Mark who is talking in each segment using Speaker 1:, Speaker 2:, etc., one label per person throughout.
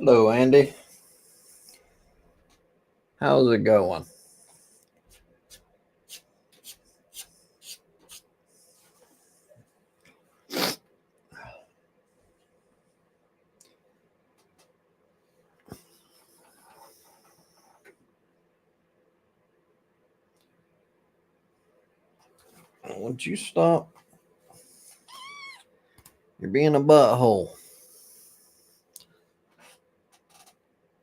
Speaker 1: Hello, Andy. How's it going? Would you stop? You're being a butthole.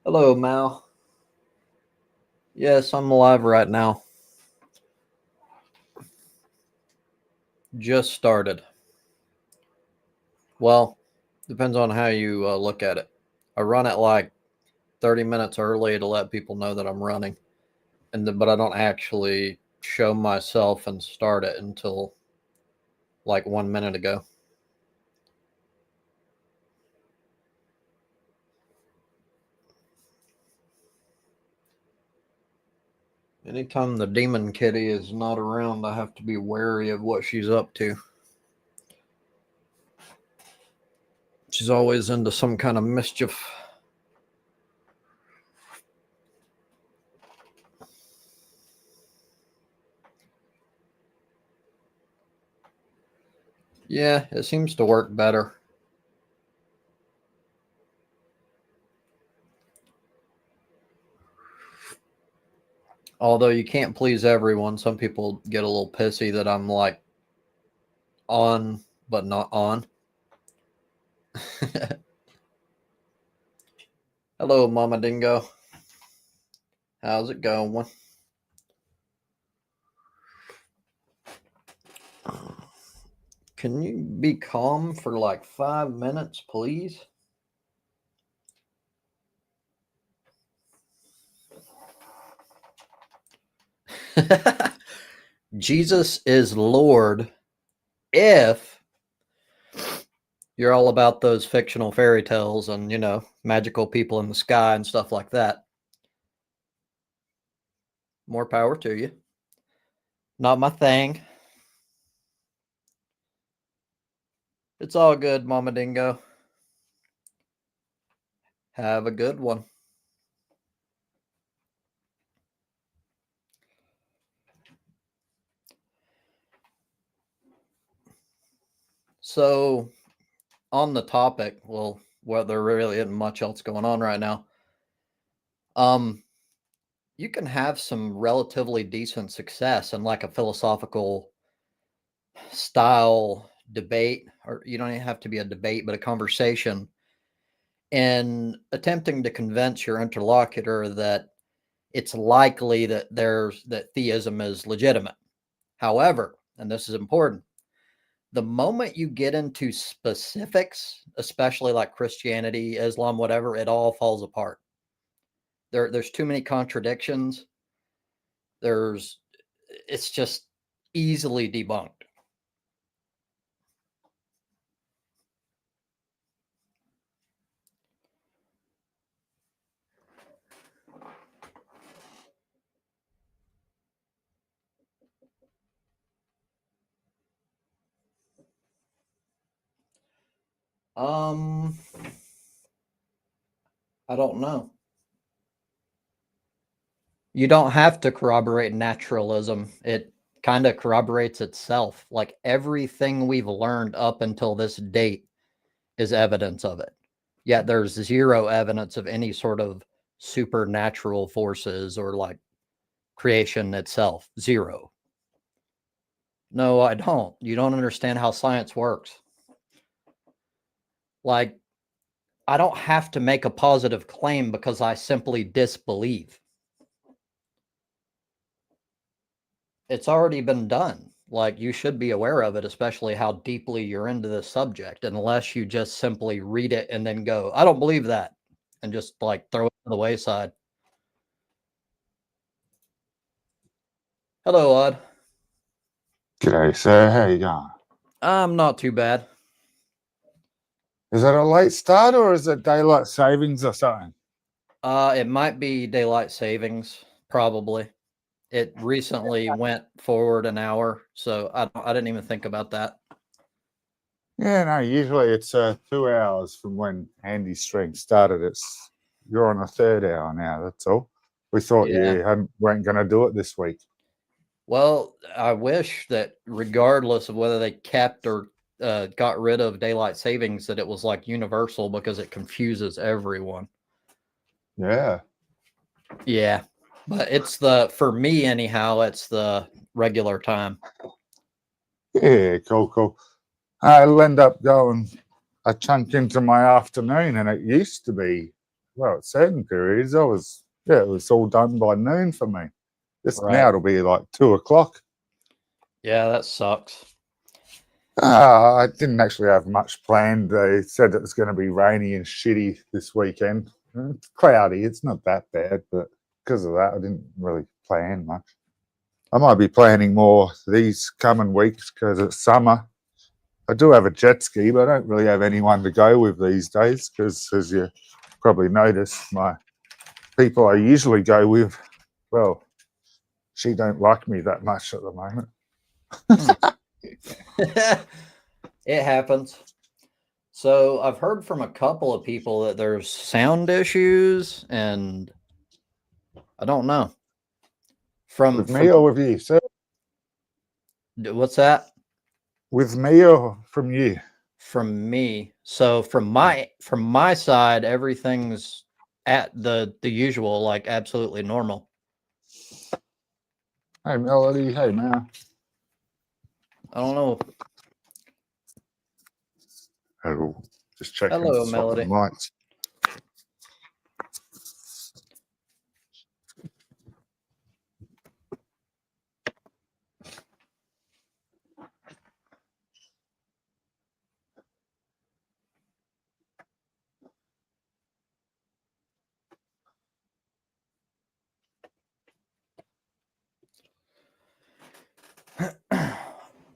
Speaker 1: Hello, Mal. Yes, I'm alive right now. Just started. Well, depends on how you look at it. I run it like 30 minutes early to let people know that I'm running, but I don't actually show myself and start it until like 1 minute ago. Anytime the demon kitty is not around, I have to be wary of what she's up to. She's always into some kind of mischief. Yeah, it seems to work better. Although you can't please everyone. Some people get a little pissy that I'm like on, but not on. Hello, Mama Dingo. How's it going? Can you be calm for like 5 minutes, please? Jesus is Lord if you're all about those fictional fairy tales and, magical people in the sky and stuff like that. More power to you. Not my thing. It's all good, Mama Dingo. Have a good one. So, on the topic, well, there really isn't much else going on right now. You can have some relatively decent success in like a philosophical style debate, or you don't even have to be a debate, but a conversation, in attempting to convince your interlocutor that it's likely that theism is legitimate. However, and this is important, the moment you get into specifics, especially like Christianity, Islam, whatever, it all falls apart. There's too many contradictions. It's just easily debunked. Um, I don't know. You don't have to corroborate naturalism. It kind of corroborates itself. Like everything we've learned up until this date is evidence of it. Yet there's zero evidence of any sort of supernatural forces or like creation itself. Zero. No, I don't. You don't understand how science works. Like, I don't have to make a positive claim because I simply disbelieve. It's already been done. Like, you should be aware of it, especially how deeply you're into this subject, unless you just simply read it and then go, I don't believe that, and just like throw it to the wayside. Hello, Odd.
Speaker 2: G'day, sir. How you going?
Speaker 1: I'm not too bad.
Speaker 2: Is it a late start or is it daylight savings or something?
Speaker 1: It might be daylight savings, probably. It recently went forward an hour, so I didn't even think about that.
Speaker 2: Yeah, no, usually it's 2 hours from when Andy's stream started. It's you're on a third hour now. That's all. We thought
Speaker 1: Yeah.
Speaker 2: you weren't going to do it this week.
Speaker 1: Well, I wish that regardless of whether they kept or got rid of daylight savings, that it was like universal because it confuses everyone.
Speaker 2: Yeah.
Speaker 1: Yeah. But for me anyhow, it's the regular time.
Speaker 2: Yeah, cool. I'll end up going a chunk into my afternoon, and it used to be, well, at certain periods, it was all done by noon for me. Now it'll be like 2:00.
Speaker 1: Yeah, that sucks.
Speaker 2: I didn't actually have much planned. They said it was going to be rainy and shitty this weekend. It's cloudy. It's not that bad, but because of that, I didn't really plan much. I might be planning more these coming weeks because it's summer. I do have a jet ski, but I don't really have anyone to go with these days because, as you probably notice, my people I usually go with, well, she don't like me that much at the moment.
Speaker 1: It happens. So I've heard from a couple of people that there's sound issues, and I don't know.
Speaker 2: With me or with you, sir?
Speaker 1: What's that?
Speaker 2: With me or from you?
Speaker 1: From me. So from my side, everything's at the usual, like absolutely normal.
Speaker 2: Hey, Melody. Hey, man.
Speaker 1: I don't know.
Speaker 2: Hello. Just checking.
Speaker 1: Hello, Melody.
Speaker 2: Lights.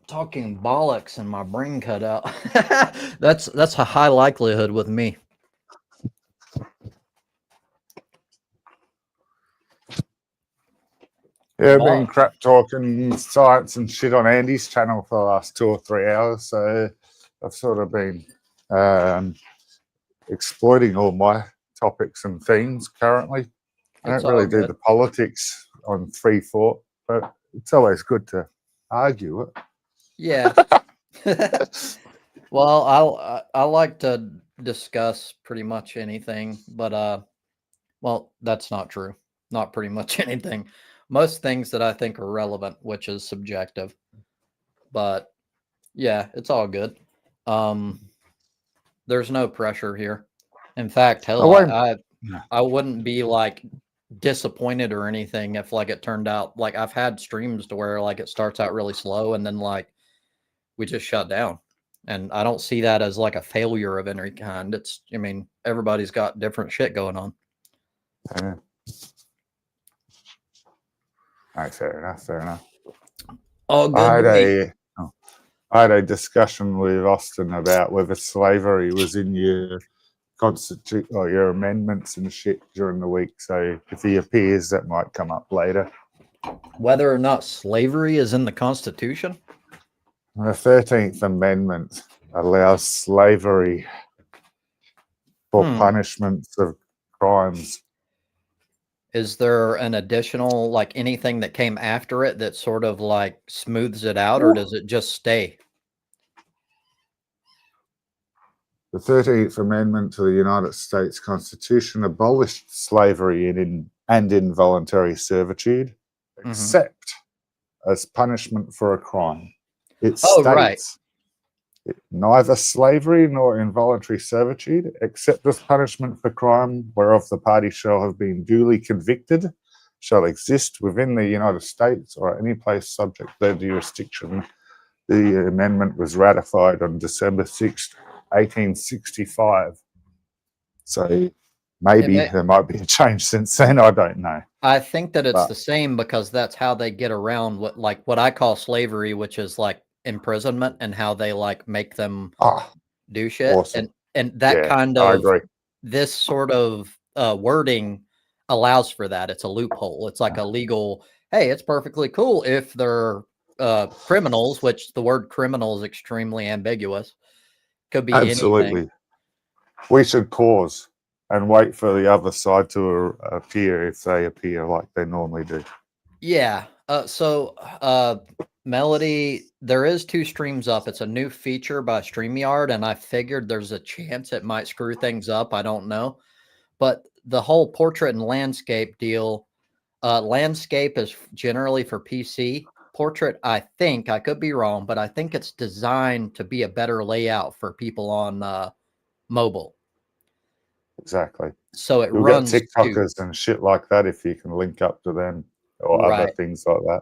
Speaker 1: Talking bollocks and my brain cut out. That's a high likelihood with me.
Speaker 2: Yeah, I've been crap talking science and shit on Andy's channel for the last 2 or 3 hours, so I've sort of been exploiting all my topics and themes currently. I don't really do the politics on free thought, but it's always good to argue it.
Speaker 1: Yeah. Well, I like to discuss pretty much anything, but well, that's not true. Not pretty much anything. Most things that I think are relevant, which is subjective. But yeah, it's all good. There's no pressure here. In fact, hell, I wouldn't be like disappointed or anything if like it turned out like I've had streams to where like it starts out really slow and then like we just shut down. And I don't see that as like a failure of any kind. I mean, everybody's got different shit going on.
Speaker 2: Fair enough.
Speaker 1: All good.
Speaker 2: I had a discussion with Austin about whether slavery was in your constitution or your amendments and shit during the week. So if he appears, that might come up later.
Speaker 1: Whether or not slavery is in the Constitution?
Speaker 2: The 13th Amendment allows slavery for punishments of crimes.
Speaker 1: Is there an additional, like anything that came after it that sort of like smooths it out, or does it just stay?
Speaker 2: The 13th Amendment to the United States Constitution abolished slavery and involuntary servitude, except as punishment for a crime. It states neither slavery nor involuntary servitude, except as punishment for crime whereof the party shall have been duly convicted, shall exist within the United States or any place subject to their jurisdiction. The amendment was ratified on December 6th, 1865. So maybe there might be a change since then. I don't know.
Speaker 1: I think that it's the same because that's how they get around what I call slavery, which is like imprisonment, and how they like make them do shit.
Speaker 2: Awesome.
Speaker 1: And that kind of this sort of wording allows for that. It's a loophole. It's like a legal, hey, it's perfectly cool if they're criminals, which the word criminal is extremely ambiguous. Could be
Speaker 2: absolutely anything. We should pause. and wait for the other side to appear if they appear like they normally do.
Speaker 1: Yeah. Melody, there is 2 streams up. It's a new feature by StreamYard, and I figured there's a chance it might screw things up. I don't know. But the whole portrait and landscape deal, landscape is generally for PC. Portrait, I think, I could be wrong, but I think it's designed to be a better layout for people on mobile.
Speaker 2: Exactly.
Speaker 1: So it
Speaker 2: You'll
Speaker 1: runs
Speaker 2: get
Speaker 1: too.
Speaker 2: TikTokers and shit like that if you can link up to them or other
Speaker 1: Right.
Speaker 2: things like that.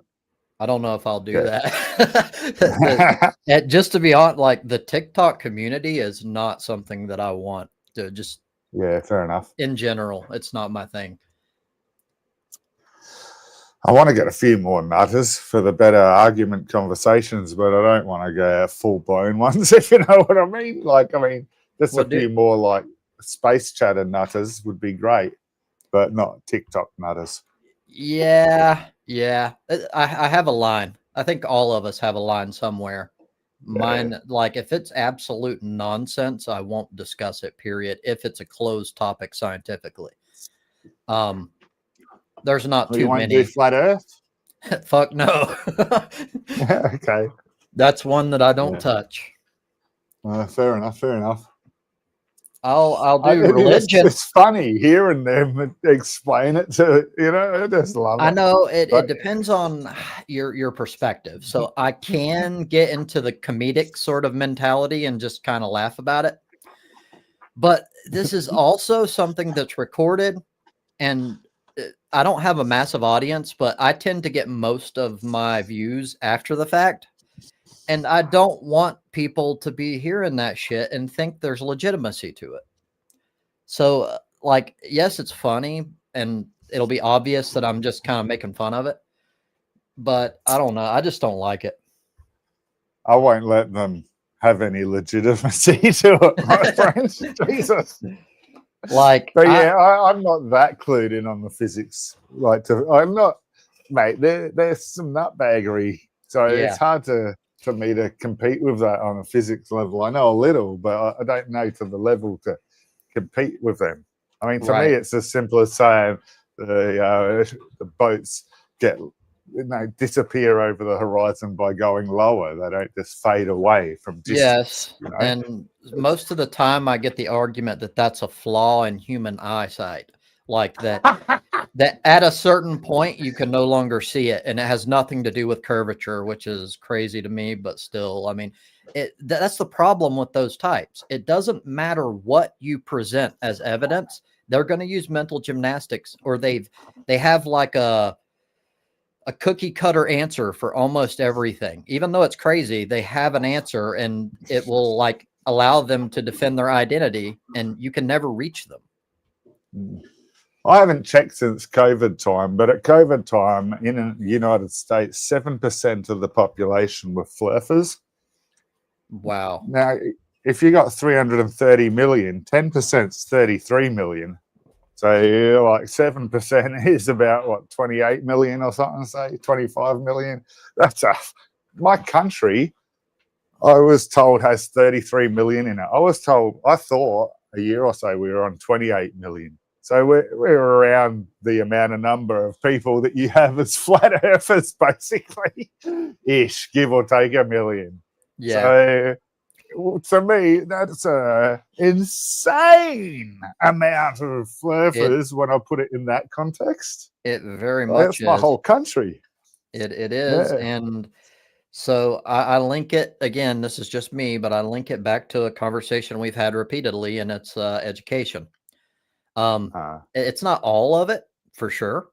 Speaker 1: I don't know if I'll do
Speaker 2: Yeah.
Speaker 1: that. Just to be honest, like the TikTok community is not something that I want to just.
Speaker 2: Yeah, fair enough.
Speaker 1: In general, it's not my thing.
Speaker 2: I want to get a few more nutters for the better argument conversations, but I don't want to go full blown ones, if you know what I mean. Like, I mean, just
Speaker 1: Well,
Speaker 2: a few more like space chatter nutters would be great, but not TikTok nutters.
Speaker 1: Yeah. I have a line. I think all of us have a line somewhere. Mine, like if it's absolute nonsense, I won't discuss it, period. If it's a closed topic scientifically. There's not too
Speaker 2: You won't
Speaker 1: many.
Speaker 2: do flat Earth?
Speaker 1: Fuck no.
Speaker 2: Okay.
Speaker 1: That's one that I don't touch.
Speaker 2: Fair enough.
Speaker 1: I'll do religion.
Speaker 2: It's funny hearing them explain it to, you know, I just love it.
Speaker 1: I know it depends on your perspective. So I can get into the comedic sort of mentality and just kind of laugh about it. But this is also something that's recorded, and I don't have a massive audience, but I tend to get most of my views after the fact. And I don't want people to be hearing that shit and think there's legitimacy to it. So, like, yes, it's funny, and it'll be obvious that I'm just kind of making fun of it. But I don't know. I just don't like it.
Speaker 2: I won't let them have any legitimacy to it, my friends. Jesus.
Speaker 1: Like,
Speaker 2: but yeah, I'm not that clued in on the physics. I'm not, mate. There's some nutbaggery, so it's hard for me to compete with that on a physics level. I know a little, but I don't know to the level to compete with them. I mean, to me, it's as simple as saying the boats get disappear over the horizon by going lower. They don't just fade away from distance.
Speaker 1: Yes,
Speaker 2: you know?
Speaker 1: And most of the time I get the argument that that's a flaw in human eyesight, like that at a certain point you can no longer see it, and it has nothing to do with curvature, which is crazy to me, but still, I mean, that's the problem with those types. It doesn't matter what you present as evidence. They're going to use mental gymnastics, or they have like a cookie cutter answer for almost everything. Even though it's crazy, they have an answer, and it will like allow them to defend their identity, and you can never reach them.
Speaker 2: I haven't checked since COVID time, but at COVID time in the United States, 7% of the population were flurfers.
Speaker 1: Wow.
Speaker 2: Now, if you got 330 million, 10% is 33 million. So like 7% is about what, 28 million or something, say 25 million. That's my country, I was told, has 33 million in it. I thought a year or so we were on 28 million. So we're around the amount of number of people that you have as flat earthers, basically, ish, give or take a million.
Speaker 1: Yeah.
Speaker 2: So to me, that's a insane amount of flurfers when I put it in that context.
Speaker 1: It very much
Speaker 2: is. My whole country.
Speaker 1: It is. Yeah. And so I link it, again, this is just me, but I link it back to a conversation we've had repeatedly, and it's education. It's not all of it, for sure,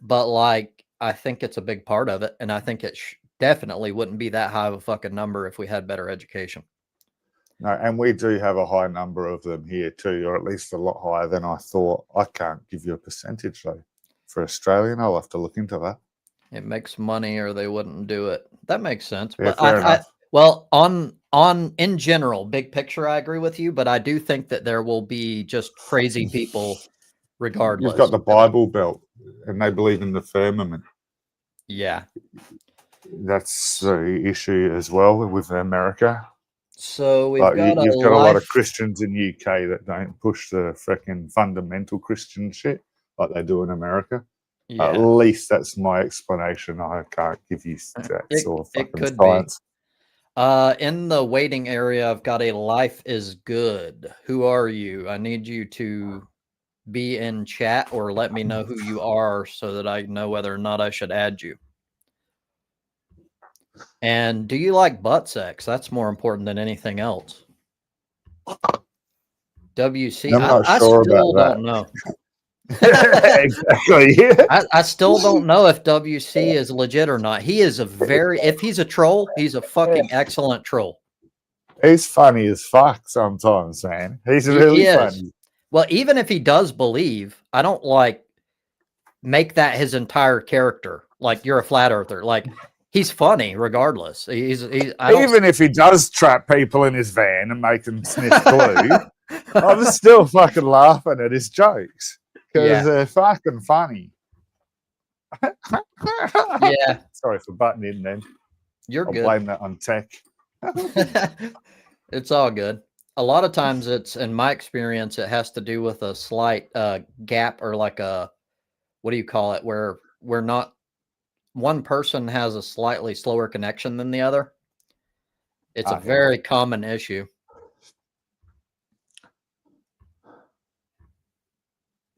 Speaker 1: but like, I think it's a big part of it. And I think it definitely wouldn't be that high of a fucking number if we had better education.
Speaker 2: No, and we do have a high number of them here too, or at least a lot higher than I thought. I can't give you a percentage though. For Australian, I'll have to look into that.
Speaker 1: It makes money, or they wouldn't do it. That makes sense.
Speaker 2: Yeah,
Speaker 1: but well, on in general, big picture, I agree with you, but I do think that there will be just crazy people regardless.
Speaker 2: You've got the Bible Belt, and they believe in the firmament.
Speaker 1: Yeah.
Speaker 2: That's the issue as well with America.
Speaker 1: So we've
Speaker 2: Like
Speaker 1: got a
Speaker 2: you've got a lot of
Speaker 1: life.
Speaker 2: Christians in UK that don't push the freaking fundamental Christian shit like they do in America. At
Speaker 1: Yeah,
Speaker 2: least that's my explanation. I can't give you that sort of
Speaker 1: it
Speaker 2: fucking
Speaker 1: could be.
Speaker 2: science.
Speaker 1: In the waiting area, I've got a life is good. Who are you? I need you to be in chat or let me know who you are so that I know whether or not I should add you. And do you like butt sex? That's more important than anything else. WC,
Speaker 2: I'm not
Speaker 1: I
Speaker 2: sure
Speaker 1: still
Speaker 2: about
Speaker 1: don't know.
Speaker 2: that. Exactly.
Speaker 1: I still don't know if WC is legit or not. He is if he's a troll, he's a fucking excellent troll.
Speaker 2: He's funny as fuck sometimes, man. He's
Speaker 1: He
Speaker 2: really
Speaker 1: is.
Speaker 2: funny.
Speaker 1: Well, even if he does believe, I don't like make that his entire character. Like you're a flat earther. Like he's funny regardless. I don't.
Speaker 2: Even if he does trap people in his van and make them sniff glue, I'm still fucking laughing at his jokes because
Speaker 1: Yeah.
Speaker 2: they're fucking funny.
Speaker 1: Yeah.
Speaker 2: Sorry for butting in then.
Speaker 1: You're
Speaker 2: I'll
Speaker 1: good.
Speaker 2: blame that on tech.
Speaker 1: It's all good. A lot of times it's, in my experience, it has to do with a slight gap or like a, what do you call it? Where we're not, one person has a slightly slower connection than the other. It's a very common issue.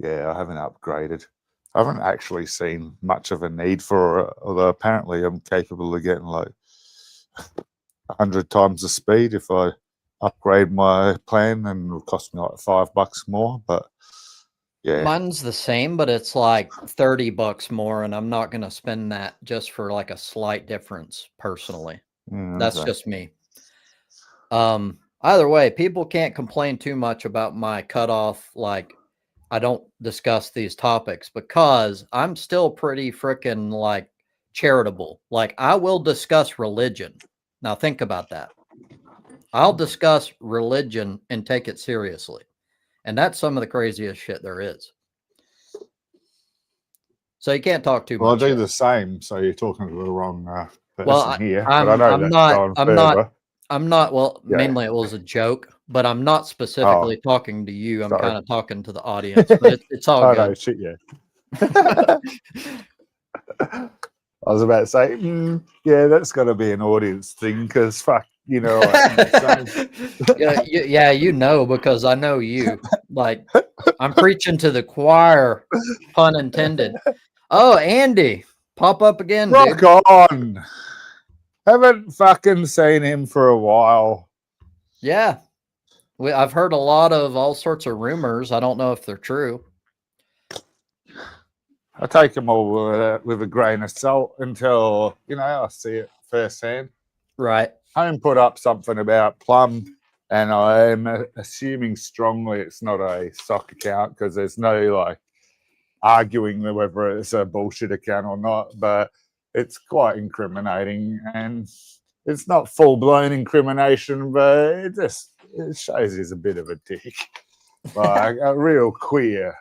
Speaker 2: Yeah, I haven't upgraded. I haven't actually seen much of a need for it, although apparently I'm capable of getting like 100 times the speed if I upgrade my plan, and it'll cost me like $5 more. But yeah,
Speaker 1: Mine's the same, but it's like $30 more, and I'm not going to spend that just for like a slight difference personally. That's just me. Either way, people can't complain too much about my cutoff. Like, I don't discuss these topics because I'm still pretty freaking like charitable. Like, I will discuss religion. Now, think about that. I'll discuss religion and take it seriously. And that's some of the craziest shit there is. So you can't talk too
Speaker 2: well, I
Speaker 1: much.
Speaker 2: do the same. So you're talking to the wrong person
Speaker 1: Well,
Speaker 2: here, but I know that's going further.
Speaker 1: Well,
Speaker 2: Yeah.
Speaker 1: mainly it was a joke, but I'm not specifically talking to you. I'm
Speaker 2: sorry.
Speaker 1: kind of talking to the audience, but it's all
Speaker 2: Oh
Speaker 1: good.
Speaker 2: no, shit, yeah. I was about to say, yeah, that's got to be an audience thing because fuck, you know.
Speaker 1: Yeah, you know, because I know you. Like, I'm preaching to the choir, pun intended. Oh, Andy, pop up again,
Speaker 2: Rock
Speaker 1: dude.
Speaker 2: on. Haven't fucking seen him for a while.
Speaker 1: Yeah, I've heard a lot of all sorts of rumors. I don't know if they're true.
Speaker 2: I take them all with a grain of salt until, you know, I see it firsthand.
Speaker 1: Right.
Speaker 2: Home put up something about Plum, and I'm assuming strongly it's not a stock account because there's no like arguing whether it's a bullshit account or not, but it's quite incriminating, and it's not full-blown incrimination, but it shows he's a bit of a dick, like a real queer,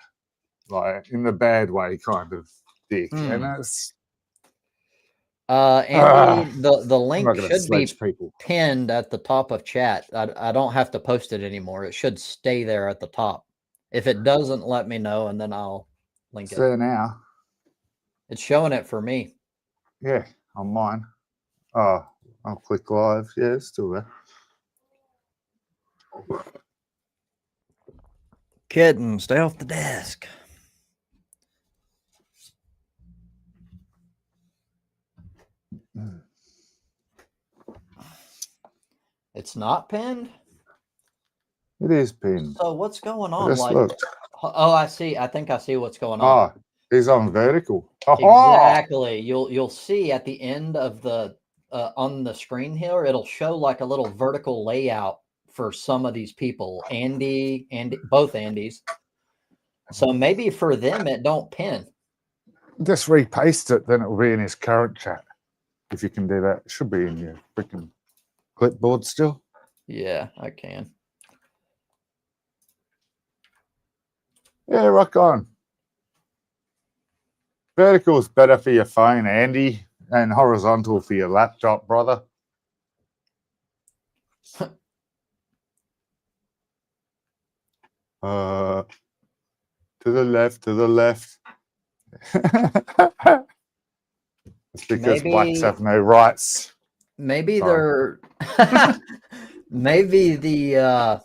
Speaker 2: like in the bad way kind of dick. And that's
Speaker 1: Andy, the link should be
Speaker 2: people.
Speaker 1: pinned at the top of chat. I don't have to post it anymore. It should stay there at the top. If it doesn't, let me know, and then I'll link it.
Speaker 2: There now.
Speaker 1: It's showing it for me.
Speaker 2: Yeah, on mine. Oh, I'll click live. Yeah, it's still there.
Speaker 1: Kitten, stay off the desk. It's not pinned?
Speaker 2: It is pinned.
Speaker 1: So what's going on?
Speaker 2: Just looked.
Speaker 1: Oh, I see. I think I see what's going on.
Speaker 2: Oh, he's on vertical.
Speaker 1: Exactly. You'll see at the end of the on the screen here, it'll show like a little vertical layout for some of these people. Andy, both Andys. So maybe for them it don't pin.
Speaker 2: Just repaste it, then it'll be in his current chat. If you can do that, it should be in your freaking clipboard still.
Speaker 1: Yeah, I can.
Speaker 2: Yeah, rock on. Vertical is better for your phone, Andy, and horizontal for your laptop, brother. To the left, to the left. It's because blacks have no rights.
Speaker 1: Maybe
Speaker 2: Sorry.
Speaker 1: they're maybe the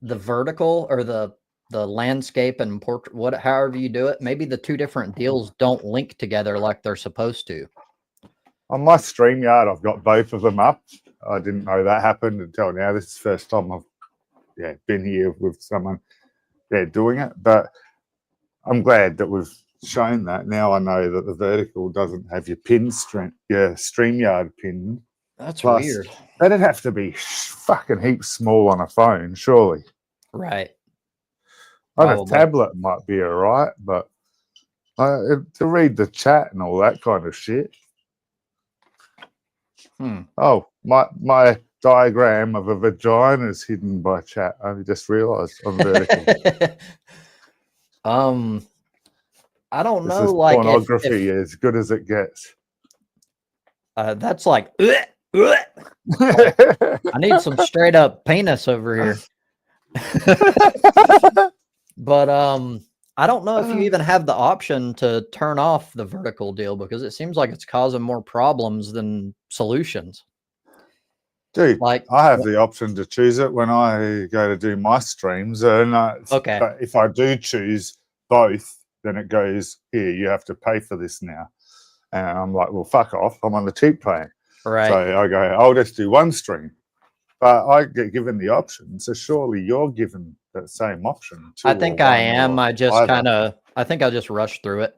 Speaker 1: vertical or the landscape and portrait, however you do it, maybe the two different deals don't link together like they're supposed to.
Speaker 2: On my StreamYard, I've got both of them up. I didn't know that happened until now. This is the first time I've been here with someone doing it. But I'm glad that we've shown that. Now I know that the vertical doesn't have your StreamYard pinned.
Speaker 1: That's
Speaker 2: Plus,
Speaker 1: weird.
Speaker 2: that'd have to be fucking heaps small on a phone, surely.
Speaker 1: Right.
Speaker 2: On a tablet might be all right, but to read the chat and all that kind of shit. Oh, my diagram of a vagina is hidden by chat. I just realised on vertical.
Speaker 1: I don't
Speaker 2: this
Speaker 1: know.
Speaker 2: Is
Speaker 1: like
Speaker 2: pornography as good as it gets.
Speaker 1: That's like, I need some straight up penis over here. But I don't know if you even have the option to turn off the vertical deal, because it seems like it's causing more problems than solutions.
Speaker 2: Dude, like, I have the option to choose it when I go to do my streams. And
Speaker 1: okay,
Speaker 2: but if I do choose both, then it goes, here, you have to pay for this now. And I'm like, well, fuck off. I'm on the cheap plan.
Speaker 1: Right.
Speaker 2: So I go, I'll just do one stream. But I get given the option. So surely you're given that same option.
Speaker 1: I think I am. I just I think I'll just rush through it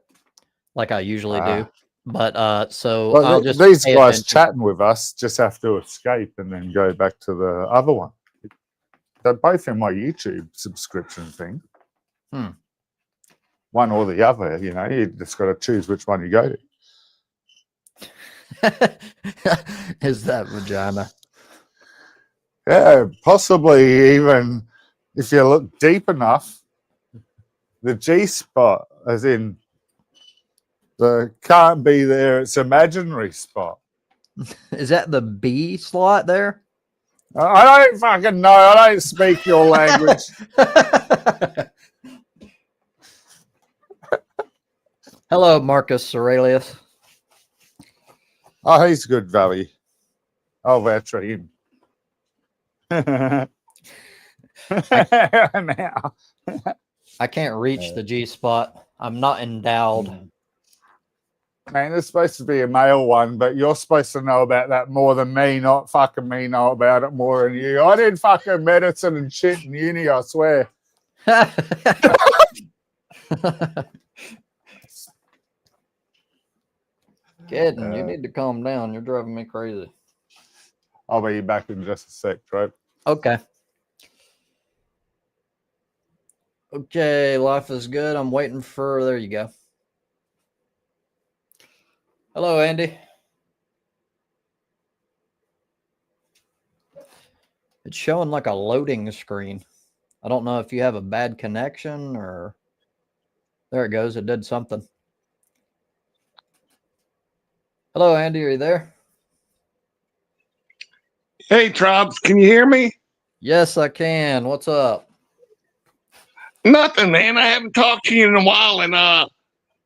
Speaker 1: like I usually do. But so I'll just
Speaker 2: these guys chatting with us just have to escape and then go back to the other one. They're both in my YouTube subscription thing. One or the other, you just got to choose which one you go
Speaker 1: to. Is that vagina?
Speaker 2: Yeah, possibly even if you look deep enough, the G spot, as in the can't be there, it's imaginary spot.
Speaker 1: Is that the B slot there?
Speaker 2: I don't fucking know. I don't speak your language.
Speaker 1: Hello, Marcus Aurelius.
Speaker 2: Oh, he's good, Valley. I'll vouch for him.
Speaker 1: I can't reach the G spot. I'm not endowed.
Speaker 2: Man, there's supposed to be a male one, but you're supposed to know about that more than me, not fucking me know about it more than you. I did fucking medicine and shit in uni, I swear.
Speaker 1: Kid, you need to calm down. You're driving me crazy.
Speaker 2: I'll be back in just a sec, Trope.
Speaker 1: Okay. Okay, life is good. I'm waiting for, there you go. Hello, Andy. It's showing like a loading screen. I don't know if you have a bad connection or... There it goes. It did something. Hello, Andy. Are you there?
Speaker 3: Hey, Trobs, can you hear me?
Speaker 1: Yes, I can. What's up?
Speaker 3: Nothing, man. I haven't talked to you in a while, and I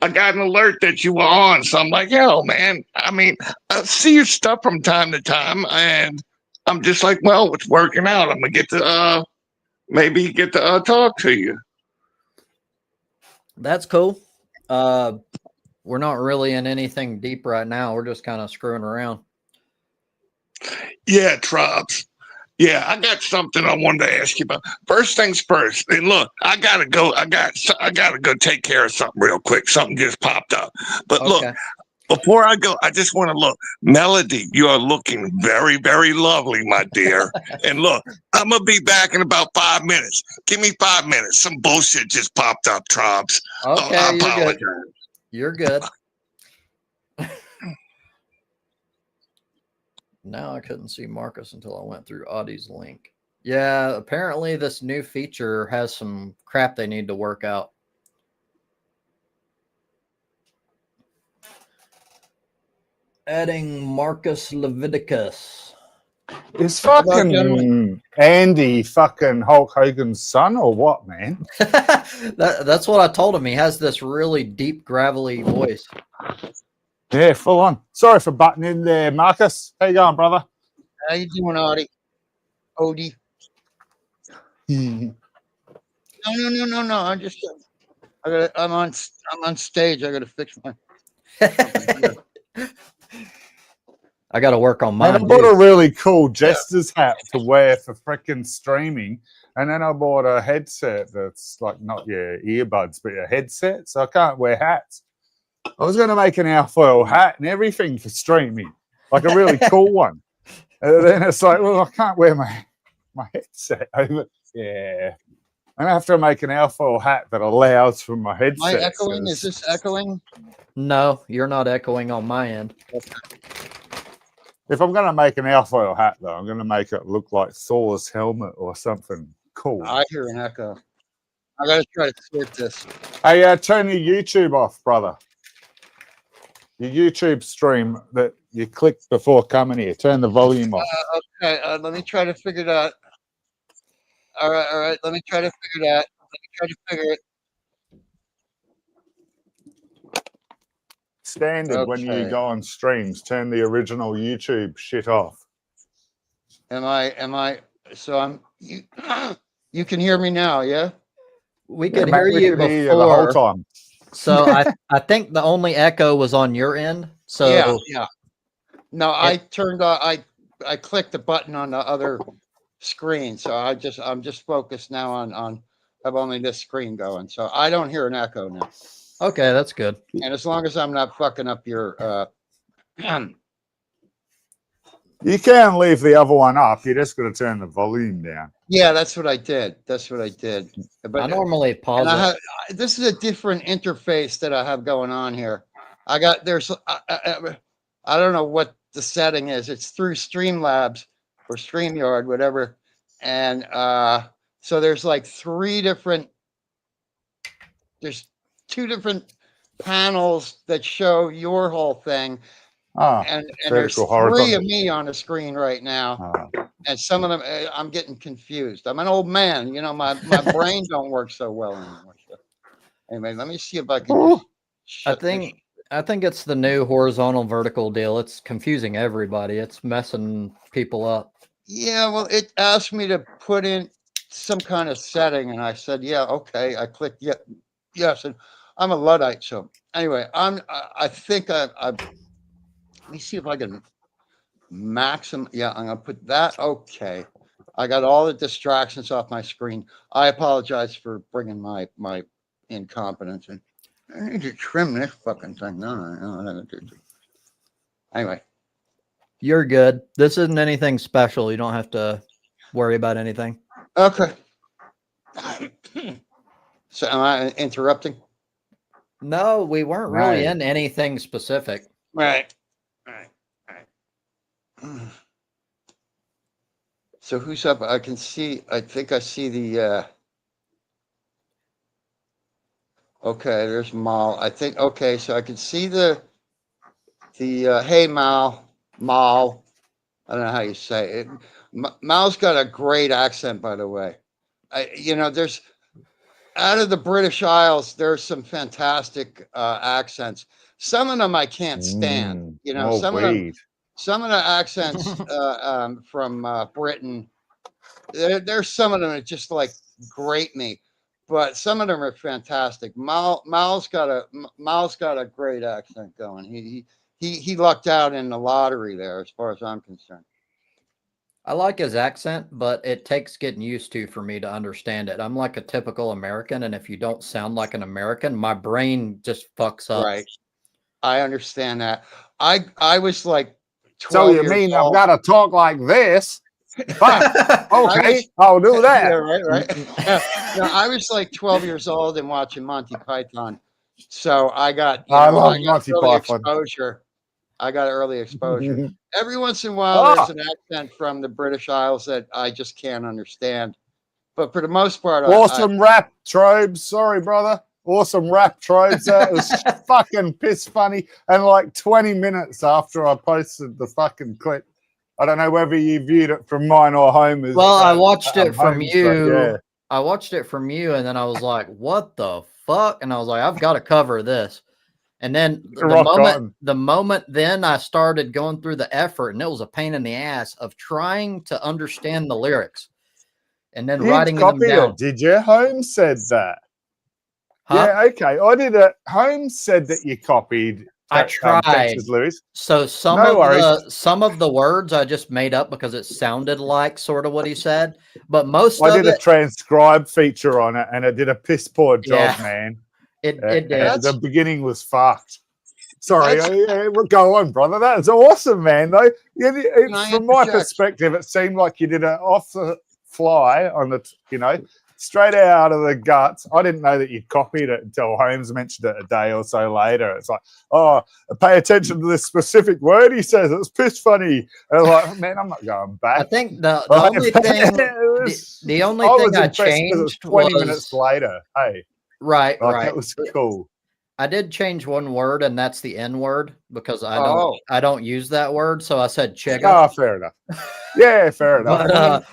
Speaker 3: got an alert that you were on. So I'm like, yo, man. I mean, I see your stuff from time to time, and I'm just like, well, it's working out. I'm gonna get to maybe get to talk to you.
Speaker 1: That's cool. We're not really in anything deep right now. We're just kind of screwing around.
Speaker 3: Yeah, Trobs. Yeah, I got something I wanted to ask you about. First things first. And look, I gotta go. I gotta go take care of something real quick. Something just popped up. But
Speaker 1: Okay.
Speaker 3: look, before I go, I just want to look. Melody, you are looking very, very lovely, my dear. And look, I'm gonna be back in about 5 minutes. Give me 5 minutes. Some bullshit just popped up, Trobs.
Speaker 1: Okay,
Speaker 3: I
Speaker 1: you're
Speaker 3: apologize.
Speaker 1: good. You're good. Now I couldn't see Marcus until I went through Audie's link. Yeah, apparently this new feature has some crap they need to work out. Adding Marcus Leviticus.
Speaker 2: Is
Speaker 4: about gentlemen?
Speaker 2: fucking Andy fucking Hulk Hogan's son or what, man?
Speaker 1: That's what I told him. He has this really deep, gravelly voice.
Speaker 2: Yeah, full on. Sorry for butting in there, Marcus. How you going, brother?
Speaker 4: How you doing, Odie? No. I'm on stage. I gotta fix my.
Speaker 1: I got to work on
Speaker 2: And
Speaker 1: mine.
Speaker 2: I bought
Speaker 1: Too.
Speaker 2: a really cool jester's hat to wear for freaking streaming. And then I bought a headset that's like not your earbuds, but your headset. So I can't wear hats. I was going to make an alfoil hat and everything for streaming, like a really cool one. And then it's like, well, I can't wear my headset over. Yeah. I'm going to have to make an alfoil hat that allows for my headset.
Speaker 4: Am I echoing? Is this echoing?
Speaker 1: No, you're not echoing on my end.
Speaker 2: If I'm going to make an alfoil hat, though, I'm going to make it look like Thor's helmet or something cool.
Speaker 4: I hear an echo. I gotta try to sort this.
Speaker 2: Hey, turn your YouTube off, brother. Your YouTube stream that you clicked before coming here. Turn the volume off.
Speaker 4: Okay, let me try to figure it out. All right. Let me try to figure it out. Let me try to figure it.
Speaker 2: Standard when you
Speaker 4: Okay.
Speaker 2: go on streams, turn the original YouTube shit off.
Speaker 4: Am I? So I'm. You can hear me now, yeah?
Speaker 1: We
Speaker 2: Yeah,
Speaker 1: could
Speaker 2: mate,
Speaker 1: hear
Speaker 2: we
Speaker 1: you
Speaker 2: could hear you the whole
Speaker 1: before.
Speaker 2: time.
Speaker 1: So I think the only echo was on your end. So
Speaker 4: Yeah. No, I turned on. I clicked the button on the other screen, so I'm just focused now on. I've only this screen going, so I don't hear an echo now.
Speaker 1: okay, that's good.
Speaker 4: And as long as I'm not fucking up your.
Speaker 2: You can leave the other one up. You just got to turn the volume down.
Speaker 4: Yeah, that's what I did. But
Speaker 1: I normally pause
Speaker 4: and I
Speaker 1: it.
Speaker 4: have, this is a different interface that I have going on here. I don't know what the setting is. It's through Streamlabs or StreamYard, whatever. And so there's like there's two different panels that show your whole thing.
Speaker 2: Oh,
Speaker 4: And there's
Speaker 2: vertical,
Speaker 4: three
Speaker 2: horizontal.
Speaker 4: of me on the screen right now. And some of them, I'm getting confused. I'm an old man, my brain don't work so well anymore. So anyway, let me see if I can just.
Speaker 1: I
Speaker 4: Shut this.
Speaker 1: think it's the new horizontal vertical deal. It's confusing everybody. It's messing people up.
Speaker 4: Yeah, well, it asked me to put in some kind of setting, and I said, "Yeah, okay." I clicked yes, and I'm a Luddite, so anyway, I think I. Let me see if I can maximum. Yeah, I'm gonna put that. Okay, I got all the distractions off my screen. I apologize for bringing my incompetence in. I need to trim this fucking thing. No. Anyway,
Speaker 1: You're good. This isn't anything special. You don't have to worry about anything.
Speaker 4: okay. So am I interrupting?
Speaker 1: No, we weren't really
Speaker 2: No.
Speaker 1: in anything specific.
Speaker 4: Right. So who's up? I think I see the okay, there's Mal. I think okay, so I can see the hey Mal. I don't know how you say it. Mal's got a great accent, by the way. There's out of the British Isles, there's some fantastic accents. Some of them I can't stand. Some of them. Some of the accents from Britain, there's some of them that just like grate me, but some of them are fantastic. Mal's got a great accent going. He lucked out in the lottery there, as far as I'm concerned.
Speaker 1: I like his accent, but it takes getting used to for me to understand it. I'm like a typical American, and if you don't sound like an American, my brain just fucks up.
Speaker 4: Right. I understand that. I was like 12
Speaker 2: So you
Speaker 4: years
Speaker 2: mean
Speaker 4: old.
Speaker 2: I've got to talk like this? Okay, I'll do that.
Speaker 4: Yeah, right. I was like 12 years old and watching Monty Python, so I got
Speaker 2: Monty Python.
Speaker 4: Exposure. I got early exposure. Every once in a while, there's an accent from the British Isles that I just can't understand, but for the most part,
Speaker 2: awesome rap, Trobes. Sorry, brother. Awesome rap, Trobes. That was fucking piss funny. And like 20 minutes after I posted the fucking clip, I don't know whether you viewed it from mine or Homer's.
Speaker 1: Well, I watched it from
Speaker 2: Homer's,
Speaker 1: you.
Speaker 2: yeah.
Speaker 1: I watched it from you, and then I was like, "What the fuck?" And I was like, "I've got to cover this." And then the moment then I started going through the effort, and it was a pain in the ass of trying to understand the lyrics, and then writing them down.
Speaker 2: Did you? Holmes said that.
Speaker 1: Huh?
Speaker 2: Yeah, okay. I did it. Holmes said that you copied.
Speaker 1: I tried.
Speaker 2: Texas lyrics.
Speaker 1: So some of the words I just made up because it sounded like sort of what he said, but
Speaker 2: I did a transcribe feature on it, and it did a piss poor job, man.
Speaker 1: It did.
Speaker 2: The beginning was fucked. Sorry, go on, brother. That is awesome, man. Though, from my perspective, it seemed like you did it off the fly on the, straight out of the guts. I didn't know that you'd copied it until Holmes mentioned it a day or so later. It's like, oh, pay attention to this specific word he says. It's piss funny. And I was like, man, I'm not going back.
Speaker 1: I think the only thing I changed was
Speaker 2: 20 minutes later. Hey,
Speaker 1: right.
Speaker 2: That was cool.
Speaker 1: I did change one word, and that's the N word because I don't use that word. So I said chigga.
Speaker 2: Oh, fair enough. Yeah, fair enough.
Speaker 4: But,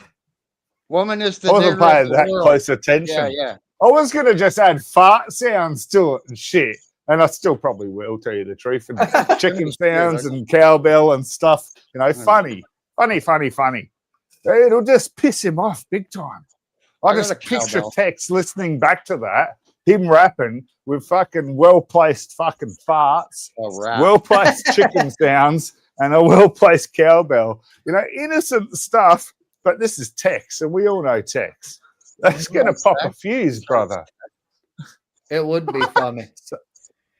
Speaker 4: woman is the
Speaker 2: I wasn't paying that close attention.
Speaker 4: Yeah.
Speaker 2: I was going to just add fart sounds to it and shit. And I still probably will, tell you the truth. And chicken sounds and cowbell and stuff. Funny. It'll just piss him off big time. I just picture Tex listening back to that, him rapping with fucking well-placed fucking farts, well-placed chicken sounds, and a well-placed cowbell. Innocent stuff. But this is Tex, and we all know Tex. That's going to pop a fuse, brother.
Speaker 1: It would be funny.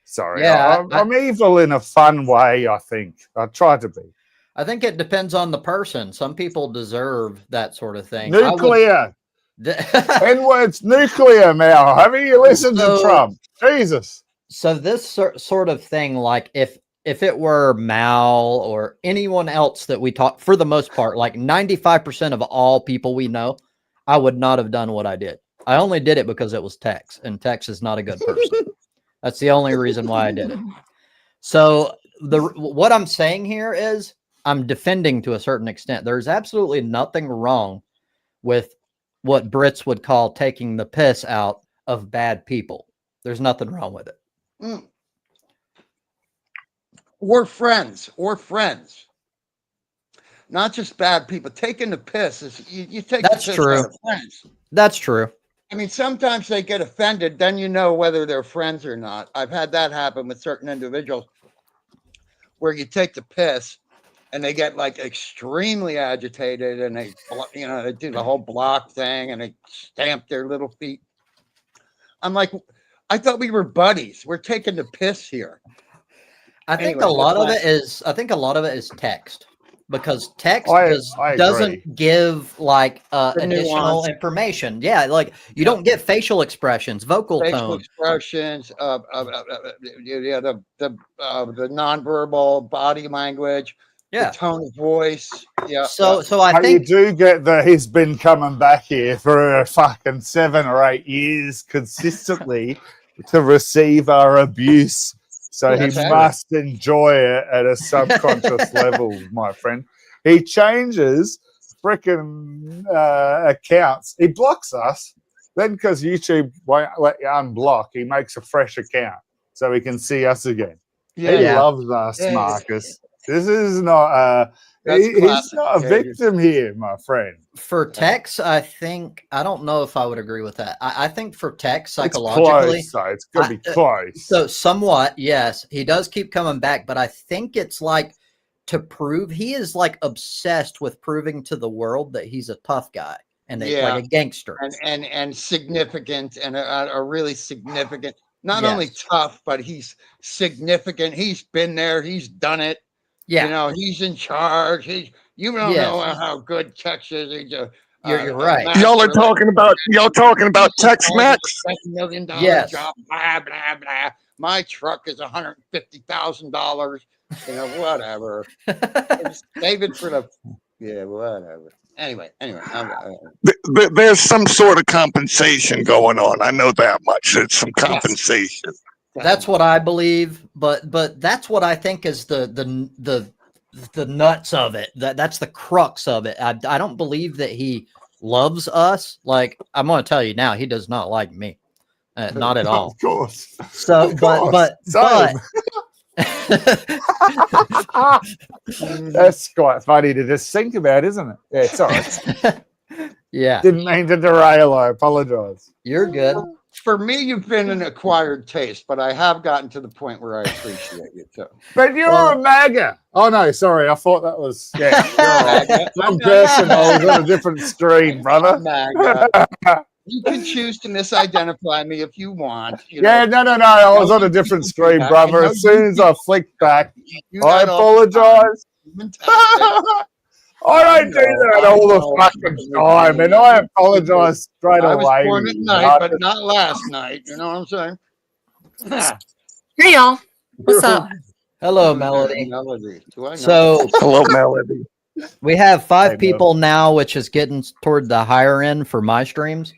Speaker 2: Sorry. Yeah, I'm evil in a fun way, I think. I try to be.
Speaker 1: I think it depends on the person. Some people deserve that sort of thing.
Speaker 2: Nuclear. N-words, nuclear now. Haven't you listened to Trump? Jesus.
Speaker 1: So this sort of thing, like if it were Mal or anyone else that we talk, for the most part, like 95% of all people we know, I would not have done what I did. I only did it because it was Tex, and Tex is not a good person. That's the only reason why I did it. So what I'm saying here is I'm defending to a certain extent. There's absolutely nothing wrong with what Brits would call taking the piss out of bad people. There's nothing wrong with it.
Speaker 4: Or friends. Not just bad people. Taking the piss is you take
Speaker 1: That's
Speaker 4: the piss
Speaker 1: true.
Speaker 4: out of friends.
Speaker 1: That's true.
Speaker 4: I mean, sometimes they get offended, then you know whether they're friends or not. I've had that happen with certain individuals where you take the piss and they get like extremely agitated and they do the whole block thing and they stamp their little feet. I'm like, I thought we were buddies. We're taking the piss here.
Speaker 1: I think a lot of it is text, because text doesn't give like additional information. Yeah, like you don't get facial expressions, vocal tone,
Speaker 4: expressions, the nonverbal body language, the tone of voice. Yeah.
Speaker 1: So I think
Speaker 2: you do get that he's been coming back here for fucking 7 or 8 years consistently to receive our abuse. So he must enjoy it at a subconscious level, my friend. He changes freaking accounts. He blocks us. Then because YouTube won't let you unblock, he makes a fresh account so he can see us again. He loves us, Marcus. This is not he's not a victim here, my friend.
Speaker 1: For Tex, I don't know if I would agree with that. I think for Tex, psychologically,
Speaker 2: it's going to be close.
Speaker 1: So somewhat, yes, he does keep coming back, but I think it's like to prove he is like obsessed with proving to the world that he's a tough guy and like a gangster
Speaker 4: and significant and a really significant. Not only tough, but he's significant. He's been there. He's done it. Yeah, he's in charge. You don't know how good Texas is.
Speaker 1: You're right.
Speaker 3: Y'all talking about Tex-Mex?
Speaker 4: $7 million job. Blah blah blah. My truck is $150,000. Whatever. David for the whatever. Anyway.
Speaker 3: There's some sort of compensation going on. I know that much. It's some compensation.
Speaker 1: That's what I believe, but that's what I think is the the nuts of it. That's the crux of it. I don't believe that he loves us. Like, I'm going to tell you now, he does not like me. Not at all.
Speaker 2: Of course.
Speaker 1: So,
Speaker 2: Of course.
Speaker 1: but
Speaker 2: That's quite funny to just think about, isn't it? Yeah, it's all right.
Speaker 1: yeah,
Speaker 2: Didn't mean to derail. I apologize.
Speaker 1: you're good.
Speaker 4: For me, you've been an acquired taste, but I have gotten to the point where I appreciate you too.
Speaker 2: But you're a MAGA. Oh, no, sorry. I thought that was, yeah.
Speaker 4: MAGA.
Speaker 2: I'm person. I was on a different screen, brother.
Speaker 4: MAGA. You can choose to misidentify me if you want.
Speaker 2: Yeah, no. I was on a different screen, brother. As soon as I flicked back, I apologize. I don't do that all the fucking time, and I apologize straight
Speaker 4: I was
Speaker 2: away.
Speaker 4: born at night, but not last night. You know what I'm saying?
Speaker 5: Hey y'all, what's up?
Speaker 1: Hello, Melody.
Speaker 4: Melody. Do I know?
Speaker 1: So
Speaker 3: Hello, Melody.
Speaker 1: we have 5
Speaker 2: Hey,
Speaker 1: people now, which is getting toward the higher end for my streams.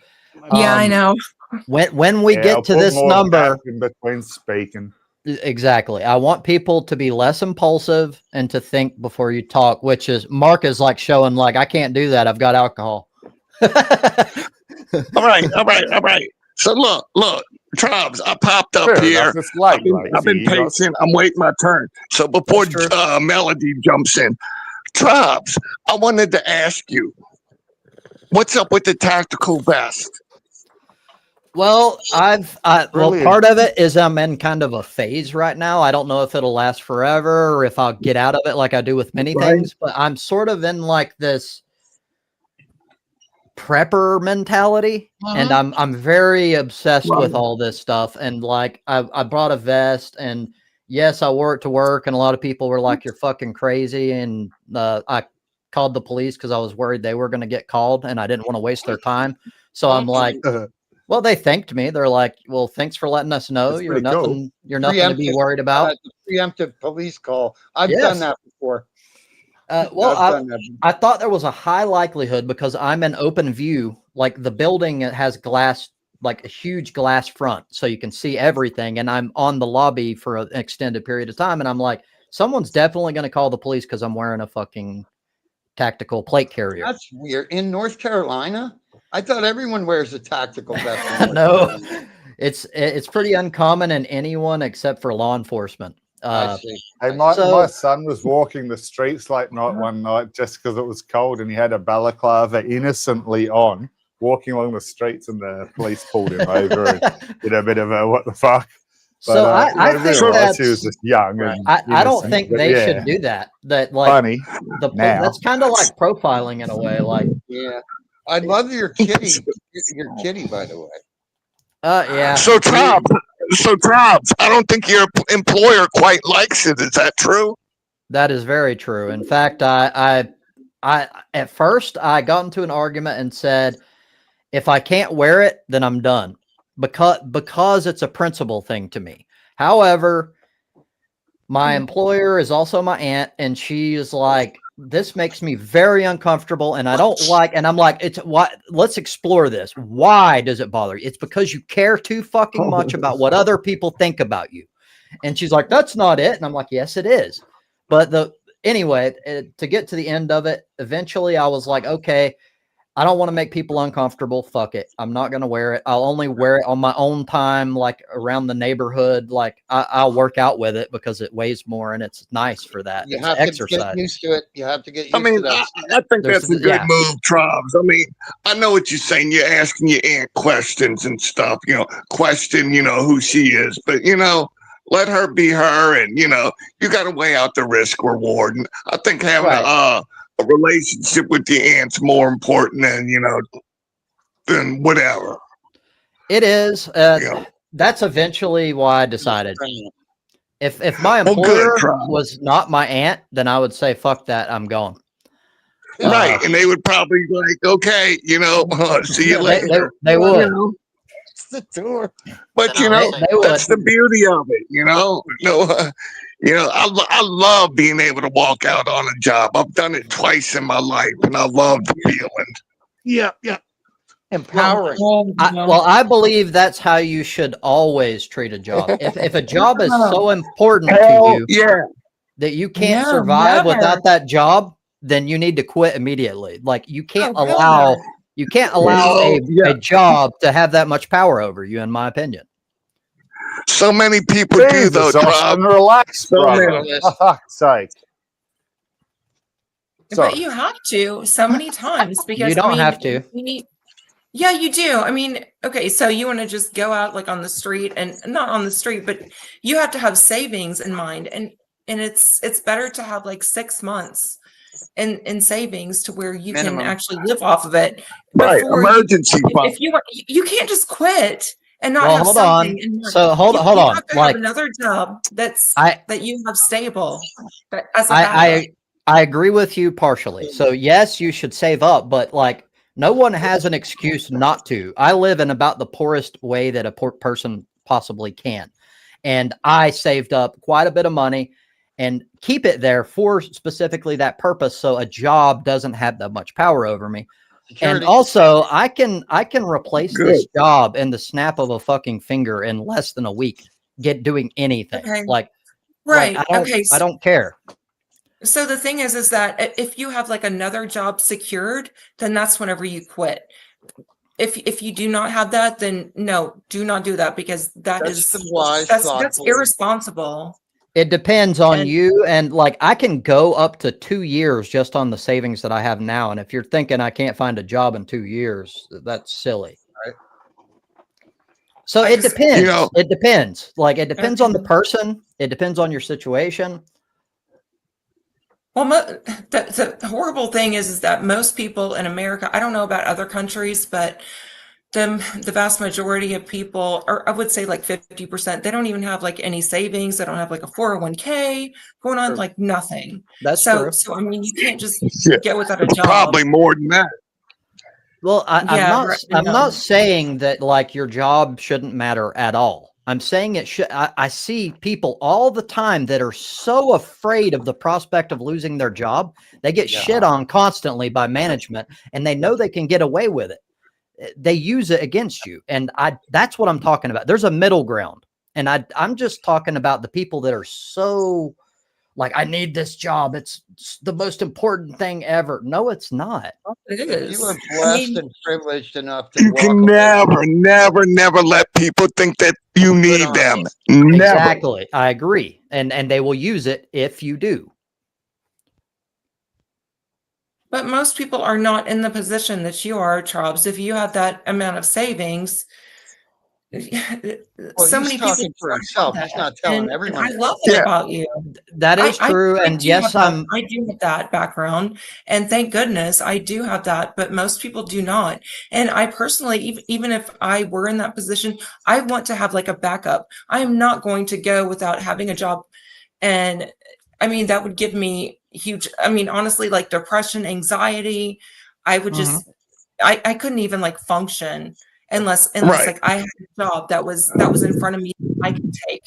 Speaker 5: Yeah, I know.
Speaker 1: When we
Speaker 2: Yeah,
Speaker 1: get
Speaker 2: I'll
Speaker 1: to
Speaker 2: put
Speaker 1: this
Speaker 2: more
Speaker 1: number,
Speaker 2: back in between speaking.
Speaker 1: exactly. I want people to be less impulsive and to think before you talk, which is Mark is like showing like, I can't do that. I've got alcohol.
Speaker 3: All right. So look, Trubs, I popped up
Speaker 2: Fair
Speaker 3: here.
Speaker 2: enough, it's late,
Speaker 3: I've been
Speaker 2: Lazy.
Speaker 3: patient. I'm waiting my turn. So before
Speaker 1: That's true.
Speaker 3: Melody jumps in, Trubs, I wanted to ask you, what's up with the tactical vest?
Speaker 1: Well, well,
Speaker 2: Brilliant.
Speaker 1: part of it is I'm in kind of a phase right now. I don't know if it'll last forever or if I'll get out of it like I do with many things, but I'm sort of in like this prepper mentality, and I'm very obsessed with all this stuff. And like I brought a vest, and yes, I wore it to work, and a lot of people were like, "You're fucking crazy," and I called the police because I was worried they were going to get called, and I didn't want to waste their time. So I'm like, well, they thanked me. They're like, well, thanks for letting us know.
Speaker 2: That's
Speaker 1: You're
Speaker 2: pretty
Speaker 1: nothing.
Speaker 2: cool.
Speaker 1: You're nothing to be worried about.
Speaker 4: The preemptive police call. I've
Speaker 1: Yes.
Speaker 4: done that before.
Speaker 1: Well,
Speaker 4: I've done that.
Speaker 1: I thought there was a high likelihood because I'm in open view. Like the building has glass, like a huge glass front, so you can see everything. And I'm on the lobby for an extended period of time, and I'm like, someone's definitely going to call the police because I'm wearing a fucking tactical plate carrier.
Speaker 4: That's weird. In North Carolina, I thought everyone wears a tactical vest. in North
Speaker 1: No,
Speaker 4: Carolina.
Speaker 1: it's pretty uncommon in anyone except for law enforcement.
Speaker 4: I see.
Speaker 2: Hey, my
Speaker 1: So-
Speaker 2: son was walking the streets late night one night just because it was cold, and he had a balaclava innocently on, walking along the streets, and the police pulled him over and did a bit of a what the fuck. But,
Speaker 1: So I
Speaker 2: didn't
Speaker 1: think
Speaker 2: realise
Speaker 1: that's,
Speaker 2: he was just young. And
Speaker 1: I don't
Speaker 2: innocent,
Speaker 1: think
Speaker 2: but
Speaker 1: they
Speaker 2: yeah,
Speaker 1: should do that. That like
Speaker 2: funny. now.
Speaker 1: that's kind of like profiling in a way. Like,
Speaker 4: Yeah. I love your kitty. Your kitty, by the way.
Speaker 1: yeah.
Speaker 3: So Trubs, I don't think your employer quite likes it. Is that true?
Speaker 1: That is very true. In fact, I at first I got into an argument and said, if I can't wear it, then I'm done, because it's a principle thing to me. However, my employer is also my aunt, and she is like, this makes me very uncomfortable, and I don't like. And I'm like, it's why? Let's explore this. Why does it bother you? It's because you care too fucking much about what other people think about you. And she's like, that's not it. And I'm like, yes, it is. But anyway, to get to the end of it, eventually I was like, okay, I don't want to make people uncomfortable. Fuck it. I'm not going to wear it. I'll only wear it on my own time, like around the neighborhood. Like I'll work out with it because it weighs more and it's nice for that.
Speaker 4: You
Speaker 1: It's
Speaker 4: have
Speaker 1: exercise.
Speaker 4: to get used to it. You have to get used
Speaker 3: I mean,
Speaker 4: to that.
Speaker 3: I think
Speaker 1: There's
Speaker 3: that's a
Speaker 1: the-
Speaker 3: good
Speaker 1: yeah.
Speaker 3: move, Trubs. I mean, I know what you're saying. You're asking your aunt questions and stuff, question, who she is. But, let her be her. And, you got to weigh out the risk reward. And I think having
Speaker 1: Right.
Speaker 3: a relationship with your aunt's more important than whatever.
Speaker 1: It is.
Speaker 3: Yeah.
Speaker 1: That's eventually why I decided. If my
Speaker 3: Well, good,
Speaker 1: employer
Speaker 3: Trump.
Speaker 1: was not my aunt, then I would say, fuck that. I'm going.
Speaker 3: Right. And they would probably like, okay, see you later.
Speaker 1: They would.
Speaker 4: It's the door.
Speaker 3: But
Speaker 1: They would.
Speaker 3: that's the beauty of it. I love being able to walk out on a job. I've done it twice in my life, and I love the feeling. Yeah.
Speaker 4: Empowering.
Speaker 1: I believe that's how you should always treat a job. If a job is so important to
Speaker 3: Hell
Speaker 1: you,
Speaker 3: yeah.
Speaker 1: that you can't
Speaker 5: No,
Speaker 1: survive
Speaker 5: never.
Speaker 1: without that job, then you need to quit immediately. Like you can't
Speaker 5: Oh, hell
Speaker 1: allow
Speaker 5: no.
Speaker 1: you can't allow a job to have that much power over you, in my opinion.
Speaker 3: So many people do though,
Speaker 2: Jesus, Austin,
Speaker 3: Trav.
Speaker 2: relax,
Speaker 3: So
Speaker 2: brother.
Speaker 3: many.
Speaker 2: For fuck's sake.
Speaker 5: But you have to so many times
Speaker 1: You
Speaker 5: because I
Speaker 1: don't
Speaker 5: mean,
Speaker 1: have to.
Speaker 5: yeah, you do. I mean, okay, so you want to just go out like on the street and not on the street, but you have to have savings in mind, and it's better to have like 6 months in savings to where you
Speaker 4: Minimum.
Speaker 5: can actually live off of it
Speaker 3: Right,
Speaker 5: before
Speaker 3: emergency fund.
Speaker 5: if you can't just quit and not
Speaker 1: Well,
Speaker 5: have
Speaker 1: hold
Speaker 5: something
Speaker 1: on.
Speaker 5: in mind.
Speaker 1: So hold
Speaker 5: you
Speaker 1: on.
Speaker 5: have to
Speaker 1: Like
Speaker 5: have another job that you have stable as a backup.
Speaker 1: I agree with you partially. So yes, you should save up, but like no one has an excuse not to. I live in about the poorest way that a poor person possibly can. And I saved up quite a bit of money and keep it there for specifically that purpose. So a job doesn't have that much power over me.
Speaker 4: Security.
Speaker 1: And also I can replace
Speaker 3: Good.
Speaker 1: this job in the snap of a fucking finger in less than a week, doing anything.
Speaker 5: Okay.
Speaker 1: Like
Speaker 5: Right.
Speaker 1: I don't care.
Speaker 5: So the thing is that if you have like another job secured, then that's whenever you quit. If you do not have that, then no, do not do that because
Speaker 4: That's the wise,
Speaker 5: that's
Speaker 4: thoughtful.
Speaker 5: irresponsible.
Speaker 1: It depends on
Speaker 5: And-
Speaker 1: you. And like, I can go up to 2 years just on the savings that I have now. And if you're thinking I can't find a job in 2 years, that's silly.
Speaker 4: Right.
Speaker 1: So
Speaker 5: I
Speaker 1: it
Speaker 5: just-
Speaker 1: depends.
Speaker 3: You know-
Speaker 1: It depends. Like, it depends on the
Speaker 5: Okay.
Speaker 1: person. It depends on your situation.
Speaker 5: Well, the horrible thing is that most people in America, I don't know about other countries, but the vast majority of people, or I would say like 50%, they don't even have like any savings. They don't have like a 401k going on,
Speaker 1: Sure.
Speaker 5: like nothing.
Speaker 1: That's
Speaker 5: So,
Speaker 1: true.
Speaker 5: so I mean, you can't just
Speaker 3: Yeah.
Speaker 5: get without a job.
Speaker 3: Probably more than that.
Speaker 1: Well, I'm
Speaker 5: Yeah,
Speaker 1: not saying that like your job shouldn't matter at all. I'm saying it should. I see people all the time that are so afraid of the prospect of losing their job. They get shit on constantly by management and they know they can get away with it. They use it against you. And that's what I'm talking about. There's a middle ground. And I'm just talking about the people that are so like, I need this job. It's the most important thing ever. No, it's not.
Speaker 5: it
Speaker 4: If
Speaker 5: is.
Speaker 4: you were
Speaker 5: I
Speaker 4: blessed
Speaker 5: mean,
Speaker 4: and privileged enough to
Speaker 3: You
Speaker 4: walk
Speaker 3: can
Speaker 4: away,
Speaker 3: never let people think that you need
Speaker 4: on
Speaker 3: them.
Speaker 4: you.
Speaker 3: Never.
Speaker 1: Exactly. I agree. And they will use it if you do.
Speaker 5: but most people are not in the position that you are, Charles. If you have that amount of savings,
Speaker 4: Well,
Speaker 5: so
Speaker 4: he's
Speaker 5: many people
Speaker 4: talking for
Speaker 5: don't
Speaker 4: himself.
Speaker 5: have
Speaker 4: He's
Speaker 5: that.
Speaker 4: not telling
Speaker 5: And
Speaker 4: everyone.
Speaker 5: I love that
Speaker 3: Yeah.
Speaker 5: about you.
Speaker 1: That is true.
Speaker 5: I
Speaker 1: And
Speaker 5: do
Speaker 1: yes,
Speaker 5: have that. I do have that background, and thank goodness I do have that. But most people do not. And I personally, even if I were in that position, I want to have like a backup. I am not going to go without having a job. And I mean, that would give me huge. I mean, honestly, like depression, anxiety. I would just. I couldn't even like function unless
Speaker 3: Right.
Speaker 5: like I had a job that was in front of me I could take.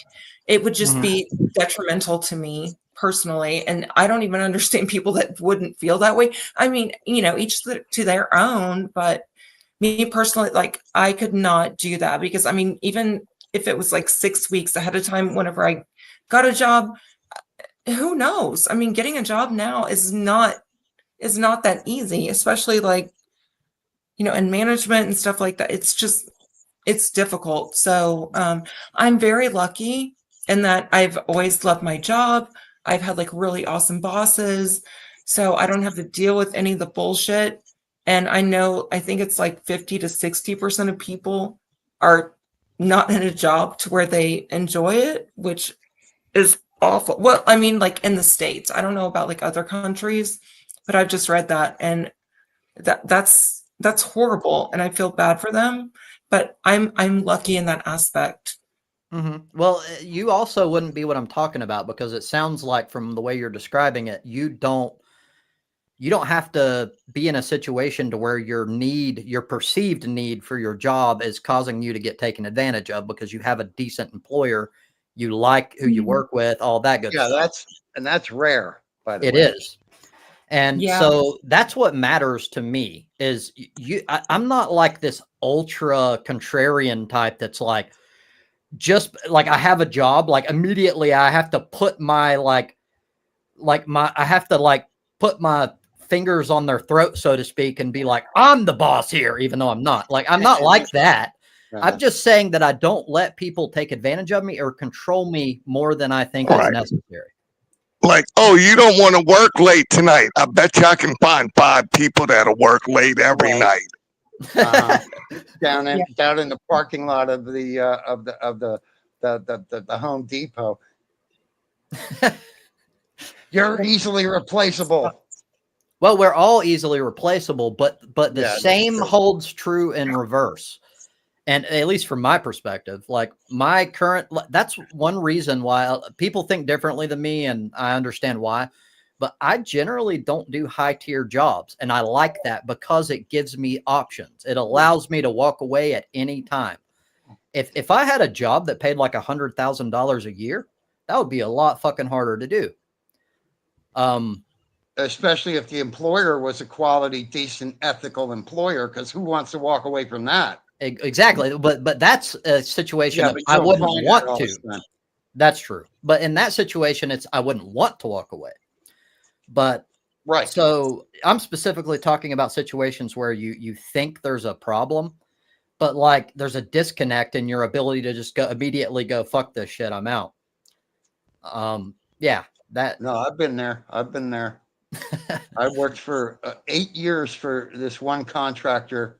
Speaker 5: It would just be detrimental to me personally, and I don't even understand people that wouldn't feel that way. I mean, each to their own, but me personally, like I could not do that because I mean, even if it was like 6 weeks ahead of time, whenever I got a job, who knows? I mean, getting a job now is not that easy, especially like in management and stuff like that. It's difficult. So I'm very lucky in that I've always loved my job. I've had like really awesome bosses. So I don't have to deal with any of the bullshit. And I think it's like 50 to 60% of people are not in a job to where they enjoy it, which is awful. Well, I mean, like in the States, I don't know about like other countries, but I've just read that and that's horrible, and I feel bad for them, but I'm lucky in that aspect.
Speaker 1: Well, you also wouldn't be what I'm talking about because it sounds like from the way you're describing it, you don't have to be in a situation to where your perceived need for your job is causing you to get taken advantage of because you have a decent employer, you like who you work with, all that good
Speaker 4: Yeah,
Speaker 1: stuff.
Speaker 4: that's rare, by the
Speaker 1: It
Speaker 4: way.
Speaker 1: is. And
Speaker 5: Yeah.
Speaker 1: so that's what matters to me is I'm not like this ultra contrarian type that's like, just like I have a job, like immediately I have to put my like like I have to like put my fingers on their throat, so to speak, and be like, I'm the boss here, even though I'm not. Like, I'm not like that. I'm just saying that I don't let people take advantage of me or control me more than I think is necessary.
Speaker 3: Like, oh, you don't want to work late tonight. I bet you I can find 5 people that'll work late every night.
Speaker 4: Down in the parking lot of the Home Depot. You're easily replaceable.
Speaker 1: Well, we're all easily replaceable, but the
Speaker 4: Yeah,
Speaker 1: same holds true in reverse. And at least from my perspective, like my current, that's one reason why people think differently than me, and I understand why. But I generally don't do high tier jobs, and I like that because it gives me options. It allows me to walk away at any time. If I had a job that paid like $100,000 a year, that would be a lot fucking harder to do.
Speaker 4: Especially if the employer was a quality, decent, ethical employer, because who wants to walk away from that?
Speaker 1: Exactly. But that's a situation that I wouldn't want to. That's true. But in that situation, I wouldn't want to walk away. But
Speaker 4: right.
Speaker 1: So I'm specifically talking about situations where you think there's a problem, but like there's a disconnect in your ability to just immediately go, fuck this shit, I'm out. Yeah, that.
Speaker 4: No, I've been there. I worked for 8 years for this one contractor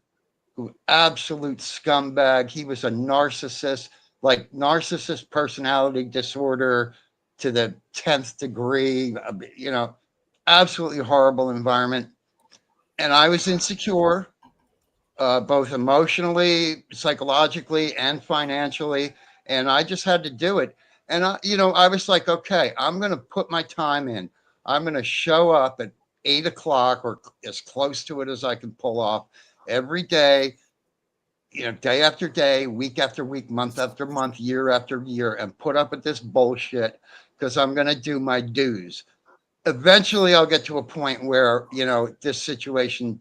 Speaker 4: who absolute scumbag. He was a narcissist, like narcissist personality disorder to the 10th degree, absolutely horrible environment. And I was insecure, both emotionally, psychologically, and financially. And I just had to do it. And I was like, okay, I'm going to put my time in. I'm going to show up at 8 o'clock or as close to it as I can pull off every day, day after day, week after week, month after month, year after year, and put up with this bullshit because I'm going to do my dues. Eventually I'll get to a point where, this situation,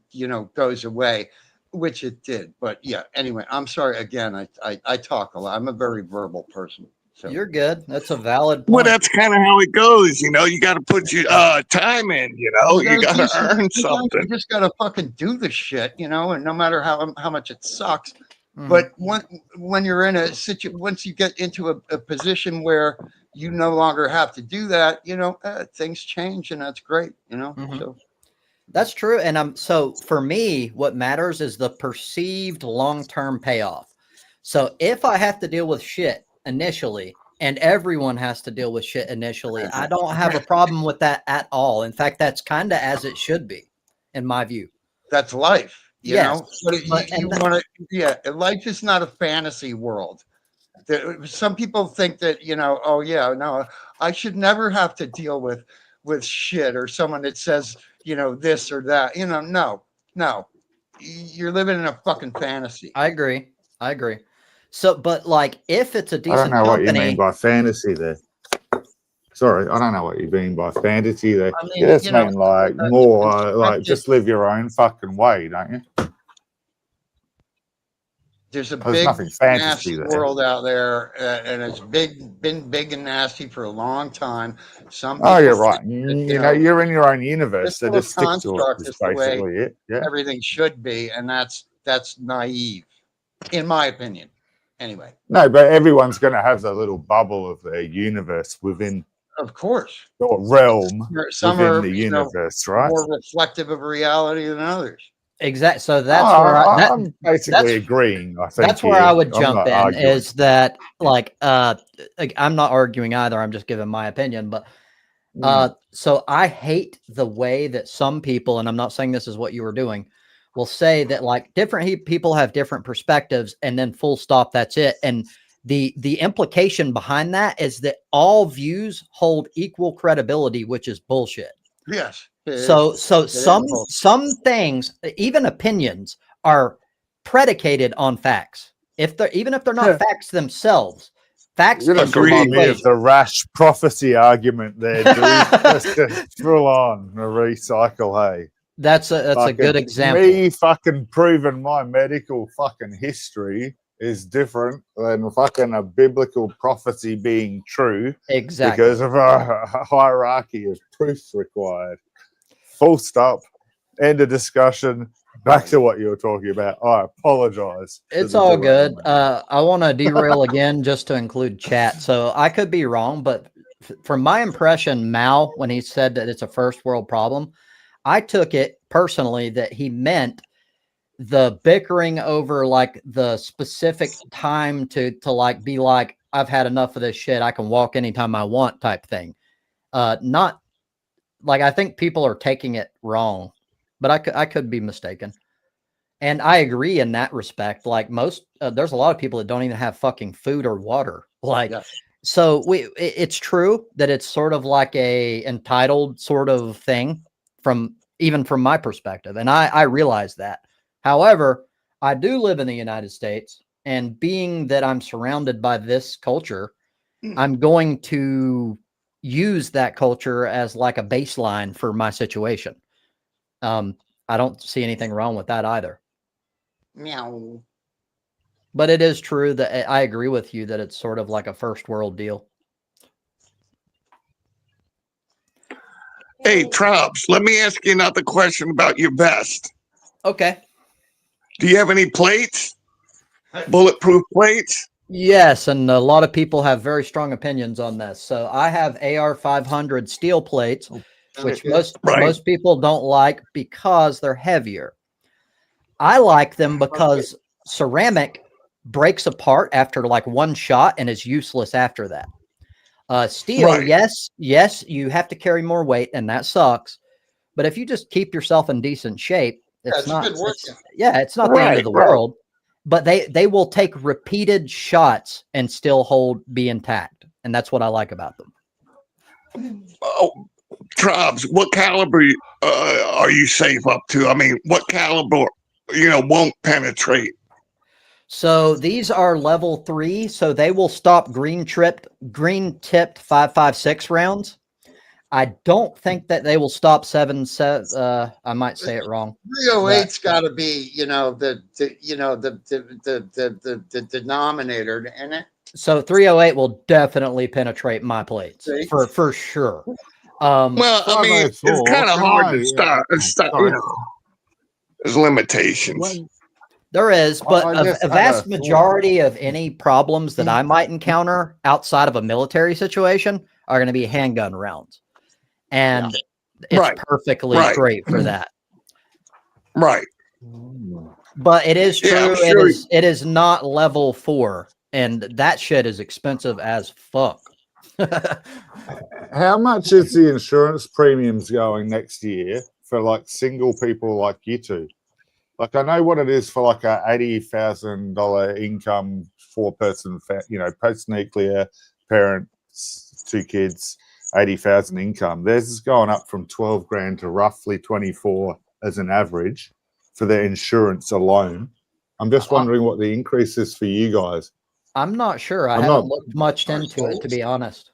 Speaker 4: goes away, which it did. But yeah, anyway, I'm sorry. Again, I talk a lot. I'm a very verbal person. So.
Speaker 1: You're good. That's a valid point.
Speaker 3: Well, that's kind of how it goes. You got to put your time in, you got to earn something.
Speaker 4: You just got to fucking do the shit, and no matter how much it sucks. But when you're in a situation, once you get into a position where you no longer have to do that, things change, and that's great, So
Speaker 1: that's true. And so for me, what matters is the perceived long-term payoff. So if I have to deal with shit initially, and everyone has to deal with shit initially, I don't have a problem with that at all. In fact, that's kind of as it should be, in my view.
Speaker 4: That's life.
Speaker 1: Yes,
Speaker 4: but life is not a fantasy world. Some people think that, oh yeah, no, I should never have to deal with shit or someone that says, this or that, no, you're living in a fucking fantasy.
Speaker 1: I agree. So, but like, if it's a decent
Speaker 2: I don't know
Speaker 1: company,
Speaker 2: what you mean by fantasy there. Sorry, I don't know what you mean by fantasy there.
Speaker 4: I mean,
Speaker 2: you just mean like more like just live your own fucking way, don't you?
Speaker 4: There's big nasty world out there, and it's been big and nasty for a long time.
Speaker 2: You're right. You're in your own universe, so just stick to it.
Speaker 4: Is basically it. Yeah, everything should be, and that's naive, in my opinion. Anyway,
Speaker 2: no, but everyone's going to have the little bubble of their universe within,
Speaker 4: of course,
Speaker 2: or realm
Speaker 4: some
Speaker 2: within
Speaker 4: are,
Speaker 2: the universe, right?
Speaker 4: More reflective of reality than others.
Speaker 1: Exactly. So that's where
Speaker 2: I'm basically agreeing. I think
Speaker 1: that's where I would jump in. Arguing. Is that like I'm not arguing either. I'm just giving my opinion. But so I hate the way that some people, and I'm not saying this is what you were doing, will say that like different people have different perspectives, and then full stop. That's it. And the implication behind that is that all views hold equal credibility, which is bullshit.
Speaker 4: Yes.
Speaker 1: So some things, even opinions, are predicated on facts. Even if they're not facts themselves, facts.
Speaker 2: You're going to remind me of the rash prophecy argument there, dude. Just full on a recycle, hey.
Speaker 1: That's a good example.
Speaker 2: Me fucking proving my medical fucking history is different than fucking a biblical prophecy being true
Speaker 1: Exactly.
Speaker 2: because of a hierarchy of proofs required. Full stop. End of discussion. Back to what you were talking about. I apologize.
Speaker 1: It's all good. I want to derail again just to include chat. So I could be wrong, but from my impression, Mao, when he said that it's a first world problem, I took it personally that he meant the bickering over like the specific time to like be like, I've had enough of this shit. I can walk anytime I want type thing. Not like, I think people are taking it wrong, but I could be mistaken. And I agree in that respect. Like most, there's a lot of people that don't even have fucking food or water. Like,
Speaker 4: Yeah.
Speaker 1: so it's true that it's sort of like a entitled sort of thing from my perspective. And I realize that. However, I do live in the United States, and being that I'm surrounded by this culture, I'm going to use that culture as like a baseline for my situation. I don't see anything wrong with that either.
Speaker 4: Meow.
Speaker 1: But it is true that I agree with you that it's sort of like a first world deal.
Speaker 3: Hey, Trumps, let me ask you another question about your vest.
Speaker 1: Okay.
Speaker 3: Do you have any plates? Bulletproof plates?
Speaker 1: Yes, and a lot of people have very strong opinions on this. So I have AR-500 steel plates, which most people don't like because they're heavier. I like them because ceramic breaks apart after like one shot and is useless after that. Steel, yes, you have to carry more weight, and that sucks. But if you just keep yourself in decent shape, it's not the end of the world. But they will take repeated shots and still be intact, and that's what I like about them.
Speaker 3: Oh, Trubs, what caliber are you safe up to? I mean, what caliber, won't penetrate?
Speaker 1: So these are level 3, so they will stop green tipped 5.56 rounds. I don't think that they will stop 7.7. I might say it wrong.
Speaker 4: 308's got to be, the denominator in it.
Speaker 1: So 308 will definitely penetrate my plates for sure.
Speaker 3: Well, I mean, it's kind of hard to stop. There's limitations.
Speaker 1: There is, but a vast majority of any problems that I might encounter outside of a military situation are going to be handgun rounds. And it's perfectly great for that.
Speaker 3: Right.
Speaker 1: But it is true. It is not level 4, and that shit is expensive as fuck.
Speaker 2: How much is the insurance premiums going next year for like single people like you two? Like, I know what it is for like a $80,000 income, 4-person, post-nuclear, parents, 2 kids, 80,000 income. Theirs is going up from 12 grand to roughly 24 as an average for their insurance alone. I'm just wondering what the increase is for you guys.
Speaker 1: I'm not sure. I haven't looked much into it, to be honest.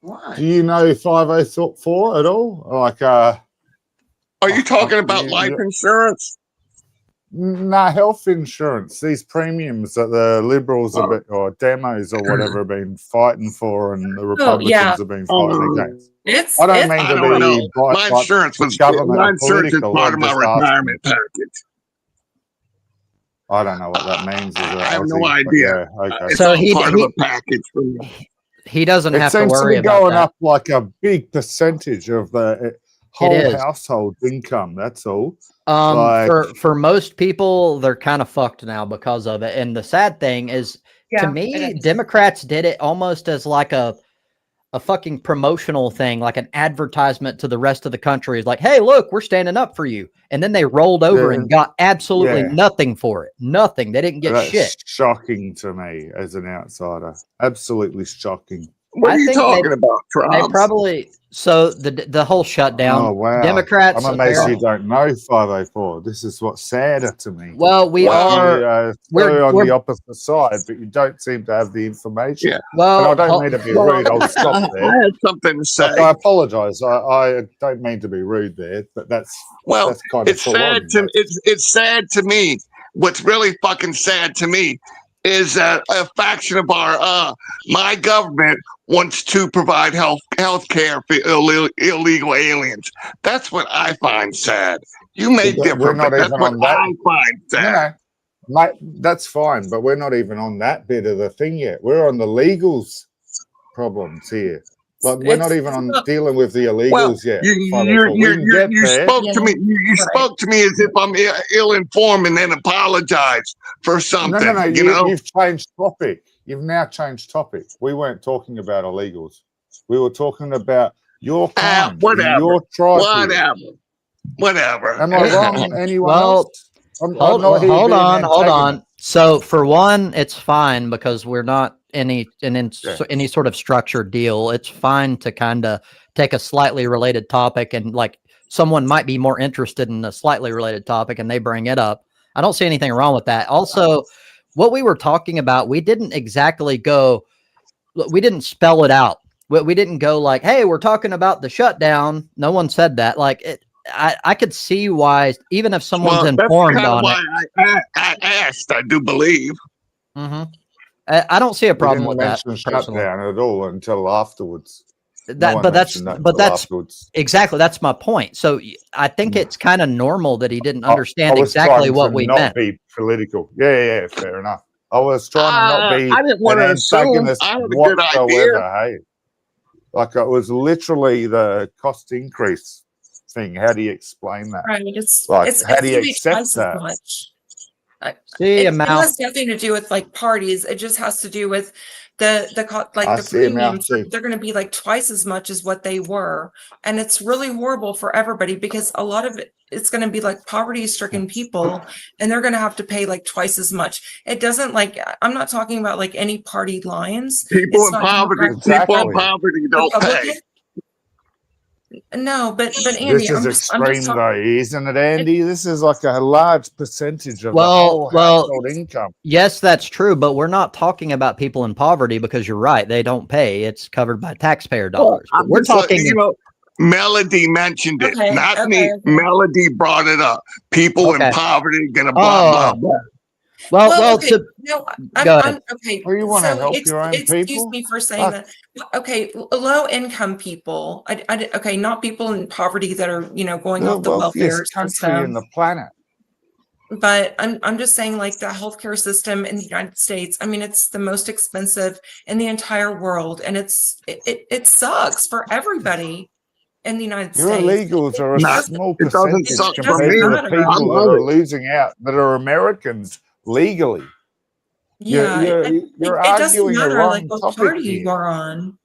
Speaker 4: Why?
Speaker 2: Do you know 504 at all? Like,
Speaker 3: are you talking about life insurance?
Speaker 2: Nah, health insurance. These premiums that the Liberals or demos or whatever have been fighting for, and the Republicans have been fighting against. I don't mean to be
Speaker 3: my insurance was government. My insurance is part of my retirement package.
Speaker 2: I don't know what that means.
Speaker 3: I have no idea.
Speaker 2: Okay.
Speaker 3: So he part of a package for me.
Speaker 1: He doesn't have to worry about that.
Speaker 2: It seems to be going up like a big percentage of the whole household income. That's all.
Speaker 1: For most people, they're kind of fucked now because of it. And the sad thing is, to me, Democrats did it almost as like a fucking promotional thing, like an advertisement to the rest of the country. It's like, hey, look, we're standing up for you. And then they rolled over and got absolutely nothing for it. Nothing. They didn't get shit.
Speaker 2: Shocking to me as an outsider. Absolutely shocking.
Speaker 3: What are you talking about, Trump?
Speaker 1: They probably... So the whole shutdown. Oh wow! Democrats.
Speaker 2: I'm amazed you don't know 504. This is what's sadder to me.
Speaker 1: Well, we're
Speaker 2: on the opposite side, but you don't seem to have the information.
Speaker 3: Yeah.
Speaker 2: Well, and I don't mean to be rude. I'll stop there.
Speaker 3: I had something to say.
Speaker 2: I apologize. I don't mean to be rude there, but that's kind of
Speaker 3: it's sad to it's sad to me. What's really fucking sad to me is that a faction of our my government wants to provide health care for illegal aliens. That's what I find sad. You may
Speaker 2: But
Speaker 3: differ,
Speaker 2: we're not
Speaker 3: but that's
Speaker 2: even
Speaker 3: what
Speaker 2: on that.
Speaker 3: I find sad.
Speaker 2: No, mate, that's fine, but we're not even on that bit of the thing yet. We're on the legals problems here. Like we're not even on dealing with the illegals yet.
Speaker 3: You spoke to me. You
Speaker 5: Right.
Speaker 3: spoke to me as if I'm ill-informed, and then apologized for something.
Speaker 2: No.
Speaker 3: You know,
Speaker 2: You've changed topic. You've now changed topic. We weren't talking about illegals. We were talking about your kind, your tribe.
Speaker 3: Whatever.
Speaker 2: Am I wrong? Anyone
Speaker 1: Well,
Speaker 2: else? I'm not
Speaker 1: Hold
Speaker 2: here being
Speaker 1: on.
Speaker 2: antagonist.
Speaker 1: So for one, it's fine because we're not any sort of structured deal. It's fine to kind of take a slightly related topic and like someone might be more interested in a slightly related topic and they bring it up. I don't see anything wrong with that. Also, what we were talking about, we didn't spell it out. We didn't go like, hey, we're talking about the shutdown. No one said that. Like I could see why, even if someone's informed on it.
Speaker 3: I asked, I do believe.
Speaker 1: Mm-hmm. I don't see a problem with that.
Speaker 2: Shutdown at all until afterwards.
Speaker 1: Afterwards. Exactly, that's my point. So I think it's kind of normal that he didn't understand exactly what we meant.
Speaker 2: Be political. Yeah, fair enough. I was trying to not be
Speaker 3: I didn't want to assume. I had a good idea.
Speaker 2: Hey, like it was literally the cost increase thing. How do you explain that?
Speaker 5: Right.
Speaker 2: How do you accept that?
Speaker 5: It has nothing to do with like parties. It just has to do with the premiums. They're going to be like twice as much as what they were, and it's really horrible for everybody because a lot of it's going to be like poverty-stricken people, and they're going to have to pay like twice as much. It doesn't like I'm not talking about like any party lines.
Speaker 3: People in poverty don't pay.
Speaker 5: No, but Andy,
Speaker 2: this is extreme though, isn't it, Andy? This is like a large percentage of the whole household income.
Speaker 1: Yes, that's true, but we're not talking about people in poverty because you're right; they don't pay. It's covered by taxpayer dollars. We're talking.
Speaker 3: Melody mentioned it, not me. Melody brought it up. People in poverty gonna blah blah blah.
Speaker 5: Well, okay. No, I'm okay.
Speaker 2: Well, you want to help your own people?
Speaker 5: Excuse me for saying that. Okay, low income people. Okay, not people in poverty that are going off the welfare
Speaker 2: country in the planet.
Speaker 5: But I'm just saying, like the healthcare system in the United States. I mean, it's the most expensive in the entire world, and it sucks for everybody in the United States.
Speaker 2: Your illegals are a small percentage compared to the people that are losing out that are Americans. Legally,
Speaker 5: yeah,
Speaker 2: you're
Speaker 5: it doesn't
Speaker 2: arguing
Speaker 5: matter like
Speaker 2: what
Speaker 5: what party you are on.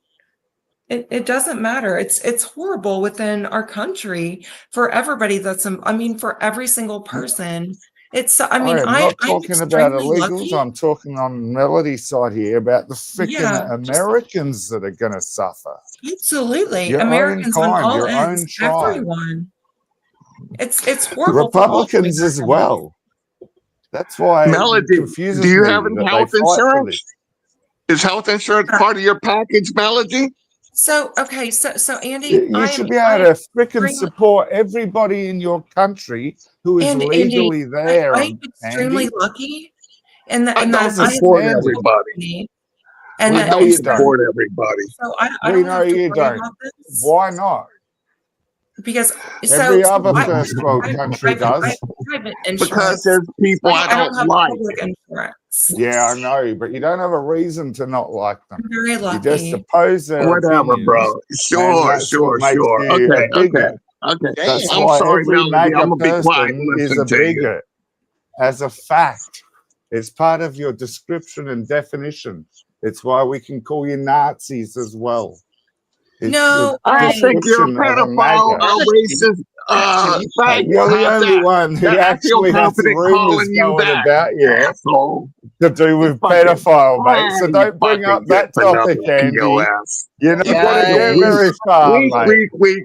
Speaker 5: It doesn't matter. It's horrible within our country for everybody. For every single person.
Speaker 2: I'm not talking about illegals. I'm talking on Melody's side here about the freaking Americans that are going to suffer.
Speaker 5: Absolutely, Americans on all ends, everyone. It's horrible.
Speaker 2: Republicans as well. That's why
Speaker 3: Melody, do you have any health insurance? Is health insurance part of your package, Melody?
Speaker 5: So Andy,
Speaker 2: you should be able to freaking support everybody in your country who is legally there.
Speaker 5: I'm extremely lucky, and
Speaker 3: I don't support everybody.
Speaker 5: And
Speaker 3: I don't support everybody.
Speaker 5: So I don't know you don't.
Speaker 2: Why not?
Speaker 5: Because
Speaker 2: every other first world country does.
Speaker 3: Because there's people I don't like.
Speaker 2: Yeah, I know, but you don't have a reason to not like them.
Speaker 5: I'm very lucky.
Speaker 2: You just oppose their
Speaker 3: whatever, bro. Sure. Okay.
Speaker 2: That's
Speaker 3: I'm
Speaker 2: why
Speaker 3: sorry,
Speaker 2: every
Speaker 3: Melody. I'm gonna be quiet
Speaker 2: person is a bigot. As a fact, it's part of your description and definition. It's why we can call you Nazis as well.
Speaker 3: I think you're a pedophile, racist.
Speaker 2: You're the only one who actually has rumors going about you to do with pedophile, mate. So don't bring up that topic, Andy. You're not going to get very far, mate.
Speaker 3: Weak.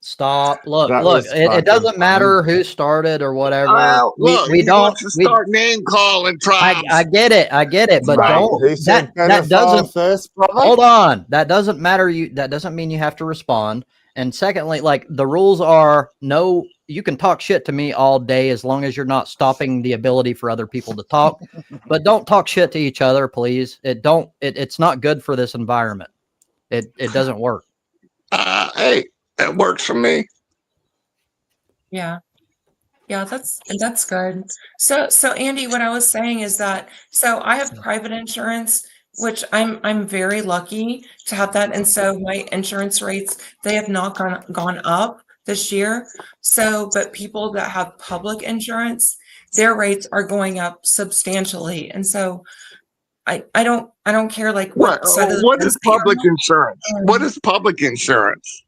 Speaker 1: Stop. Look. It doesn't matter who started or whatever. We don't
Speaker 3: start name calling tribes.
Speaker 1: I get it, but don't. That doesn't.
Speaker 2: First,
Speaker 1: hold on. That doesn't matter. That doesn't mean you have to respond. And secondly, like the rules are no, you can talk shit to me all day as long as you're not stopping the ability for other people to talk, but don't talk shit to each other, please. It's not good for this environment. It doesn't work.
Speaker 3: Hey, that works for me.
Speaker 5: Yeah. Yeah, that's good. So Andy, what I was saying is that so I have private insurance, which I'm very lucky to have that. And so my insurance rates, they have not gone up this year. So, but people that have public insurance, their rates are going up substantially. And so I don't care like what side of the
Speaker 3: What is
Speaker 5: fence they are
Speaker 3: public
Speaker 5: on.
Speaker 3: insurance? What is public insurance?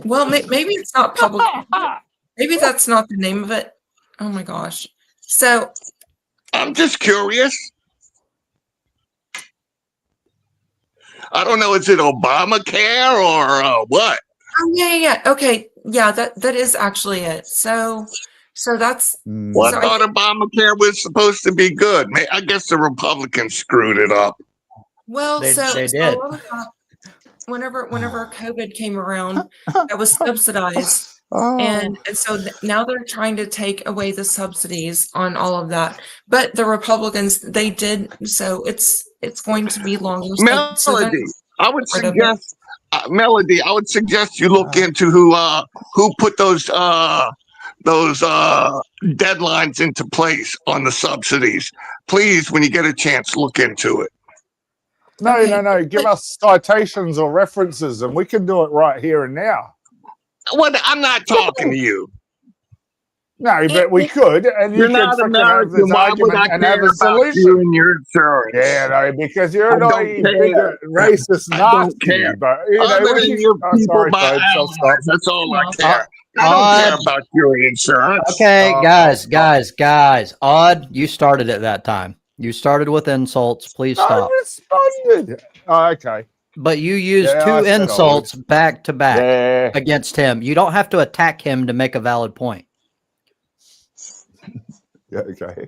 Speaker 5: Well, maybe it's not public. Maybe that's not the name of it. Oh my gosh. So
Speaker 3: I'm just curious. I don't know. Is it Obamacare or what?
Speaker 5: oh yeah. Okay. Yeah, that is actually it. So that's
Speaker 3: Well,
Speaker 5: so
Speaker 3: I thought Obamacare was supposed to be good. I guess the Republicans screwed it up.
Speaker 5: well,
Speaker 1: They
Speaker 5: so
Speaker 1: did.
Speaker 5: a lot of that, whenever COVID came around, that was subsidized. And so now they're trying to take away the subsidies on all of that. But the Republicans, they did, so it's going to be longer. So
Speaker 3: Melody, I would
Speaker 5: rid of it.
Speaker 3: suggest Melody. I would suggest you look into who put those deadlines into place on the subsidies. Please, when you get a chance, look into it.
Speaker 2: No,
Speaker 5: Okay.
Speaker 2: no. Give us citations or references, and we can do it right here and now.
Speaker 3: What? I'm not talking to you.
Speaker 2: No, but we could, and you
Speaker 3: You're
Speaker 2: could
Speaker 3: not
Speaker 2: fucking have
Speaker 3: American.
Speaker 2: this
Speaker 3: Why would
Speaker 2: argument
Speaker 3: I
Speaker 2: and have
Speaker 3: care
Speaker 2: a
Speaker 3: about you
Speaker 2: solution.
Speaker 3: and your insurance?
Speaker 2: Yeah, no, because you're
Speaker 3: I
Speaker 2: not
Speaker 3: don't
Speaker 2: a
Speaker 3: care.
Speaker 2: bigger racist
Speaker 3: I don't
Speaker 2: Nazi,
Speaker 3: care.
Speaker 2: but you know,
Speaker 3: Other
Speaker 2: we
Speaker 3: than
Speaker 2: can,
Speaker 3: your people,
Speaker 2: sorry,
Speaker 3: my
Speaker 2: folks, I'll stop.
Speaker 3: allies. That's all I
Speaker 5: No.
Speaker 3: care. I don't care
Speaker 1: Odd.
Speaker 3: about your insurance.
Speaker 1: Okay,
Speaker 2: I'll
Speaker 1: guys. Odd, you started it that time. You started with insults. Please
Speaker 2: I
Speaker 1: stop.
Speaker 2: responded. Oh, okay.
Speaker 1: But you used
Speaker 2: Yeah, I
Speaker 1: two
Speaker 2: said I would.
Speaker 1: insults back to back
Speaker 2: Yeah.
Speaker 1: against him. You don't have to attack him to make a valid point.
Speaker 2: Yeah, okay.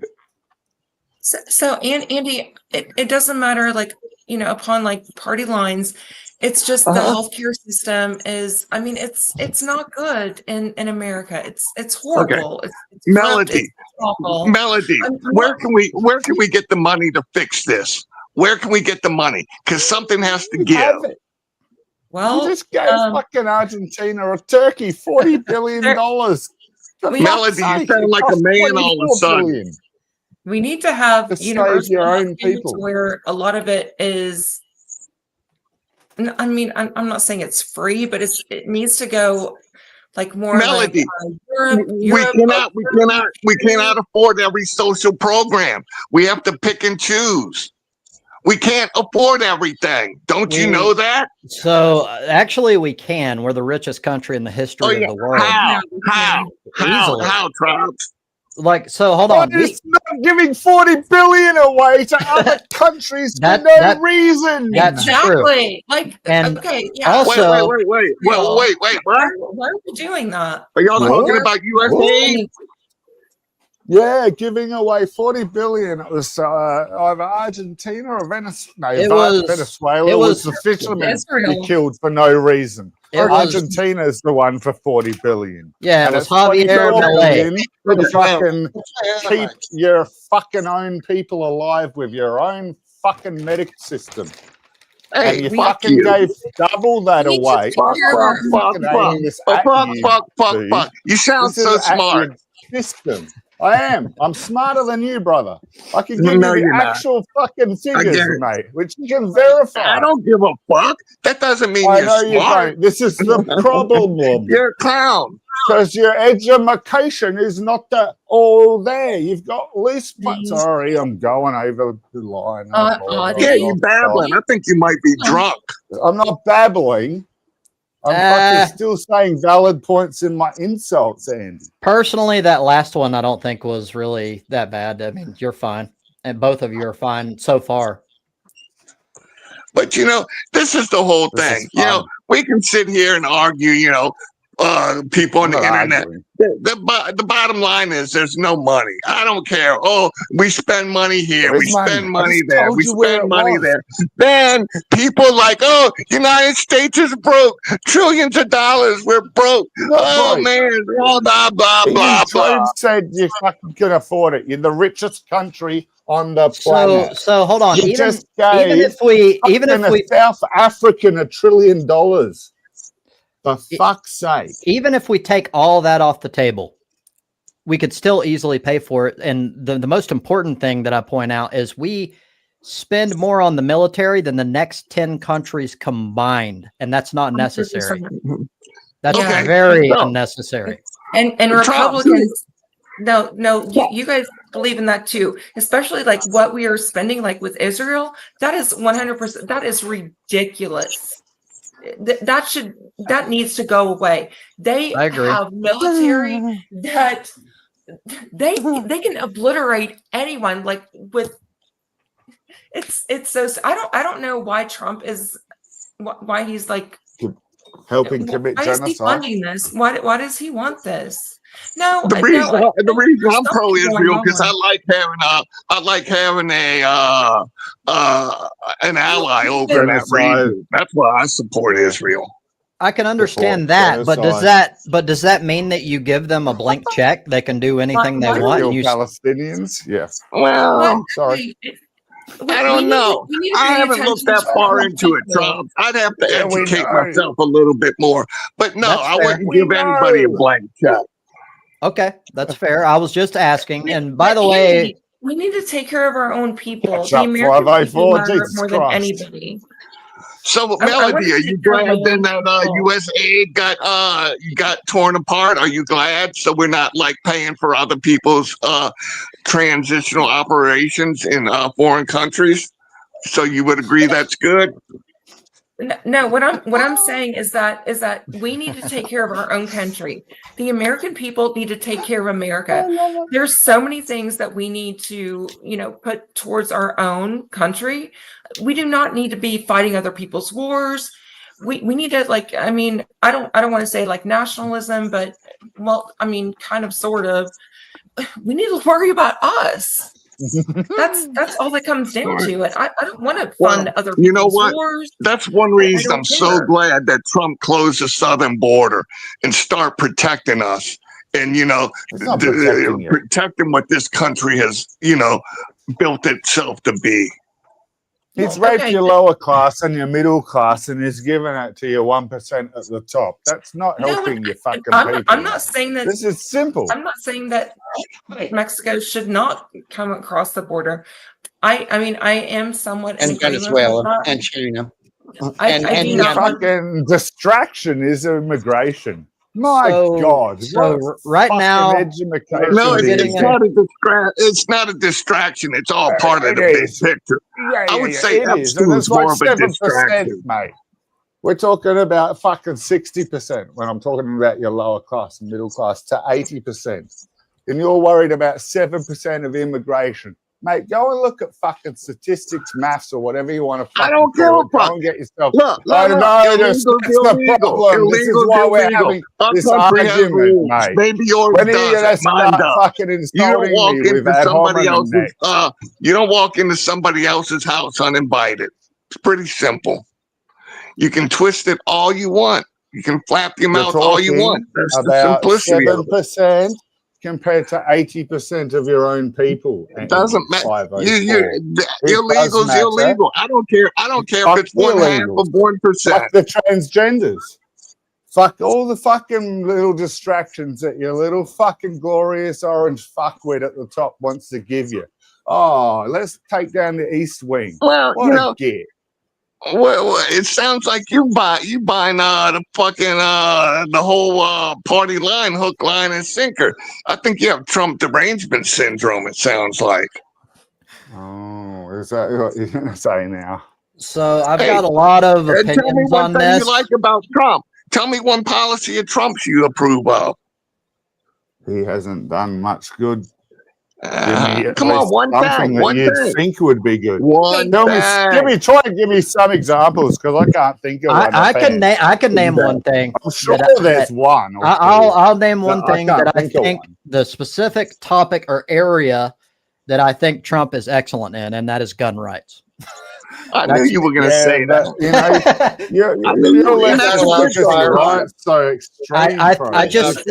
Speaker 5: So Andy, it doesn't matter, like, upon like party lines, it's just the healthcare system is, I mean, it's not good in America. It's horrible. It's corrupt,
Speaker 3: Melody,
Speaker 5: it's awful.
Speaker 3: Melody, where can we get the money to fix this? Where can we get the money? Because something has to give.
Speaker 2: Have it.
Speaker 5: Well,
Speaker 2: You just gave fucking Argentina or Turkey $40 billion.
Speaker 3: Melody, you sound like a man all of a sudden.
Speaker 5: We need to have
Speaker 2: To save
Speaker 5: universal
Speaker 2: your own
Speaker 5: healthcare
Speaker 2: people.
Speaker 5: where a lot of it is. I mean, I'm not saying it's free, but it needs to go like more
Speaker 3: Melody,
Speaker 5: like Europe.
Speaker 3: We cannot afford every social program. We have to pick and choose. We can't afford everything. Don't you know that?
Speaker 1: So actually, we can. We're the richest country in the history of the world.
Speaker 3: How, Travis?
Speaker 1: Like, so hold on.
Speaker 2: It's not giving $40 billion away to other countries for no reason.
Speaker 1: That's
Speaker 5: exactly.
Speaker 1: true.
Speaker 5: Like,
Speaker 1: And
Speaker 5: okay, yeah.
Speaker 1: also,
Speaker 3: wait. Wait. What?
Speaker 5: Why are we doing that?
Speaker 3: Are y'all talking about USA?
Speaker 2: Yeah, giving away $40 billion. It was either Argentina or Venezuela.
Speaker 1: It
Speaker 2: No,
Speaker 1: was-
Speaker 2: Venezuela
Speaker 1: it
Speaker 2: was
Speaker 1: was
Speaker 2: the fishermen
Speaker 5: Israel.
Speaker 2: he killed for no reason.
Speaker 1: It was-
Speaker 2: Argentina's the one for $40 billion.
Speaker 1: yeah,
Speaker 2: And
Speaker 1: it was
Speaker 2: it's $24
Speaker 1: Javier
Speaker 2: billion
Speaker 1: Milei.
Speaker 2: to fucking keep your fucking own people alive with your own fucking medical system.
Speaker 3: Hey,
Speaker 2: And you
Speaker 3: fuck
Speaker 2: fucking
Speaker 3: you.
Speaker 2: gave double that
Speaker 5: We need to
Speaker 2: away.
Speaker 3: Fuck. You sound
Speaker 2: This
Speaker 3: so
Speaker 2: is at
Speaker 3: smart.
Speaker 2: your system. I am. I'm smarter than you, brother. I can give
Speaker 3: No,
Speaker 2: you
Speaker 3: you're
Speaker 2: the
Speaker 3: not.
Speaker 2: actual fucking figures,
Speaker 3: Again.
Speaker 2: mate, which you can verify.
Speaker 3: I don't give a fuck. That doesn't mean
Speaker 2: I
Speaker 3: you're
Speaker 2: know you
Speaker 3: smart.
Speaker 2: don't. This is the problem.
Speaker 3: You're a clown.
Speaker 2: Because your education is not all there. You've got least. Sorry, I'm going over the line.
Speaker 3: Yeah, you're babbling. I think you might be drunk.
Speaker 2: I'm not babbling. I'm fucking still saying valid points in my insults, Andy.
Speaker 1: Personally, that last one I don't think was really that bad. I mean, you're fine, and both of you are fine so far.
Speaker 3: But this is the whole
Speaker 2: This
Speaker 3: thing.
Speaker 2: is fun.
Speaker 3: We can sit here and argue, people on the
Speaker 2: I'm not
Speaker 3: internet.
Speaker 2: arguing.
Speaker 3: The bottom line is there's no money. I don't care. Oh, we spend money here.
Speaker 2: There
Speaker 3: We
Speaker 2: is money.
Speaker 3: spend
Speaker 2: I
Speaker 3: money
Speaker 2: just
Speaker 3: there.
Speaker 2: told
Speaker 3: We
Speaker 2: you where
Speaker 3: spend
Speaker 2: it
Speaker 3: money
Speaker 2: was.
Speaker 3: there. Then people like, oh, United States is broke. Trillions of dollars. We're broke.
Speaker 2: Not
Speaker 3: Oh,
Speaker 2: broke.
Speaker 3: man. Blah, blah, blah,
Speaker 2: Even
Speaker 3: blah, blah.
Speaker 2: Trump said you fucking can afford it. You're the richest country on the
Speaker 1: So
Speaker 2: planet.
Speaker 1: so hold on.
Speaker 2: You
Speaker 1: Even
Speaker 2: just
Speaker 1: even
Speaker 2: gave
Speaker 1: if we even if
Speaker 2: fucking
Speaker 1: we
Speaker 2: South African $1 trillion. For fuck's sake.
Speaker 1: even if we take all that off the table, we could still easily pay for it. And the most important thing that I point out is we spend more on the military than the next 10 countries combined. And that's not necessary.
Speaker 5: 100%.
Speaker 1: That's
Speaker 3: Okay.
Speaker 1: very
Speaker 3: So,
Speaker 1: unnecessary.
Speaker 5: And
Speaker 3: Trump,
Speaker 5: Republicans, no, you guys believe in that too, especially like what we are spending like with Israel. That is 100%. That is ridiculous. That needs to go away. They
Speaker 1: I agree.
Speaker 5: have military that they can obliterate anyone like with it's so I don't know why Trump is why he's like
Speaker 2: Helping commit
Speaker 5: why is he
Speaker 2: genocide.
Speaker 5: funding this? Why does he want this? No,
Speaker 3: the reason I'm
Speaker 5: there's
Speaker 3: pro-Israel because
Speaker 5: something
Speaker 3: I like having an ally over in that
Speaker 2: Genocide.
Speaker 3: region. That's why I support Israel.
Speaker 1: I can understand
Speaker 2: Before
Speaker 1: that, but
Speaker 2: genocide.
Speaker 1: does that mean that you give them a blank check? They can do anything they
Speaker 5: Why-
Speaker 1: want.
Speaker 2: Kill
Speaker 1: And you
Speaker 2: Palestinians? Yes.
Speaker 3: Well,
Speaker 2: Sorry.
Speaker 3: I don't know. I haven't looked that far into it, Trump. I'd have to
Speaker 2: Yeah, we
Speaker 3: educate
Speaker 2: know.
Speaker 3: myself a little bit more. But no,
Speaker 1: That's
Speaker 3: I
Speaker 1: fair.
Speaker 3: wouldn't
Speaker 2: We
Speaker 3: give anybody a
Speaker 2: know.
Speaker 3: blank check.
Speaker 1: Okay, that's fair. I was just asking. And by the way,
Speaker 5: we need to take care of our own people.
Speaker 2: Catch
Speaker 5: The
Speaker 2: up,
Speaker 5: American
Speaker 2: 504,
Speaker 5: people matter
Speaker 2: Jesus
Speaker 5: more than
Speaker 2: Christ.
Speaker 5: anybody.
Speaker 3: So,
Speaker 5: I
Speaker 3: Melody,
Speaker 5: wanna
Speaker 3: are
Speaker 5: take
Speaker 3: you
Speaker 5: care of my
Speaker 3: glad then
Speaker 5: own
Speaker 3: that
Speaker 5: people.
Speaker 3: U.S. aid got torn apart? Are you glad? So we're not like paying for other people's transitional operations in foreign countries. So you would agree that's good?
Speaker 5: No, what I'm saying is that we need to take care of our own country. The American people need to take care of America. There's so many things that we need to, put towards our own country. We do not need to be fighting other people's wars. We need to I don't want to say like nationalism, but kind of sort of. We need to worry about us. That's all that comes down to it. I don't want to fund other
Speaker 3: you know
Speaker 5: people's
Speaker 3: what?
Speaker 5: wars.
Speaker 3: That's one reason I'm so glad that Trump closed the southern border and start protecting us and,
Speaker 2: It's not protecting you.
Speaker 3: protecting what this country has, built itself to be.
Speaker 2: He's raped your lower class and your middle class and he's given it to your 1% at the top. That's not helping your fucking people.
Speaker 5: I'm not saying that.
Speaker 2: This is simple.
Speaker 5: I'm not saying that Mexico should not come across the border. I am somewhat in
Speaker 4: And
Speaker 5: agreement with
Speaker 4: Venezuela
Speaker 5: that.
Speaker 4: and China.
Speaker 5: I do
Speaker 2: The
Speaker 5: not want.
Speaker 2: fucking distraction is immigration. My God.
Speaker 1: So right now,
Speaker 2: education
Speaker 3: No,
Speaker 1: We're getting
Speaker 3: it's not a distraction. It's all part of the
Speaker 2: It
Speaker 3: big
Speaker 2: is.
Speaker 3: picture. I would say
Speaker 2: it is. And
Speaker 3: Epstein
Speaker 2: it's
Speaker 3: is
Speaker 2: like
Speaker 3: more of a
Speaker 2: 7%,
Speaker 3: distraction.
Speaker 2: mate. We're talking about fucking 60% when I'm talking about your lower class and middle class to 80%. And you're worried about 7% of immigration. Mate, go and look at fucking statistics, maths, or whatever you want to fucking
Speaker 3: I don't give
Speaker 2: call
Speaker 3: a
Speaker 2: it. Go
Speaker 3: fuck.
Speaker 2: and get yourself.
Speaker 3: Look,
Speaker 2: that's
Speaker 3: illegal's
Speaker 2: the
Speaker 3: illegal.
Speaker 2: problem. This is
Speaker 3: Illegal's
Speaker 2: why we're
Speaker 3: illegal.
Speaker 2: having
Speaker 3: Our
Speaker 2: this
Speaker 3: country has
Speaker 2: argument,
Speaker 3: rules.
Speaker 2: mate.
Speaker 3: Maybe yours
Speaker 2: When are you gonna
Speaker 3: doesn't. Mine
Speaker 2: start
Speaker 3: does.
Speaker 2: fucking
Speaker 3: You don't
Speaker 2: insulting
Speaker 3: walk
Speaker 2: me with
Speaker 3: into
Speaker 2: ad
Speaker 3: somebody
Speaker 2: hominem
Speaker 3: else's.
Speaker 2: next?
Speaker 3: You don't walk into somebody else's house uninvited. It's pretty simple. You can twist it all you want. You can flap your
Speaker 2: We're
Speaker 3: mouth all you
Speaker 2: talking
Speaker 3: want. That's the
Speaker 2: about
Speaker 3: simplicity of it.
Speaker 2: 7% compared to 80% of your own people.
Speaker 3: It doesn't matter.
Speaker 2: 504.
Speaker 3: Illegal's
Speaker 2: matter.
Speaker 3: illegal. I don't care. I don't care
Speaker 2: Fuck
Speaker 3: if it's 1/2
Speaker 2: illegal.
Speaker 3: of 1%.
Speaker 2: Fuck the transgenders. Fuck all the fucking little distractions that your little fucking glorious orange fuckwit at the top wants to give you. Oh, let's take down the East Wing.
Speaker 3: Well,
Speaker 2: What a git.
Speaker 3: Well, it sounds like you buying the fucking the whole party line, hook, line, and sinker. I think you have Trump derangement syndrome. It sounds like.
Speaker 2: Oh, is that what you're gonna say now?
Speaker 1: So I've got a lot of
Speaker 3: tell me
Speaker 1: opinions
Speaker 3: one
Speaker 1: on
Speaker 3: thing
Speaker 1: this.
Speaker 3: you like about Trump. Tell me one policy of Trump's you approve of.
Speaker 2: He hasn't done much good. Give me at
Speaker 3: Come on,
Speaker 2: least
Speaker 3: one
Speaker 2: something
Speaker 3: thing.
Speaker 2: that
Speaker 3: One
Speaker 2: you'd
Speaker 3: thing.
Speaker 2: think would be good.
Speaker 3: One
Speaker 2: Tell me,
Speaker 3: thing.
Speaker 2: try and give me some examples because I can't think of one.
Speaker 1: I can name one thing.
Speaker 2: I'm sure there's one. Or
Speaker 1: I'll name one
Speaker 2: I
Speaker 1: thing
Speaker 2: can't
Speaker 1: that I
Speaker 2: think of
Speaker 1: think
Speaker 2: one.
Speaker 1: the specific topic or area that I think Trump is excellent in, and that is gun rights.
Speaker 3: I knew you were going to say that.
Speaker 2: You know, you're left
Speaker 3: that's
Speaker 2: because
Speaker 3: a good
Speaker 2: you're
Speaker 3: one.
Speaker 2: right, so extreme.
Speaker 1: I just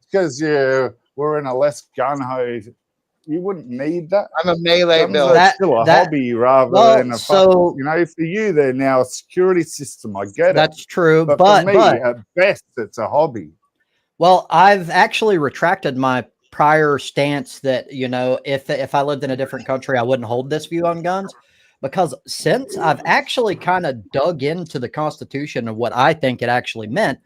Speaker 2: because we're in a less gun ho. You wouldn't need that.
Speaker 4: I'm a melee
Speaker 2: Guns
Speaker 4: build.
Speaker 2: are still a hobby rather than a
Speaker 1: so,
Speaker 2: you know, for you they're now a security system. I get it.
Speaker 1: That's true,
Speaker 2: but for me, at best, it's a hobby.
Speaker 1: Well, I've actually retracted my prior stance that, you know, if I lived in a different country, I wouldn't hold this view on guns, because since I've actually kind of dug into the Constitution and what I think it actually meant,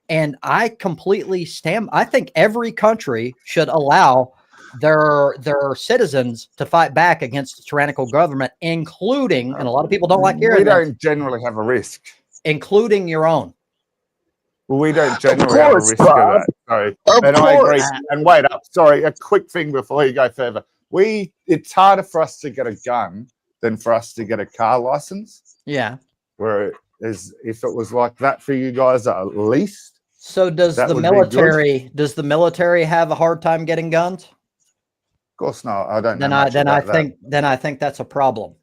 Speaker 1: and I completely stand. I think every country should allow their citizens to fight back against the tyrannical government, including, and a lot of people don't like hearing
Speaker 2: we
Speaker 1: this,
Speaker 2: don't generally have a risk,
Speaker 1: including your own.
Speaker 2: Well, we don't generally have a risk of that. So, and I agree. And wait up, sorry, a quick thing before you go further. It's harder for us to get a gun than for us to get a car license.
Speaker 1: Yeah.
Speaker 2: Where if it was like that for you guys at least.
Speaker 1: So does the military have a hard time getting guns?
Speaker 2: Of course not. I don't know.
Speaker 1: Then I think that's a problem.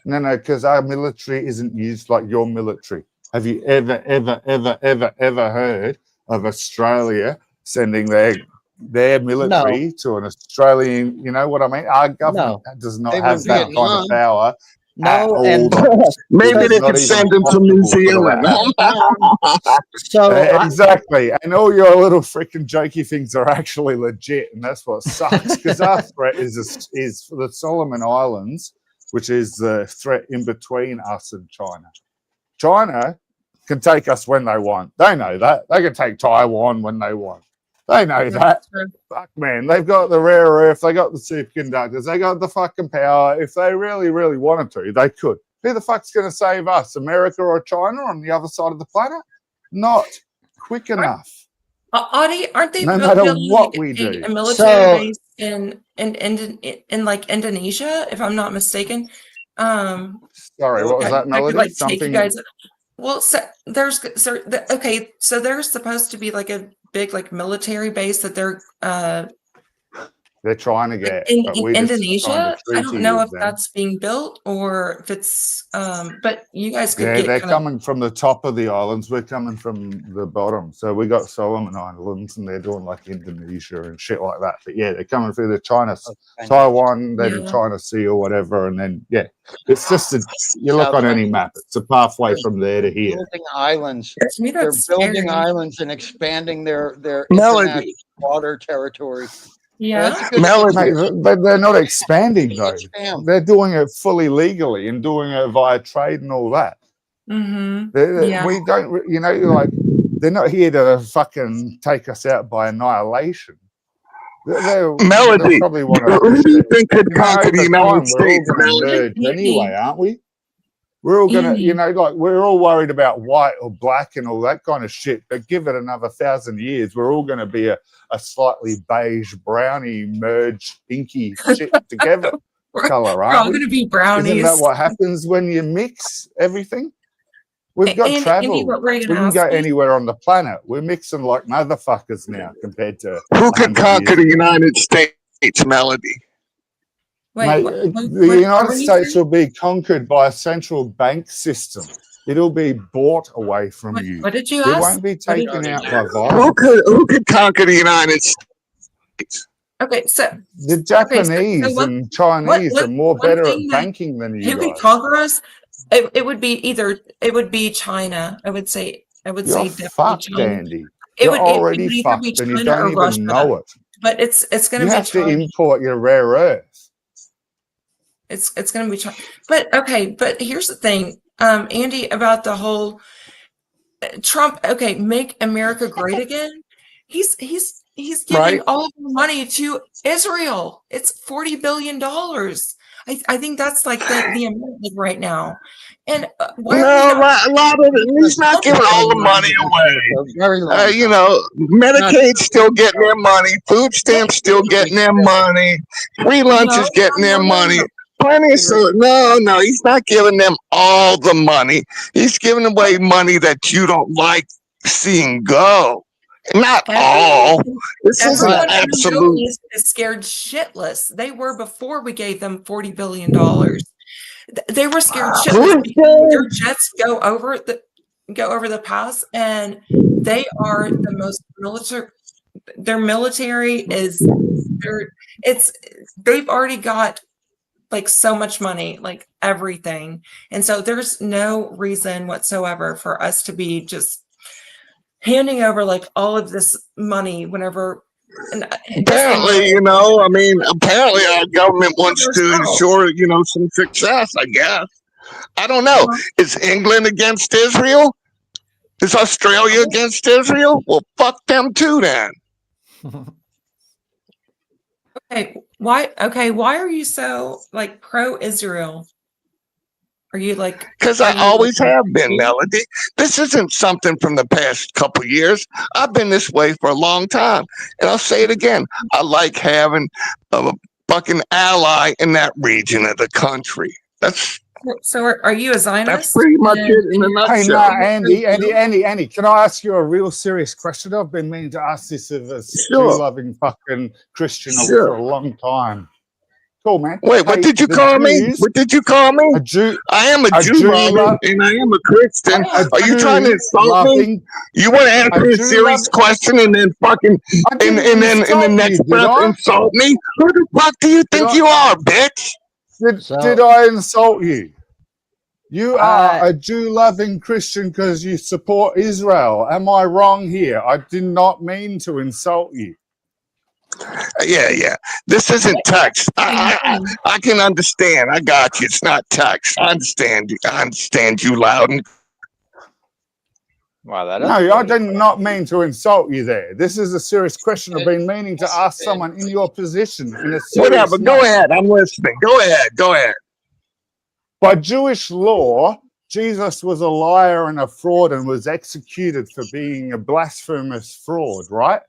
Speaker 2: No, because our military isn't used like your military. Have you ever heard of Australia sending their military to an Australian? You know what I mean? Our government does not have that kind of power.
Speaker 1: No, and
Speaker 3: maybe they could send them to New Zealand.
Speaker 1: So
Speaker 2: exactly, and all your little freaking jokey things are actually legit, and that's what sucks. Because our threat is the Solomon Islands, which is the threat in between us and China. China can take us when they want. They know that. They can take Taiwan when they want. They know that. Fuck, man. They've got the rare earth. They got the superconductors. They got the fucking power. If they really, really wanted to, they could. Who the fuck's going to save us? America or China on the other side of the planet? Not quick enough.
Speaker 5: Audie, aren't they
Speaker 2: no matter what we
Speaker 5: do a military base in like Indonesia, if I'm not mistaken?
Speaker 2: Sorry, what was that, Melody?
Speaker 5: Like take you guys. Well, so there's supposed to be like a big like military base that they're trying to get in Indonesia. I don't know if that's being built or if it's but you guys could get
Speaker 2: they're coming from the top of the islands. We're coming from the bottom. So we got Solomon Islands and they're doing like Indonesia and shit like that. But yeah, they're coming through the Taiwan, then China Sea or whatever, and then it's just you look on any map, it's a pathway from there to here.
Speaker 4: Building islands.
Speaker 5: To me,
Speaker 4: they're building islands and expanding their
Speaker 3: international
Speaker 4: water territory.
Speaker 5: Yeah,
Speaker 2: but they're not expanding though. They're doing it fully legally and doing it via trade and all that.
Speaker 5: Mm-hmm.
Speaker 2: We don't, you know, like they're not here to fucking take us out by annihilation.
Speaker 3: Melody,
Speaker 2: probably want
Speaker 3: who do you think could conquer the United States?
Speaker 2: Anyway, aren't we? We're all gonna, you know, like we're all worried about white or black and all that kind of shit. But give it another 1,000 years, we're all gonna be a slightly beige, brownie, merged, inky shit together color,
Speaker 5: we're all gonna be brownies.
Speaker 2: Isn't that what happens when you mix everything? We've got travel. We can go anywhere on the planet. We're mixing like motherfuckers now compared to
Speaker 3: who could conquer the United States, Melody?
Speaker 2: Mate, the United States will be conquered by a central bank system. It'll be bought away from you.
Speaker 5: What did you
Speaker 2: ask? It won't be taken out by violence.
Speaker 3: Who could conquer the United States?
Speaker 5: Okay, so
Speaker 2: the Japanese and Chinese are more better at banking than you guys.
Speaker 5: Who could conquer us? It would be China. I would say definitely
Speaker 2: fucked,
Speaker 5: China.
Speaker 2: Andy. You're already fucked and you don't even know it.
Speaker 5: But it's going to be.
Speaker 2: You have to import your rare earth.
Speaker 5: It's going to be China. But okay, but here's the thing, Andy, about the whole Trump. Okay, make America great again. He's giving all of the money to Israel. It's $40 billion. I I think that's like the amendment right now. And why
Speaker 3: No,
Speaker 5: are we not?
Speaker 3: a lot of it. He's not giving all the money away.
Speaker 4: A very long
Speaker 3: You
Speaker 4: time.
Speaker 3: know, Medicaid's still getting their money. Food stamps still getting their money. Free lunch is getting their money. Plenty of so no, he's not giving them all the money. He's giving away money that you don't like seeing go. Not all. This isn't
Speaker 5: Everyone who
Speaker 3: absolute.
Speaker 5: is scared shitless. They were before we gave them $40 billion. They were scared shitless because their jets go over the pass, and they are the most military. Their military is they've already got like so much money, like everything, and so there's no reason whatsoever for us to be just handing over like all of this money whenever. And
Speaker 3: apparently, you know, I mean, apparently our government wants to ensure, you know, some success, I guess. I don't know. Is England against Israel? Is Australia against Israel? Well, fuck them too then.
Speaker 5: Why are you so like pro-Israel? Are you like?
Speaker 3: Because I always have been, Melody. This isn't something from the past couple years. I've been this way for a long time. And I'll say it again. I like having a fucking ally in that region of the country.
Speaker 5: So are you a Zionist?
Speaker 3: That's pretty much it in a nutshell.
Speaker 2: Hey, Andy, can I ask you a real serious question? I've been meaning to ask this of a Jew-loving fucking Christian for a long time. Cool, man.
Speaker 3: Wait, what did you call me? What did you call me?
Speaker 2: A Jew.
Speaker 3: I am a Jew lover, and I am a Christian. Are you trying to insult me? You want to answer a serious question and then fucking and then in the next breath insult me? Who the fuck do you think you are, bitch?
Speaker 2: Did I insult you? You are a Jew-loving Christian because you support Israel. Am I wrong here? I did not mean to insult you.
Speaker 3: Yeah. This isn't text. I can understand. I got you. It's not text. I understand you. I understand you loud and.
Speaker 6: Wow,
Speaker 2: no, I did not mean to insult you there. This is a serious question. I've been meaning to ask someone in your position. In a
Speaker 3: Whatever. Go ahead. I'm listening. Go ahead.
Speaker 2: By Jewish law, Jesus was a liar and a fraud and was executed for being a blasphemous fraud, right?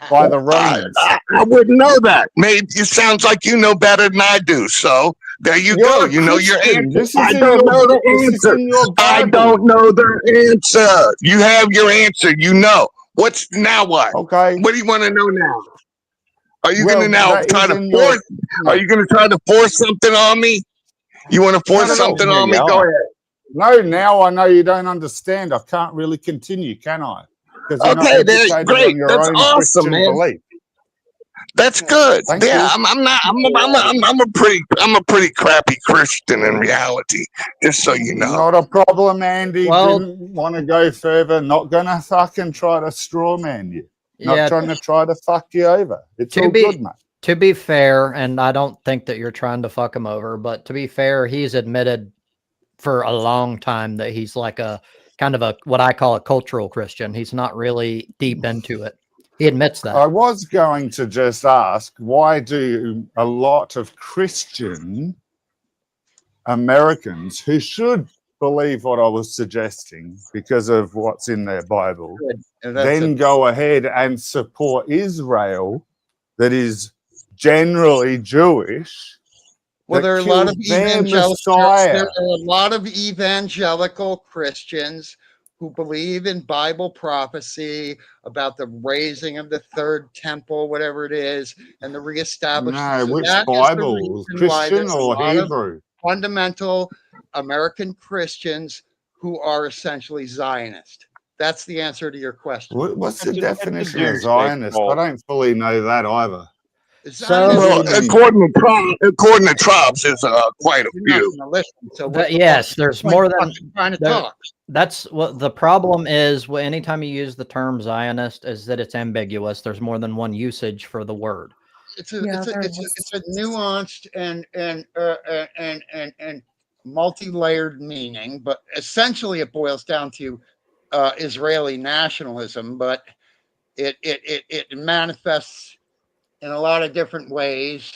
Speaker 2: By the Romans.
Speaker 3: I wouldn't know that. Maybe it sounds like you know better than I do. So there you go. You know your answer. I don't know the answer. I don't know the answer. You have your answer. You know. What's now what?
Speaker 2: Okay.
Speaker 3: What do you want to know now? Are you going to now try to force? Are you going to try to force something on me? You want to force something on me? Go ahead.
Speaker 2: No, now I know you don't understand. I can't really continue, can I?
Speaker 3: Okay, that's great. That's awesome, man. Belief. That's good.
Speaker 2: Thank
Speaker 3: yeah,
Speaker 2: you.
Speaker 3: I'm a pretty crappy Christian in reality. Just so you know.
Speaker 2: Not a problem, Andy. Didn't want to go further. Not gonna fucking try to straw man you. Not trying to fuck you over. It's all good, mate.
Speaker 1: To be fair, and I don't think that you're trying to fuck him over, but to be fair, he's admitted for a long time that he's like a kind of what I call a cultural Christian. He's not really deep into it. He admits that.
Speaker 2: I was going to just ask, why do a lot of Christian Americans who should believe what I was suggesting because of what's in their Bible, then go ahead and support Israel that is generally Jewish?
Speaker 4: Well, there are a lot of evangelical Christians who believe in Bible prophecy about the raising of the third temple, whatever it is, and the reestablishment.
Speaker 2: No, which Bible? Christian or Hebrew?
Speaker 4: Fundamental American Christians who are essentially Zionist. That's the answer to your question.
Speaker 2: What's the definition of Zionist? I don't fully know that either.
Speaker 3: So, according to Trump, there's quite a few.
Speaker 1: Yes, there's more than
Speaker 4: trying to talk.
Speaker 1: That's what the problem is. Anytime you use the term Zionist, is that it's ambiguous. There's more than one usage for the word.
Speaker 4: It's a nuanced and multi-layered meaning, but essentially it boils down to Israeli nationalism. But it manifests in a lot of different ways,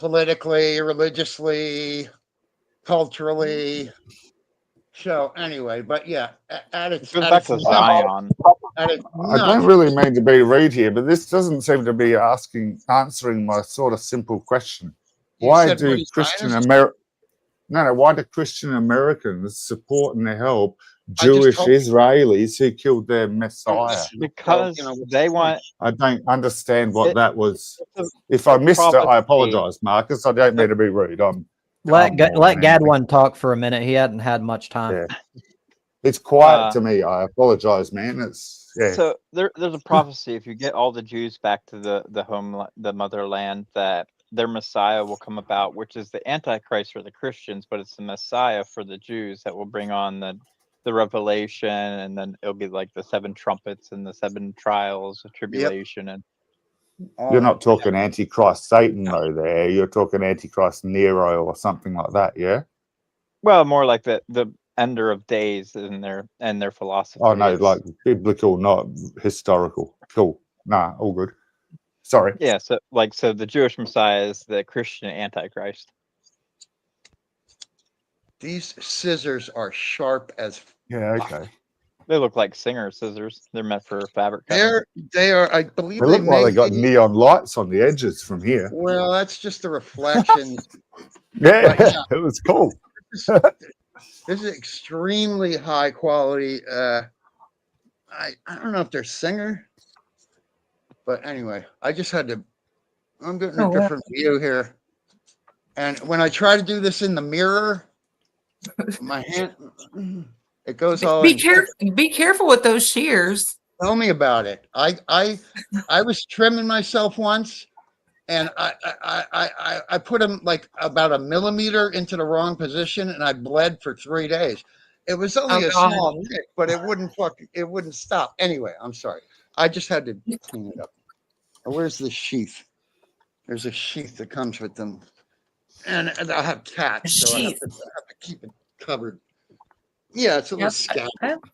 Speaker 4: politically, religiously, culturally. So anyway, but yeah, at
Speaker 6: It
Speaker 4: its
Speaker 6: goes
Speaker 4: at
Speaker 6: back
Speaker 4: its
Speaker 6: to
Speaker 4: level,
Speaker 6: Zion.
Speaker 4: at its
Speaker 2: I don't really mean to be rude here, but this doesn't seem to be answering my sort of simple question.
Speaker 4: You
Speaker 2: Why
Speaker 4: said, what
Speaker 2: do
Speaker 4: is
Speaker 2: Christian
Speaker 4: Zionist?
Speaker 2: why do Christian Americans support and help
Speaker 4: I just
Speaker 2: Jewish
Speaker 4: told you.
Speaker 2: Israelis who killed their Messiah?
Speaker 6: Because
Speaker 4: So,
Speaker 6: they want
Speaker 2: I don't understand what
Speaker 6: it,
Speaker 2: that was.
Speaker 6: it's
Speaker 2: If I missed it, I
Speaker 6: prophecy.
Speaker 2: apologize, Marcus. I don't mean to be rude. I'm
Speaker 1: Let
Speaker 2: calm more than anything.
Speaker 1: Gadwin talk for a minute. He hadn't had much time.
Speaker 2: Yeah. It's quiet to me. I apologize, man. It's
Speaker 6: So there's a prophecy. If you get all the Jews back to the motherland, that their Messiah will come about, which is the Antichrist for the Christians, but it's the Messiah for the Jews that will bring on the revelation, and then it'll be like the 7 trumpets and the 7 trials of tribulation. And
Speaker 2: you're not talking Antichrist Satan though. There, you're talking Antichrist Nero or something like that. Yeah.
Speaker 6: well, more like the ender of days in their philosophy.
Speaker 2: Oh no, like biblical, not historical. Cool. Nah, all good. Sorry.
Speaker 6: Yeah, so the Jewish Messiah is the Christian Antichrist.
Speaker 4: These scissors are sharp as
Speaker 2: Yeah.
Speaker 4: fuck.
Speaker 2: Okay.
Speaker 6: They look like Singer scissors. They're meant for fabric cutting.
Speaker 4: They are. I believe
Speaker 2: They
Speaker 4: they
Speaker 2: look like they
Speaker 4: make
Speaker 2: got
Speaker 4: these.
Speaker 2: neon lights on the edges from here.
Speaker 4: Well, that's just the reflection.
Speaker 2: Yeah,
Speaker 4: But yeah,
Speaker 2: it was cool.
Speaker 4: this is extremely high quality. I don't know if they're Singer, but anyway, I just had to. I'm getting a different view here, and when I try to do this in the mirror, my hand it goes all.
Speaker 5: Be careful with those shears.
Speaker 4: Tell me about it. I was trimming myself once, and I put them like about a millimeter into the wrong position, and I bled for 3 days. It was only a small nick, but it wouldn't stop. Anyway, I'm sorry. I just had to clean it up. Where's the sheath? There's a sheath that comes with them, and I have cats, so I have to keep it covered. Yeah, it's a little scab.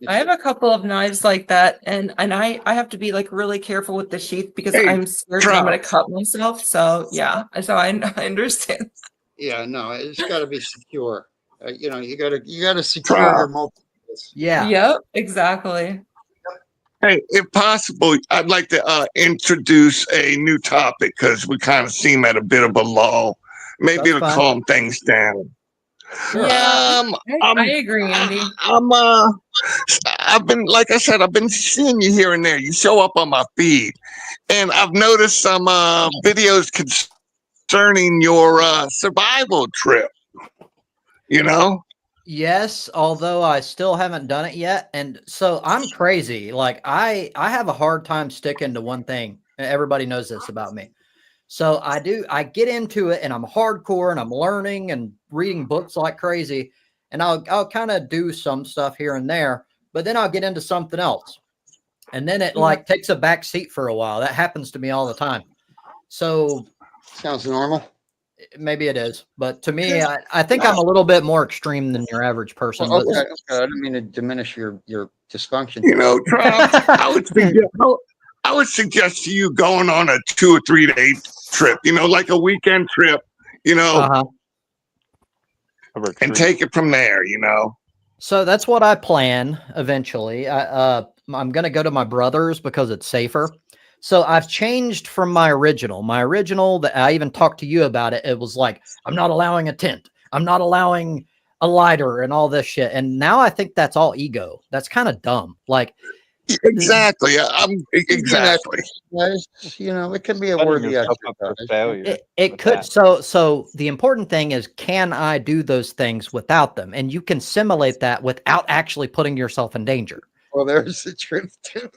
Speaker 5: I have a couple of knives like that, and I have to be like really careful with the sheath because I'm scared that I'm going to cut myself. So yeah, so I understand.
Speaker 4: Yeah, no, it's got to be secure. You got to secure your multiples.
Speaker 1: Yeah.
Speaker 5: Yep. Exactly.
Speaker 3: Hey, if possible, I'd like to introduce a new topic because we kind of seem at a bit of a lull. Maybe it'll calm things down.
Speaker 5: Sure. Yeah, I agree, Andy.
Speaker 3: I've been, like I said, I've been seeing you here and there. You show up on my feed, and I've noticed some videos concerning your survival trip. You know?
Speaker 1: Yes, although I still haven't done it yet. And so I'm crazy. Like I have a hard time sticking to one thing. Everybody knows this about me. So I get into it and I'm hardcore and I'm learning and reading books like crazy. And I'll kind of do some stuff here and there, but then I'll get into something else. And then it like takes a back seat for a while. That happens to me all the time. So
Speaker 4: sounds normal.
Speaker 1: Maybe it is, but to me, I think I'm a little bit more extreme than your average person.
Speaker 4: Well, okay. I didn't mean to diminish your dysfunction.
Speaker 3: You know, I would suggest to you going on a 2 or 3 day trip. You know, like a weekend trip. You know, and take it from there. You know.
Speaker 1: So that's what I plan eventually. I'm going to go to my brother's because it's safer. So I've changed from my original. My original, that I even talked to you about it. It was like, I'm not allowing a tent. I'm not allowing a lighter and all this shit. And now I think that's all ego. That's kind of dumb. Like,
Speaker 3: exactly. Exactly.
Speaker 4: You know, it can be a worthy exercise.
Speaker 1: It could. So the important thing is, can I do those things without them? And you can simulate that without actually putting yourself in danger.
Speaker 4: Well, there's the truth too.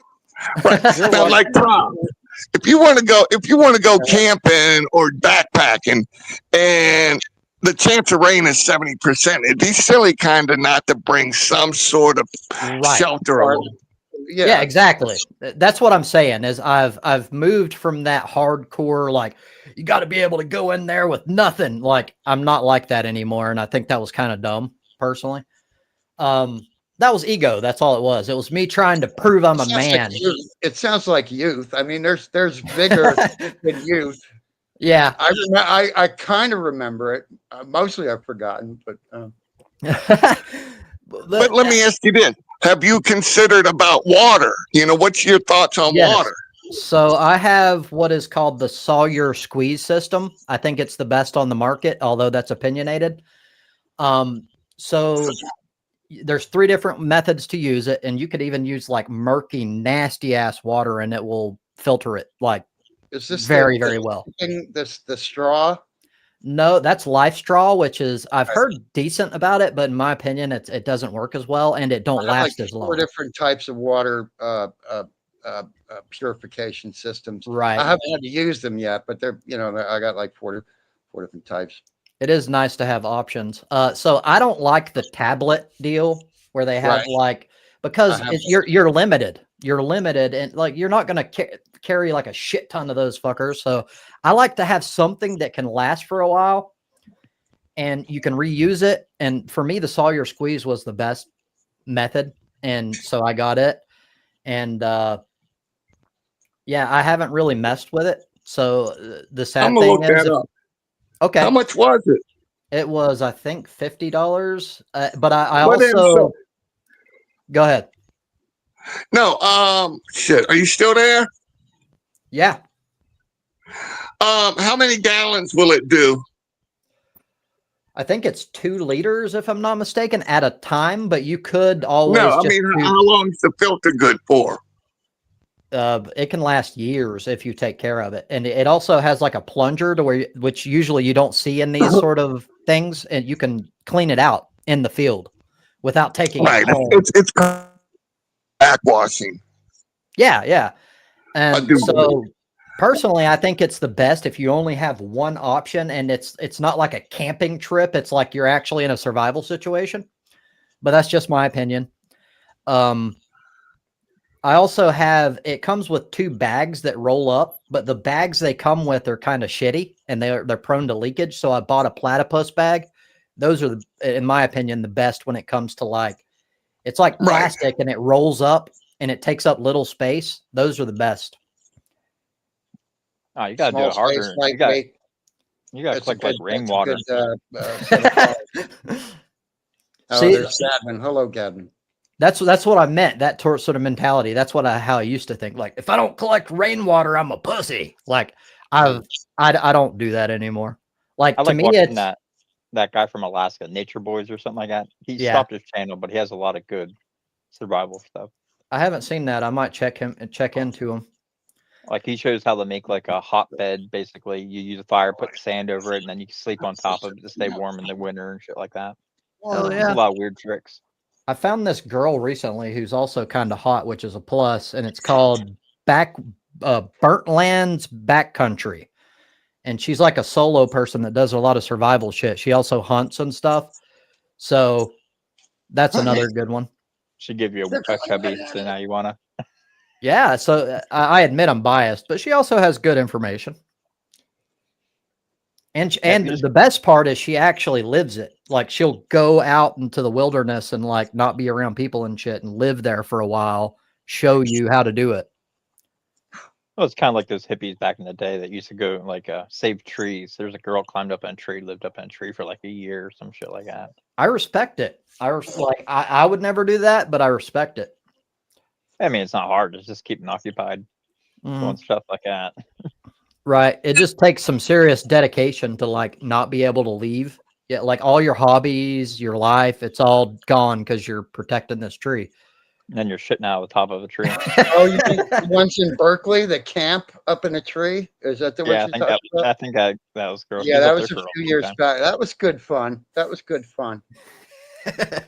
Speaker 3: Right. Now, like Tom, if you want to go camping or backpacking, and the chance of rain is 70%, it'd be silly kind of not to bring some sort of shelter along.
Speaker 1: Yeah, exactly. That's what I'm saying. Is I've moved from that hardcore, like you got to be able to go in there with nothing. Like I'm not like that anymore, and I think that was kind of dumb, personally. That was ego. That's all it was. It was me trying to prove I'm a man.
Speaker 4: It sounds like youth. I mean, there's vigor in youth.
Speaker 1: Yeah.
Speaker 4: I kind of remember it. Mostly I've forgotten, but
Speaker 3: But let me ask you this: have you considered about water? What's your thoughts on
Speaker 1: Yes.
Speaker 3: water?
Speaker 1: So I have what is called the Sawyer squeeze system. I think it's the best on the market, although that's opinionated. So there's 3 different methods to use it, and you could even use like murky, nasty ass water, and it will filter it like
Speaker 4: is this
Speaker 1: very well.
Speaker 4: The straw?
Speaker 1: No, that's Life Straw, which is I've heard decent about it, but in my opinion, it doesn't work as well, and it don't last as long.
Speaker 4: 4 different types of water purification systems.
Speaker 1: Right.
Speaker 4: I haven't had to use them yet, but they're I got like 4 different types.
Speaker 1: It is nice to have options. So I don't like the tablet deal where they have like because you're limited. You're limited, and like you're not going to carry like a shit ton of those fuckers. So I like to have something that can last for a while, and you can reuse it. And for me, the Sawyer squeeze was the best method, and so I got it. And yeah, I haven't really messed with it. So the sad
Speaker 3: I'm gonna
Speaker 1: thing
Speaker 3: look
Speaker 1: is,
Speaker 3: that up.
Speaker 1: okay,
Speaker 3: How much was it?
Speaker 1: it was I think $50. But I
Speaker 3: What
Speaker 1: also
Speaker 3: so-
Speaker 1: go ahead.
Speaker 3: No, shit. Are you still there?
Speaker 1: Yeah,
Speaker 3: How many gallons will it do?
Speaker 1: I think it's 2 liters if I'm not mistaken at a time. But you could always
Speaker 3: No, I
Speaker 1: just
Speaker 3: mean,
Speaker 1: do,
Speaker 3: how long is the filter good for?
Speaker 1: it can last years if you take care of it, and it also has like a plunger to which usually you don't see in these sort of things, and you can clean it out in the field without taking
Speaker 3: Right.
Speaker 1: it home.
Speaker 3: It's backwashing.
Speaker 1: Yeah. And
Speaker 3: do
Speaker 1: so personally, I think it's the best if you only have one option, and it's not like a camping trip. It's like you're actually in a survival situation, but that's just my opinion. I also have, it comes with 2 bags that roll up, but the bags they come with are kind of shitty and they're prone to leakage. So I bought a platypus bag. Those are, in my opinion, the best when it comes to like, it's like plastic and it rolls up and it takes up little space. Those are the best.
Speaker 6: Oh, you gotta do it harder. You gotta collect like rainwater.
Speaker 4: There's Gadman. Hello, Gadman.
Speaker 1: That's what I meant. That sort of mentality. That's how I used to think. Like, if I don't collect rainwater, I'm a pussy. Like, I don't do that anymore. Like,
Speaker 6: I
Speaker 1: to
Speaker 6: like
Speaker 1: me,
Speaker 6: watching
Speaker 1: it's
Speaker 6: that guy from Alaska, Nature Boys or something like that. He stopped his channel, but he has a lot of good survival stuff.
Speaker 1: I haven't seen that. I might check into him.
Speaker 6: Like he shows how to make like a hot bed. Basically, you use a fire, put sand over it, and then you sleep on top of it to stay warm in the winter and shit like that.
Speaker 1: Hell
Speaker 6: There's a lot of weird tricks.
Speaker 1: I found this girl recently who's also kind of hot, which is a plus, and it's called Burnt Lands Backcountry. And she's like a solo person that does a lot of survival shit. She also hunts and stuff. So that's another good one.
Speaker 6: Should give you a chubby, so now you wanna.
Speaker 1: Yeah, so I admit I'm biased, but she also has good information. And the best part is she actually lives it. Like she'll go out into the wilderness and like not be around people and shit and live there for a while, show you how to do it.
Speaker 6: Well, it's kind of like those hippies back in the day that used to go like save trees. There's a girl climbed up in a tree, lived up in a tree for like a year or some shit like that.
Speaker 1: I respect it. I would never do that, but I respect it.
Speaker 6: I mean, it's not hard. It's just keeping occupied, doing stuff like that.
Speaker 1: Right. It just takes some serious dedication to like not be able to leave. Yeah, like all your hobbies, your life, it's all gone because you're protecting this tree.
Speaker 6: And then you're shitting out of the top of a tree.
Speaker 4: Oh, you mean the ones in Berkeley, the camp up in a tree? Is that what you're talking about?
Speaker 6: I think that was girl.
Speaker 4: Yeah, that was a few years back. That was good fun.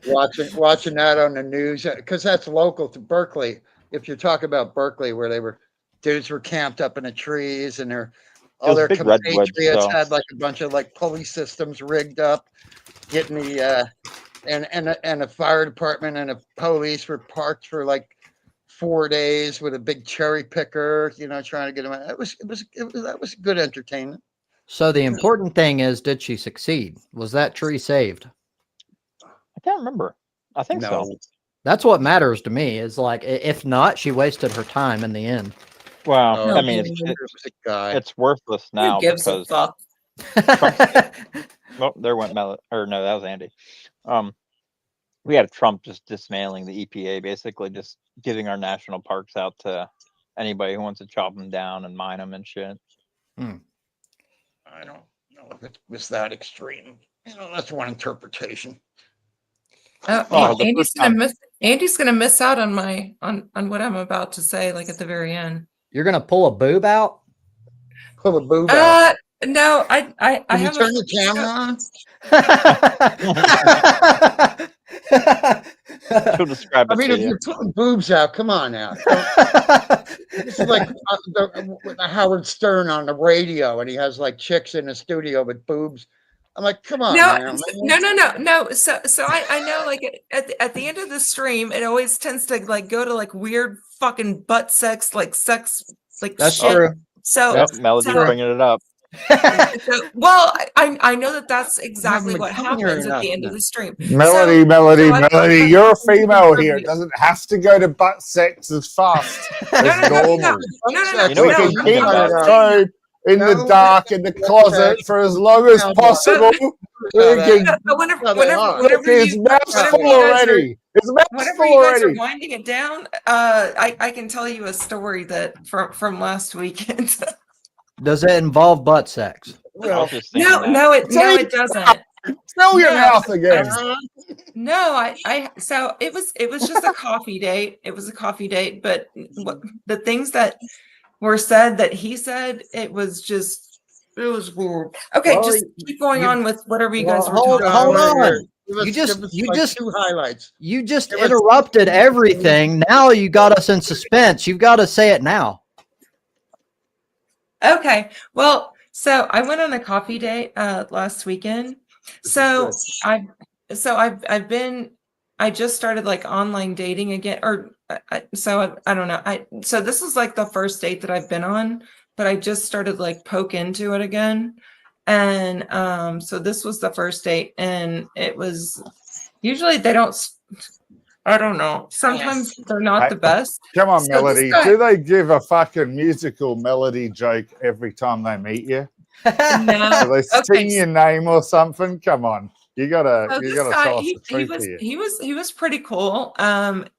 Speaker 4: Watching that on the news because that's local to Berkeley. If you're talking about Berkeley, where dudes were camped up in the trees and all their compatriots had like a bunch of like pulley systems rigged up, getting the and a fire department and a police were parked for like 4 days with a big cherry picker, trying to get them out. That was good entertainment.
Speaker 1: So the important thing is, did she succeed? Was that tree saved?
Speaker 6: I can't remember. I think so.
Speaker 1: That's what matters to me is like, if not, she wasted her time in the end.
Speaker 6: Well,
Speaker 4: No,
Speaker 6: I mean,
Speaker 4: he's a terrific guy.
Speaker 6: it's worthless
Speaker 5: Who
Speaker 6: now
Speaker 5: gives a
Speaker 6: because
Speaker 5: fuck?
Speaker 6: well, there went or no, that was Andy. We had Trump just dismantling the EPA, basically just giving our national parks out to anybody who wants to chop them down and mine them and shit.
Speaker 3: I don't know if it was that extreme. That's one interpretation.
Speaker 6: Oh, the
Speaker 5: Andy's
Speaker 6: first
Speaker 5: gonna
Speaker 6: time-
Speaker 5: miss. Andy's gonna miss out on on what I'm about to say, like at the very end.
Speaker 1: You're gonna pull a boob out?
Speaker 4: Pull the boob out.
Speaker 5: No, I
Speaker 4: Can you
Speaker 5: have
Speaker 4: turn the camera on?
Speaker 6: She'll describe
Speaker 4: I
Speaker 6: it
Speaker 4: mean,
Speaker 6: to
Speaker 4: if
Speaker 6: you.
Speaker 4: you're pulling boobs out, come on now. This is like the Howard Stern on the radio, and he has like chicks in the studio with boobs. I'm like, come on, man.
Speaker 5: no. So I know, like at the end of the stream, it always tends to like go to like weird fucking butt sex, like
Speaker 1: That's
Speaker 5: shit.
Speaker 1: true.
Speaker 5: So,
Speaker 6: Yep, Melody's bringing it up.
Speaker 5: well, I know that's exactly
Speaker 4: Having
Speaker 5: what
Speaker 4: fun here
Speaker 5: happens at
Speaker 4: enough,
Speaker 5: the end of
Speaker 4: man.
Speaker 5: the stream.
Speaker 2: Melody, you're a female here. It doesn't have to go to butt sex as fast as normal.
Speaker 5: No.
Speaker 6: You know
Speaker 2: We
Speaker 6: what
Speaker 2: can
Speaker 6: I'm
Speaker 2: keep
Speaker 6: thinking about?
Speaker 2: it so in the dark in the closet for as long as possible. We can.
Speaker 5: But whenever
Speaker 2: Look, his
Speaker 5: you
Speaker 2: mouth's
Speaker 5: whenever
Speaker 2: full
Speaker 5: you guys are-
Speaker 2: already. His mouth's
Speaker 5: whenever
Speaker 2: full
Speaker 5: you guys are
Speaker 2: already.
Speaker 5: winding it down, I can tell you a story that from last weekend.
Speaker 1: Does it involve butt sex?
Speaker 6: I was just thinking that.
Speaker 5: No, it doesn't.
Speaker 2: Fill your
Speaker 5: No.
Speaker 2: mouth again.
Speaker 5: No, so it was just a coffee date. It was a coffee date, but the things that were said that he said, it was weird. Okay,
Speaker 1: Well,
Speaker 5: just keep going on with whatever you guys were
Speaker 1: hold
Speaker 5: talking about.
Speaker 1: on.
Speaker 4: You just two highlights.
Speaker 1: You just interrupted everything. Now you got us in suspense. You've got to say it now.
Speaker 5: Okay, well, so I went on a coffee date last weekend. So I just started like online dating again, or I don't know. So this is like the first date that I've been on, but I just started like poke into it again. And so this was the first date, and it was usually they don't. I don't know. Sometimes they're not the best.
Speaker 2: Come on,
Speaker 5: So
Speaker 2: Melody.
Speaker 5: this guy-
Speaker 2: Do they give a fucking musical melody joke every time they meet you?
Speaker 5: No.
Speaker 2: Do they sing your name or something? Come on. You gotta
Speaker 5: So this
Speaker 2: tell
Speaker 5: guy,
Speaker 2: us the truth here.
Speaker 5: he was pretty cool.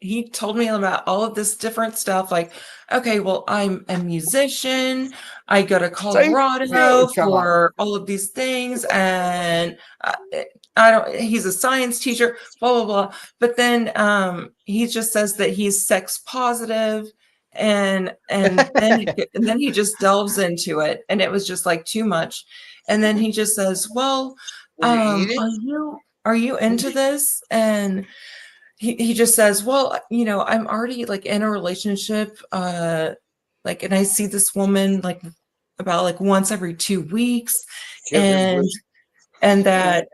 Speaker 5: He told me about all of this different stuff. Like, okay, well, I'm a musician. I go to Colorado for all of these things, and he's a science teacher, blah blah blah. But then he just says that he's sex positive, and then he just delves into it, and it was just like too much. And then he just says, well, are you into this? And he just says, well, I'm already like in a relationship, like, and I see this woman like about like once every 2 weeks, and that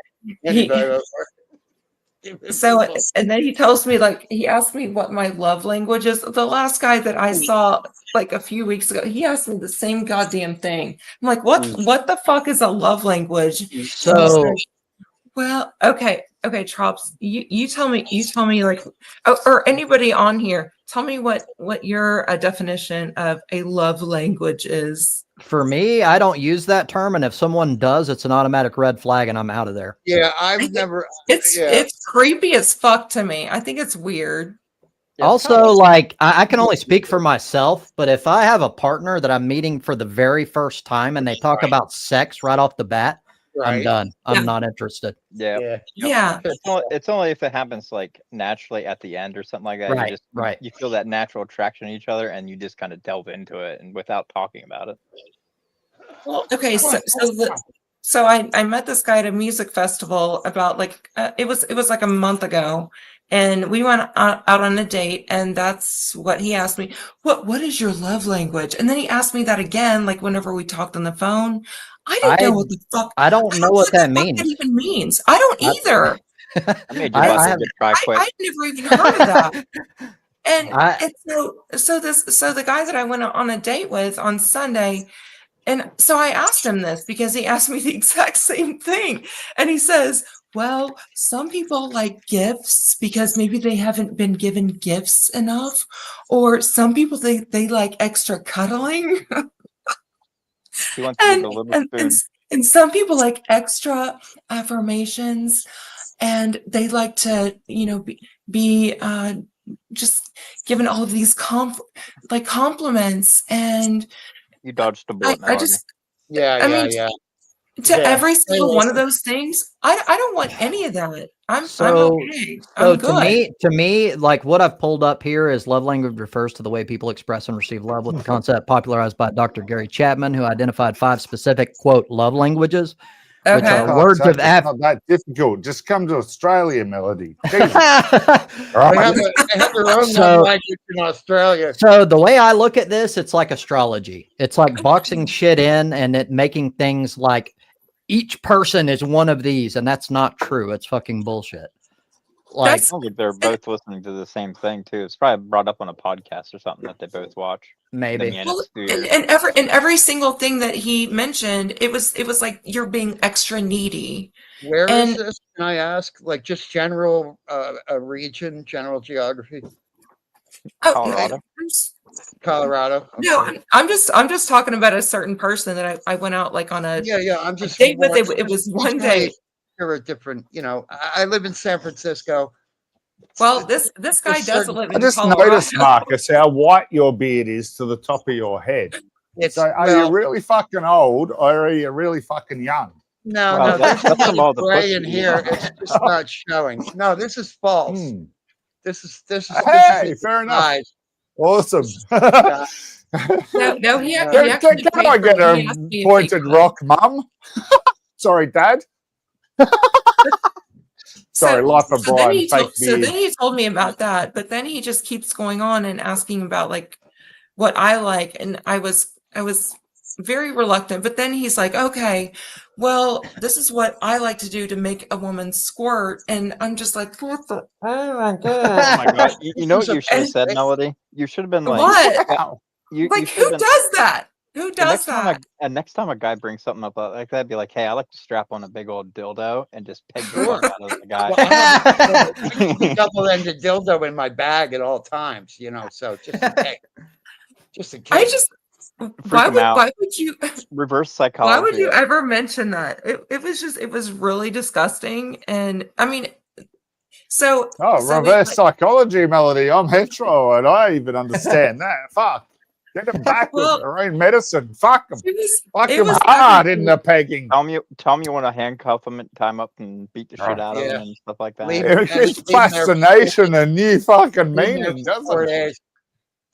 Speaker 5: and then he tells me, like, he asked me what my love language is. The last guy that I saw like a few weeks ago, he asked me the same goddamn thing. I'm like, what the fuck is a love language?
Speaker 1: So,
Speaker 5: well, okay, Trops, you tell me like, or anybody on here, tell me what your definition of a love language is.
Speaker 1: for me, I don't use that term, and if someone does, it's an automatic red flag, and I'm out of there.
Speaker 4: Yeah, I've never.
Speaker 5: It's creepy as fuck to me. I think it's weird.
Speaker 6: Yeah,
Speaker 1: Also, like, I can only speak for myself, but if I have a partner that I'm meeting for the very first time and they talk about sex right off the bat, I'm done. I'm not interested.
Speaker 6: Yeah.
Speaker 5: Yeah.
Speaker 6: It's only if it happens like naturally at the end or something like that.
Speaker 1: Right.
Speaker 6: You feel that natural attraction to each other, and you just kind of delve into it and without talking about it.
Speaker 5: Okay, so I met this guy at a music festival about like it was like a month ago, and we went out on a date, and that's what he asked me. What is your love language? And then he asked me that again, like whenever we talked on the phone. I didn't know what the fuck.
Speaker 1: I don't know what that means.
Speaker 5: That even means. I don't either.
Speaker 6: I made you a good try quick.
Speaker 5: I've never even heard of that. And so the guy that I went on a date with on Sunday, and so I asked him this because he asked me the exact same thing, and he says, well, some people like gifts because maybe they haven't been given gifts enough, or some people they like extra cuddling,
Speaker 6: He wants to give
Speaker 5: and
Speaker 6: the little
Speaker 5: and and,
Speaker 6: spoon.
Speaker 5: and some people like extra affirmations, and they like to be just given all of these compliments, and
Speaker 6: You dodged a
Speaker 5: I
Speaker 6: bullet,
Speaker 5: I
Speaker 6: Melody.
Speaker 5: just
Speaker 4: Yeah,
Speaker 5: I
Speaker 4: yeah,
Speaker 5: mean
Speaker 4: yeah.
Speaker 5: to
Speaker 4: Yeah.
Speaker 5: every
Speaker 4: Hey,
Speaker 5: single one of
Speaker 4: listen.
Speaker 5: those things, I don't want any of that. I'm
Speaker 1: So,
Speaker 5: okay.
Speaker 1: so
Speaker 5: I'm good.
Speaker 1: to me, like what I've pulled up here is love language refers to the way people express and receive love, with the concept popularized by Dr. Gary Chapman, who identified 5 specific quote love languages, which
Speaker 5: Okay.
Speaker 1: are
Speaker 2: Fuck's
Speaker 1: words
Speaker 2: sake,
Speaker 1: of
Speaker 2: it's not that difficult. Just come to Australia, Melody. Jesus.
Speaker 4: They
Speaker 2: Right?
Speaker 4: have their own
Speaker 1: So-
Speaker 4: love language in Australia.
Speaker 1: So the way I look at this, it's like astrology. It's like boxing shit in and it making things like each person is one of these, and that's not true. It's fucking bullshit. Like,
Speaker 5: That's-
Speaker 6: I don't think they're both listening to the same thing too. It's probably brought up on a podcast or something that they both watch.
Speaker 1: maybe.
Speaker 5: Well,
Speaker 6: Manosphere.
Speaker 5: and every single thing that he mentioned, it was like you're being extra needy.
Speaker 4: Where
Speaker 5: And-
Speaker 4: is this? Can I ask? Like just general a region, general geography.
Speaker 6: Colorado.
Speaker 4: Colorado.
Speaker 5: No,
Speaker 4: Okay.
Speaker 5: I'm just talking about a certain person that I went out like on a
Speaker 4: Yeah. I'm just
Speaker 5: date with.
Speaker 4: wondering-
Speaker 5: It was one
Speaker 4: Each one of
Speaker 5: day.
Speaker 4: these are a different. I live in San Francisco.
Speaker 5: Well, this guy
Speaker 4: There's
Speaker 5: doesn't
Speaker 4: certain-
Speaker 5: live
Speaker 2: I
Speaker 5: in
Speaker 2: just
Speaker 5: Colorado.
Speaker 2: noticed, Marcus, how white your beard is to the top of your head.
Speaker 4: It's
Speaker 2: So are you really fucking old or are you really fucking young?
Speaker 4: no,
Speaker 6: Well,
Speaker 4: no.
Speaker 6: that's
Speaker 4: There's a
Speaker 6: from
Speaker 4: lot
Speaker 6: all
Speaker 4: of
Speaker 6: the
Speaker 4: gray in
Speaker 6: pussy.
Speaker 4: here. It's just not showing. No, this is false.
Speaker 2: Hmm.
Speaker 4: This is
Speaker 2: Hey, fair enough.
Speaker 4: size.
Speaker 2: Awesome.
Speaker 5: No, he
Speaker 2: Can,
Speaker 5: actually
Speaker 2: can
Speaker 5: paid
Speaker 2: I
Speaker 5: for
Speaker 2: get
Speaker 5: it. He
Speaker 2: a
Speaker 5: asked me to pay
Speaker 2: pointed
Speaker 5: for it.
Speaker 2: rock, Mum? Sorry, Dad. Sorry, life of
Speaker 5: then
Speaker 2: Brian,
Speaker 5: he
Speaker 2: fake
Speaker 5: told, so
Speaker 2: beard.
Speaker 5: then he told me about that, but then he just keeps going on and asking about like what I like, and I was very reluctant. But then he's like, okay, well, this is what I like to do to make a woman squirt, and I'm just like, what the? Oh my
Speaker 6: Oh
Speaker 5: god!
Speaker 6: my god! You know what you should have said,
Speaker 4: Hey,
Speaker 6: Melody? You should have been like,
Speaker 5: What?
Speaker 2: Wow.
Speaker 6: you
Speaker 5: Like,
Speaker 6: should
Speaker 5: who
Speaker 6: have been.
Speaker 5: does that? Who
Speaker 6: And
Speaker 5: does that?
Speaker 6: next time a guy brings something up like that, be like, "Hey, I like to strap on a big old dildo and just peg the fuck out of the guy."
Speaker 4: Well, I have a double-ended dildo in my bag at all times. So just in case. Just in case.
Speaker 5: I just.
Speaker 6: Freak 'em out.
Speaker 5: Why would you?
Speaker 6: Reverse
Speaker 5: Why
Speaker 6: psychology.
Speaker 5: would you ever mention that? It was really disgusting, and I mean, so
Speaker 2: Reverse psychology, Melody. I'm hetero and I even understand that. Fuck. Get them back with
Speaker 5: Well,
Speaker 2: their own medicine. Fuck them. Fuck
Speaker 5: it
Speaker 2: them
Speaker 5: was
Speaker 2: hard
Speaker 5: everything.
Speaker 2: in the pegging.
Speaker 6: Tell him you want to handcuff him and tie him up and beat the shit out of him and stuff like that.
Speaker 4: Leave-
Speaker 2: It gives fascination a new fucking meaning, doesn't
Speaker 4: 4
Speaker 2: it?
Speaker 4: days.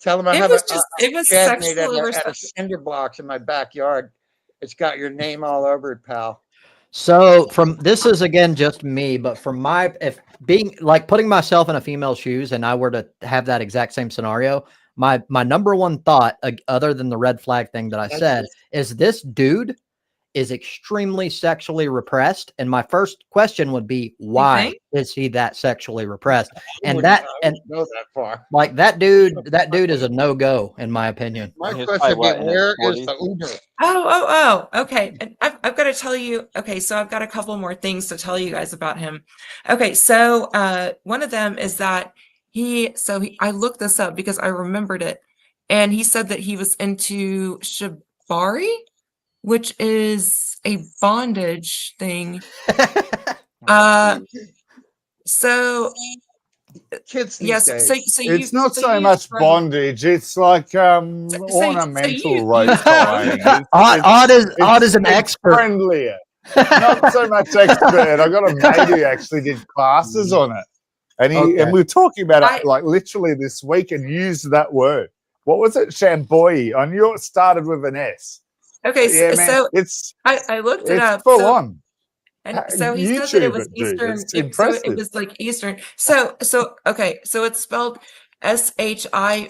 Speaker 4: Tell them I
Speaker 5: It
Speaker 4: have
Speaker 5: was
Speaker 4: a
Speaker 5: just it was
Speaker 4: shed made
Speaker 5: sexual
Speaker 4: at
Speaker 5: or
Speaker 4: a
Speaker 5: something.
Speaker 4: cinder blocks in my backyard. It's got your name all over it, pal.
Speaker 1: So this is again just me, but from if being like putting myself in a female's shoes and I were to have that exact same scenario, my number one thought, other than the red flag thing that I said, is this dude is extremely sexually repressed, and my first question would be, why is he that sexually repressed?
Speaker 4: I
Speaker 1: And
Speaker 4: wouldn't go that far.
Speaker 1: like that dude is a no-go in my opinion.
Speaker 4: My
Speaker 6: He's
Speaker 4: question
Speaker 6: probably,
Speaker 4: would be,
Speaker 6: what, in his
Speaker 4: where is
Speaker 6: 40s?
Speaker 4: the Uber?
Speaker 5: Oh, okay. And I've got to tell you, okay, so I've got a couple more things to tell you guys about him. Okay, so one of them is that I looked this up because I remembered it, and he said that he was into shibari, which is a bondage thing. So
Speaker 4: Kids these
Speaker 5: yes,
Speaker 4: days.
Speaker 5: so
Speaker 2: It's not so much bondage. It's like ornamental rope tying.
Speaker 1: Odd is an expert.
Speaker 2: Friendlier. Not so much expert. I got a mate who actually did classes on it. And and we were talking about it like literally this week and used that word. What was it? Shamboi. I knew it started with an S.
Speaker 5: okay,
Speaker 2: Yeah, man,
Speaker 5: so
Speaker 2: it's
Speaker 5: I looked it up.
Speaker 2: full on.
Speaker 5: And so he said that it was
Speaker 2: YouTube it, dude.
Speaker 5: Eastern.
Speaker 2: It's
Speaker 5: So
Speaker 2: impressive.
Speaker 5: it was like Eastern. So okay. So it's spelled Shibari.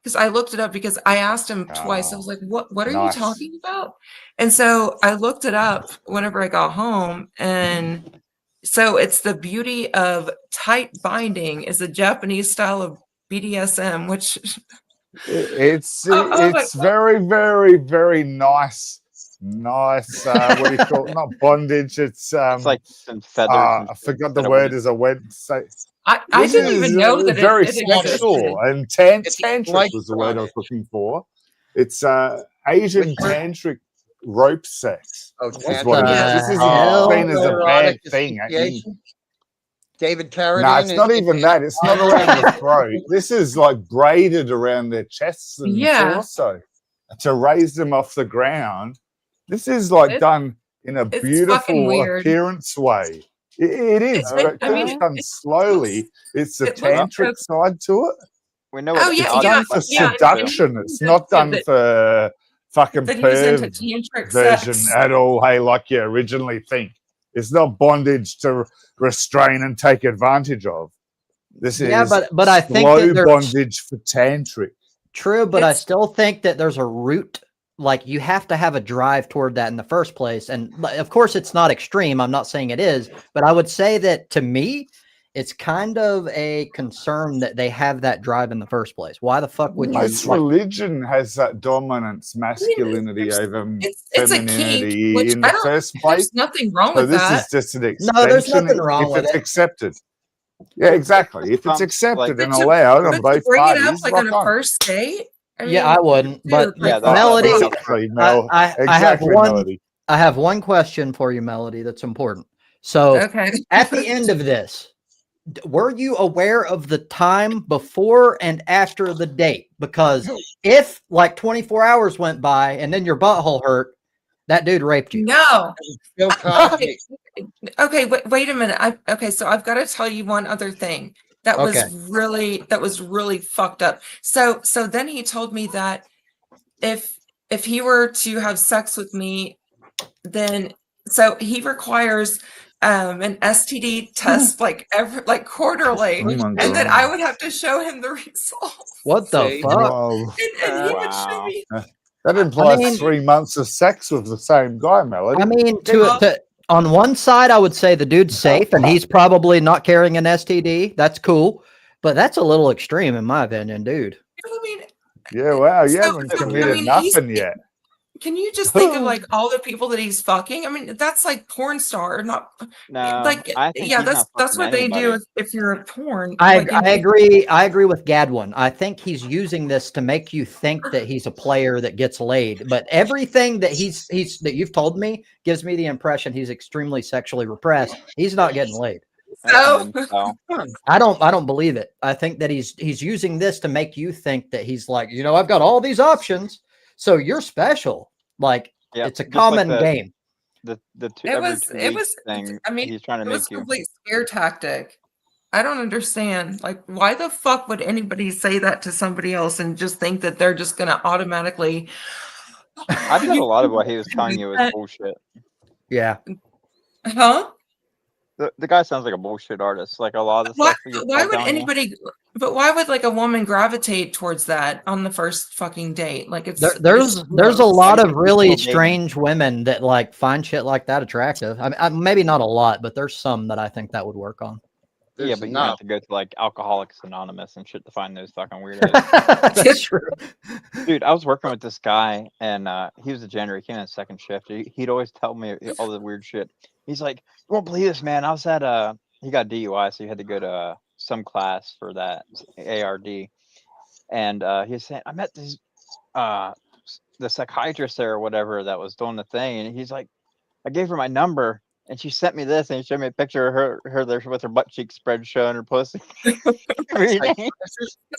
Speaker 5: Because I looked it up because I asked him twice. I was like, "What are you talking about?" And so I looked it up whenever I got home, and so it's the beauty of tight binding is a Japanese style of BDSM, which
Speaker 2: It's
Speaker 5: Oh my
Speaker 2: very, very, very nice nice. What do you call it? Not bondage. It's
Speaker 6: like some feathers. And
Speaker 2: I
Speaker 6: shit
Speaker 2: forgot the
Speaker 6: that
Speaker 2: word
Speaker 6: wouldn't-
Speaker 2: is a word. Say
Speaker 5: I
Speaker 2: this
Speaker 5: didn't
Speaker 2: is
Speaker 5: even know that
Speaker 2: very
Speaker 5: it
Speaker 2: sexual
Speaker 5: existed.
Speaker 2: and
Speaker 3: It's
Speaker 2: tantric
Speaker 3: like
Speaker 2: was the word I was
Speaker 3: it.
Speaker 2: looking for. It's Asian
Speaker 3: Which word?
Speaker 2: tantric rope sex.
Speaker 4: Oh,
Speaker 2: Is
Speaker 1: What
Speaker 2: what it
Speaker 4: tantric.
Speaker 2: is. This
Speaker 1: the
Speaker 2: isn't
Speaker 1: hell?
Speaker 2: seen as a
Speaker 4: Erotic
Speaker 2: bad thing.
Speaker 4: asphyxiation? David Carradine.
Speaker 2: No, it's not even that. It's not around the throat. This is like braided around their chests and
Speaker 5: Yeah.
Speaker 2: torso to raise them off the ground. This is like
Speaker 5: It-
Speaker 2: done in a
Speaker 5: it's fucking
Speaker 2: beautiful
Speaker 5: weird.
Speaker 2: appearance way. It is,
Speaker 5: It-
Speaker 2: but
Speaker 5: I mean,
Speaker 2: it's done slowly. It's the
Speaker 5: it looks
Speaker 2: tantric
Speaker 5: good.
Speaker 2: side to it.
Speaker 6: We know
Speaker 5: Oh,
Speaker 6: what
Speaker 5: yeah,
Speaker 2: It's
Speaker 6: Ozzy
Speaker 2: done for
Speaker 6: like
Speaker 5: yeah,
Speaker 6: too.
Speaker 2: seduction. It's not done
Speaker 5: that-
Speaker 2: for fucking
Speaker 5: that he's into
Speaker 2: perv
Speaker 5: tantric
Speaker 2: version
Speaker 5: sex.
Speaker 2: at all. Hey, like you originally think. It's not bondage to restrain and take advantage of. This
Speaker 1: Yeah,
Speaker 2: is
Speaker 1: but I think
Speaker 2: slow
Speaker 1: that there's
Speaker 2: bondage for tantric.
Speaker 1: true, but I
Speaker 5: It's-
Speaker 1: still think that there's a root. Like you have to have a drive toward that in the first place. And of course, it's not extreme. I'm not saying it is, but I would say that to me, it's kind of a concern that they have that drive in the first place. Why the fuck would you?
Speaker 2: Most
Speaker 1: Like,
Speaker 2: religion has that dominance, masculinity
Speaker 5: there's-
Speaker 2: over
Speaker 5: it's a kink,
Speaker 2: femininity
Speaker 5: which
Speaker 2: in
Speaker 5: I
Speaker 2: the
Speaker 5: don't.
Speaker 2: first place.
Speaker 5: There's nothing wrong
Speaker 2: So
Speaker 5: with
Speaker 2: this
Speaker 5: that.
Speaker 2: is just an
Speaker 1: No, there's
Speaker 2: extension
Speaker 1: nothing wrong
Speaker 2: if
Speaker 1: with
Speaker 2: it's
Speaker 1: it.
Speaker 2: accepted. Yeah, exactly. If it's
Speaker 6: Like-
Speaker 2: accepted and
Speaker 5: But to-
Speaker 2: allowed on
Speaker 5: But to
Speaker 2: both
Speaker 5: bring it up
Speaker 2: parties,
Speaker 5: like
Speaker 2: rock
Speaker 5: on a
Speaker 2: on.
Speaker 5: first date.
Speaker 1: Yeah, I wouldn't.
Speaker 5: dude,
Speaker 1: But
Speaker 5: like,
Speaker 6: Yeah, that-
Speaker 1: Melody,
Speaker 6: that's
Speaker 2: Exactly, Mel.
Speaker 1: I have
Speaker 2: Exactly,
Speaker 1: one.
Speaker 2: Melody.
Speaker 1: I have one question for you, Melody. That's important. So
Speaker 5: okay.
Speaker 1: at the end of this, were you aware of the time before and after the date? Because if like 24 hours went by and then your butthole hurt, that dude raped you.
Speaker 5: No.
Speaker 4: Bill Cosby.
Speaker 5: Okay, wait a minute. Okay, so I've got to tell you one other thing that
Speaker 1: Okay.
Speaker 5: was really fucked up. So then he told me that if he were to have sex with me, then so he requires an STD test like quarterly,
Speaker 2: Oh my
Speaker 5: and then
Speaker 2: God.
Speaker 5: I would have to show him the results.
Speaker 1: What the
Speaker 3: See?
Speaker 1: fuck?
Speaker 2: Whoa.
Speaker 5: And he would show
Speaker 6: Wow.
Speaker 5: me.
Speaker 2: That implies
Speaker 1: mean-
Speaker 2: 3 months of sex with the same guy, Melody.
Speaker 1: I mean,
Speaker 5: Well-
Speaker 1: on one side, I would say the dude's safe and he's probably not carrying an STD. That's cool. But that's a little extreme in my opinion, dude.
Speaker 5: I mean,
Speaker 2: Yeah, wow, you
Speaker 5: So-
Speaker 2: haven't
Speaker 5: so, I
Speaker 2: committed
Speaker 5: mean,
Speaker 2: nothing yet.
Speaker 5: can you just think of like all the people that he's fucking? I mean, that's like porn star, not
Speaker 6: No,
Speaker 5: like
Speaker 6: I think
Speaker 5: yeah.
Speaker 6: he's not
Speaker 5: That's what
Speaker 6: fucking
Speaker 5: they do
Speaker 6: anybody.
Speaker 5: if you're a porn.
Speaker 1: I
Speaker 5: like,
Speaker 1: agree. I agree with Gadwin. I think he's using this to make you think that he's a player that gets laid. But everything that he's that you've told me gives me the impression he's extremely sexually repressed. He's not getting laid.
Speaker 5: So
Speaker 6: So,
Speaker 1: I don't believe it. I think that he's using this to make you think that he's like, I've got all these options, so you're special. Like
Speaker 6: yeah,
Speaker 1: it's a
Speaker 6: just like
Speaker 1: common
Speaker 6: the-
Speaker 1: game.
Speaker 6: The two,
Speaker 5: it
Speaker 6: every
Speaker 5: was
Speaker 6: 2
Speaker 5: it
Speaker 6: weeks
Speaker 5: was.
Speaker 6: thing.
Speaker 5: I mean,
Speaker 6: he's trying to
Speaker 5: it
Speaker 6: make
Speaker 5: was a
Speaker 6: you.
Speaker 5: complete scare tactic. I don't understand. Like, why the fuck would anybody say that to somebody else and just think that they're just gonna automatically?
Speaker 6: I bet a lot of what he was telling you was
Speaker 5: That-
Speaker 6: bullshit.
Speaker 1: Yeah.
Speaker 5: Huh?
Speaker 6: The guy sounds like a bullshit artist. Like a lot of the
Speaker 5: Why,
Speaker 6: stuff. He was
Speaker 5: why would
Speaker 6: telling you.
Speaker 5: anybody? But why would like a woman gravitate towards that on the first fucking date? Like it's
Speaker 1: There's
Speaker 5: it's
Speaker 1: a
Speaker 5: gross.
Speaker 1: lot of
Speaker 6: People
Speaker 1: really
Speaker 6: dating.
Speaker 1: strange women that like find shit like that attractive. I mean, maybe not a lot, but there's some that I think that would work on.
Speaker 6: Yeah,
Speaker 4: There's
Speaker 6: but you
Speaker 4: enough.
Speaker 6: have to go to like Alcoholics Anonymous and shit to find those fucking weirdos.
Speaker 1: That's true.
Speaker 6: Dude, I was working with this guy, and he was a janitor. He came in second shift. He'd always tell me all the weird shit. He's like, "You won't believe this, man. I was at he got DUI, so he had to go to some class for that ARD." And he was saying, "I met this the psychiatrist there or whatever that was doing the thing," and he's like, "I gave her my number." And she sent me this, and he showed me a picture of her there with her butt cheek spread showing her pussy. I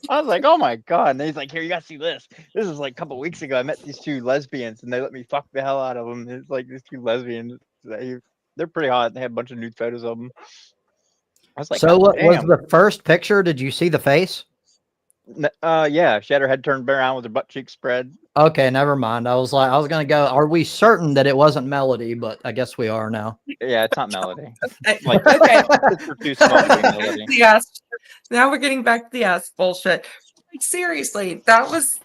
Speaker 6: was like, oh my God. And he's like, here, you gotta see this. This is like a couple weeks ago. I met these 2 lesbians, and they let me fuck the hell out of them. It's like these 2 lesbians. They're pretty hot. They had a bunch of nude photos of them. I was like,
Speaker 1: So what was
Speaker 6: damn.
Speaker 1: the first picture? Did you see the face?
Speaker 6: Yeah, she had her head turned around with her butt cheek spread.
Speaker 1: Okay, never mind. I was gonna go. Are we certain that it wasn't Melody? But I guess we are now.
Speaker 6: Yeah, it's not Melody.
Speaker 5: Okay.
Speaker 6: It's too small to be Melody.
Speaker 5: The ass. Now we're getting back to the ass bullshit. Like, seriously, that was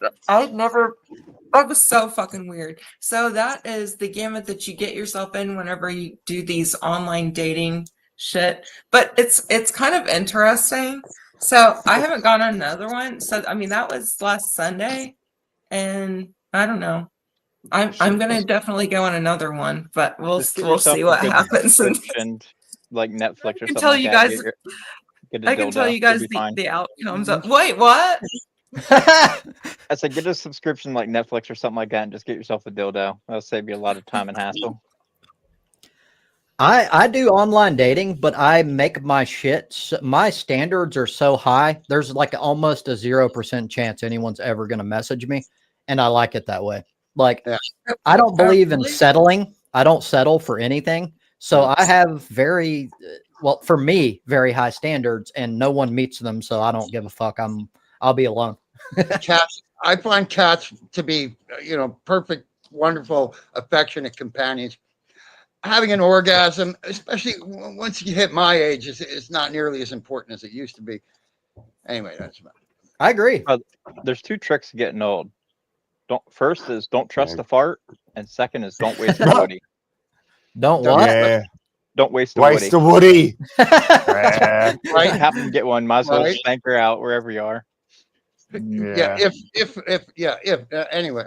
Speaker 5: so fucking weird. So that is the gamut that you get yourself in whenever you do these online dating shit. But it's kind of interesting. So I haven't gone on another one. So I mean that was last Sunday, and I don't know. I'm gonna definitely go on another one, but we'll
Speaker 6: Just get
Speaker 5: we'll
Speaker 6: yourself
Speaker 5: see
Speaker 6: a
Speaker 5: what
Speaker 6: good
Speaker 5: happens. And
Speaker 6: subscription, like Netflix or
Speaker 5: I can
Speaker 6: something
Speaker 5: tell
Speaker 6: like
Speaker 5: you
Speaker 6: that.
Speaker 5: guys.
Speaker 6: Get a
Speaker 5: I can tell
Speaker 6: dildo.
Speaker 5: you guys
Speaker 6: You'll be fine.
Speaker 5: the outcomes of. Wait, what?
Speaker 6: I said get a subscription like Netflix or something like that, and just get yourself a dildo. That'll save you a lot of time and hassle.
Speaker 1: I do online dating, but I make my my standards are so high. There's like almost a 0% chance anyone's ever going to message me. And I like it that way. Like,
Speaker 4: Yeah.
Speaker 1: I don't believe in
Speaker 5: Really?
Speaker 1: settling. I don't settle for anything. So I have very, well, for me, very high standards, and no one meets them. So I don't give a fuck. I'll be alone.
Speaker 4: Cats. I find cats to be, perfect, wonderful, affectionate companions. Having an orgasm, especially once you hit my age, is not nearly as important as it used to be. Anyway, that's about it.
Speaker 1: I agree.
Speaker 6: There's two tricks to getting old. First is don't trust a fart, and second is don't waste a woody.
Speaker 1: Don't what?
Speaker 2: Yeah.
Speaker 6: Don't waste a
Speaker 2: Waste
Speaker 6: woody.
Speaker 2: a woody.
Speaker 6: If you
Speaker 4: Right?
Speaker 6: happen to get one, might as well
Speaker 4: Right.
Speaker 6: spank her out wherever you are.
Speaker 4: Yeah. Anyway,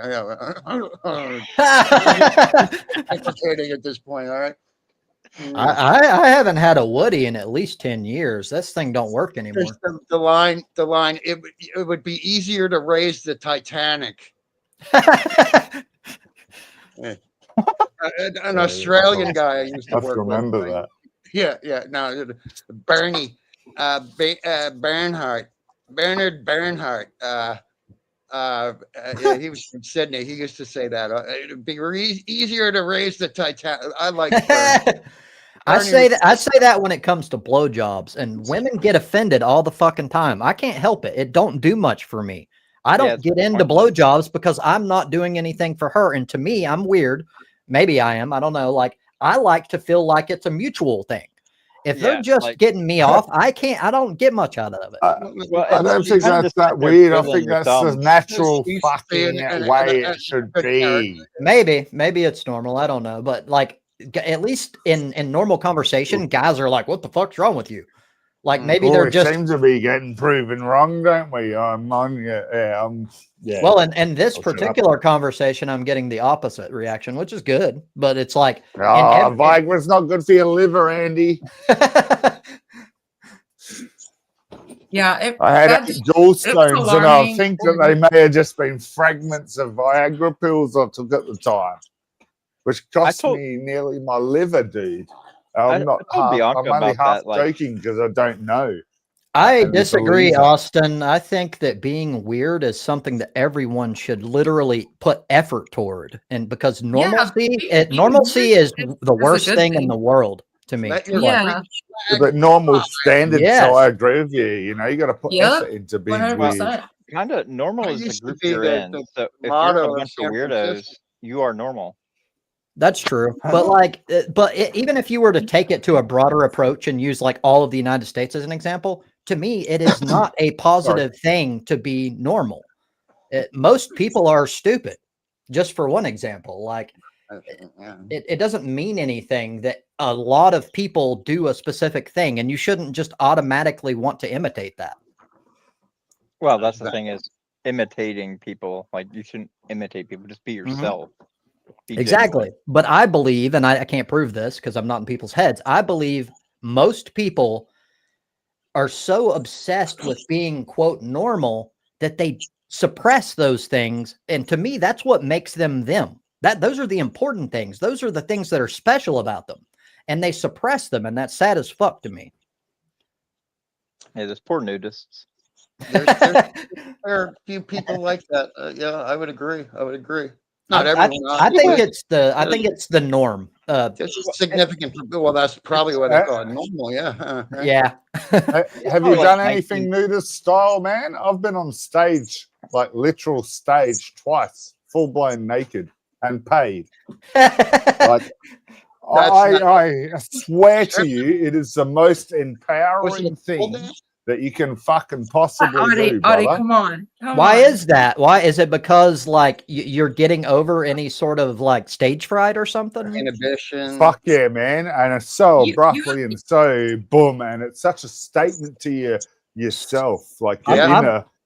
Speaker 4: implicating at this point. All right.
Speaker 1: I haven't had a Woody in at least 10 years. This thing don't work anymore.
Speaker 4: There's the line. It would be easier to raise the Titanic. An Australian guy I used
Speaker 2: I
Speaker 4: to
Speaker 2: have
Speaker 4: work
Speaker 2: to remember
Speaker 4: with.
Speaker 2: that.
Speaker 4: Yeah. No, Bernie, Bernhardt, Bernard Bernhardt. He was from Sydney. He used to say that it'd be easier to raise the Titanic. I like Bernie.
Speaker 1: I say that when it comes to blowjobs, and women get offended all the fucking time. I can't help it. It don't do much for me. I don't get into blowjobs because I'm not doing anything for her. And to me, I'm weird. Maybe I am. I don't know. Like, I like to feel like it's a mutual thing. If they're just getting me off, I don't get much out of it.
Speaker 2: I don't think that's that weird. I think that's the natural fucking way it should be.
Speaker 1: Maybe it's normal. I don't know. But like, at least in normal conversation, guys are like, what the fuck's wrong with you? Like, maybe they're just
Speaker 2: seem to be getting proven wrong, don't we? Yeah.
Speaker 1: Well, in this particular conversation, I'm getting the opposite reaction, which is good. But it's like,
Speaker 2: Viagra's not good for your liver, Andy.
Speaker 5: Yeah,
Speaker 2: I had gallstones, and I think that they may have just been fragments of Viagra pills I took at the time, which cost me nearly my liver, dude. I'm only half joking because I don't know.
Speaker 1: I disagree, Austin. I think that being weird is something that everyone should literally put effort toward, and because normalcy is the worst thing in the world to me.
Speaker 5: Yeah,
Speaker 2: but normal standards. So I agree with you. You know, you got to put effort into being
Speaker 5: 100%.
Speaker 2: weird.
Speaker 6: Kind of normal is the group you're in. So if you're a bunch of weirdos, you are normal.
Speaker 1: That's true. But even if you were to take it to a broader approach and use like all of the United States as an example, to me, it is not a positive thing to be normal. Most people are stupid. Just for one example, like it doesn't mean anything that a lot of people do a specific thing, and you shouldn't just automatically want to imitate that.
Speaker 6: Well, that's the thing is imitating people. Like, you shouldn't imitate people. Just be yourself.
Speaker 1: Exactly. But I believe, and I can't prove this because I'm not in people's heads, I believe most people are so obsessed with being, quote, normal that they suppress those things. And to me, that's what makes them them. Those are the important things. Those are the things that are special about them. And they suppress them, and that's sad as fuck to me.
Speaker 6: Yeah, there's poor nudists.
Speaker 4: There are a few people like that. Yeah, I would agree. Not everyone.
Speaker 1: I think it's the norm.
Speaker 4: It's significant. Well, that's probably what they call it, normal. Yeah.
Speaker 1: Yeah.
Speaker 2: Have you done anything nudist style, man? I've been on stage, like literal stage, twice, full blown naked and paid. Like, I swear to you, it is the most empowering thing that you can fucking possibly do, brother.
Speaker 5: Come on.
Speaker 1: Why is that? Why is it? Because like you're getting over any sort of like stage fright or something?
Speaker 4: Inhibition.
Speaker 2: Fuck yeah, man! And it's so abruptly and so boom, and it's such a statement to yourself. Like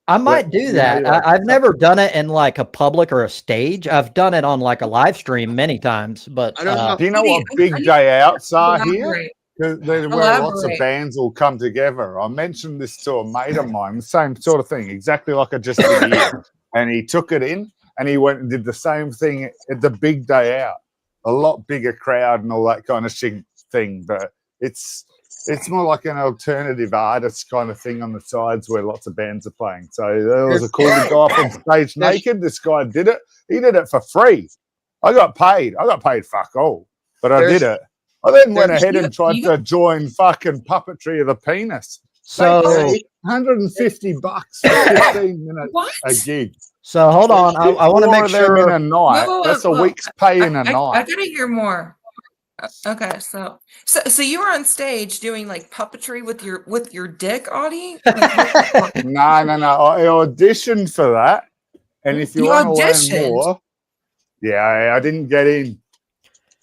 Speaker 1: I might do
Speaker 2: you know,
Speaker 1: that.
Speaker 2: like,
Speaker 1: I've never done it in like a public or a stage. I've done it on like a live stream many times, but
Speaker 4: I don't know.
Speaker 2: do you know
Speaker 5: Cody,
Speaker 2: what
Speaker 5: I
Speaker 2: big
Speaker 5: need
Speaker 2: day outs are here?
Speaker 5: elaborate.
Speaker 2: Where lots of
Speaker 5: Elaborate.
Speaker 2: bands will come together. I mentioned this to a mate of mine, the same sort of thing, exactly like I just did here. And he took it in and he went and did the same thing at the big day out. A lot bigger crowd and all that kind of thing, but it's more like an alternative artist kind of thing on the sides where lots of bands are playing. So there was a cool guy up on stage naked. This guy did it. He did it for free. I got paid fuck all, but I did it. I then went ahead and tried to join fucking puppetry of the penis.
Speaker 1: so
Speaker 2: They pay $150 for 15 minutes a gig.
Speaker 1: so hold on. I want to make
Speaker 2: them in
Speaker 1: sure.
Speaker 2: a night.
Speaker 5: Whoa,
Speaker 2: That's a
Speaker 5: whoa.
Speaker 2: week's pay in a
Speaker 5: I
Speaker 2: night.
Speaker 5: gotta hear more. Okay, so you were on stage doing like puppetry with your dick, Audie? Like,
Speaker 2: No. I auditioned for that. And if you
Speaker 5: You
Speaker 2: want to learn
Speaker 5: auditioned?
Speaker 2: more, I didn't get in.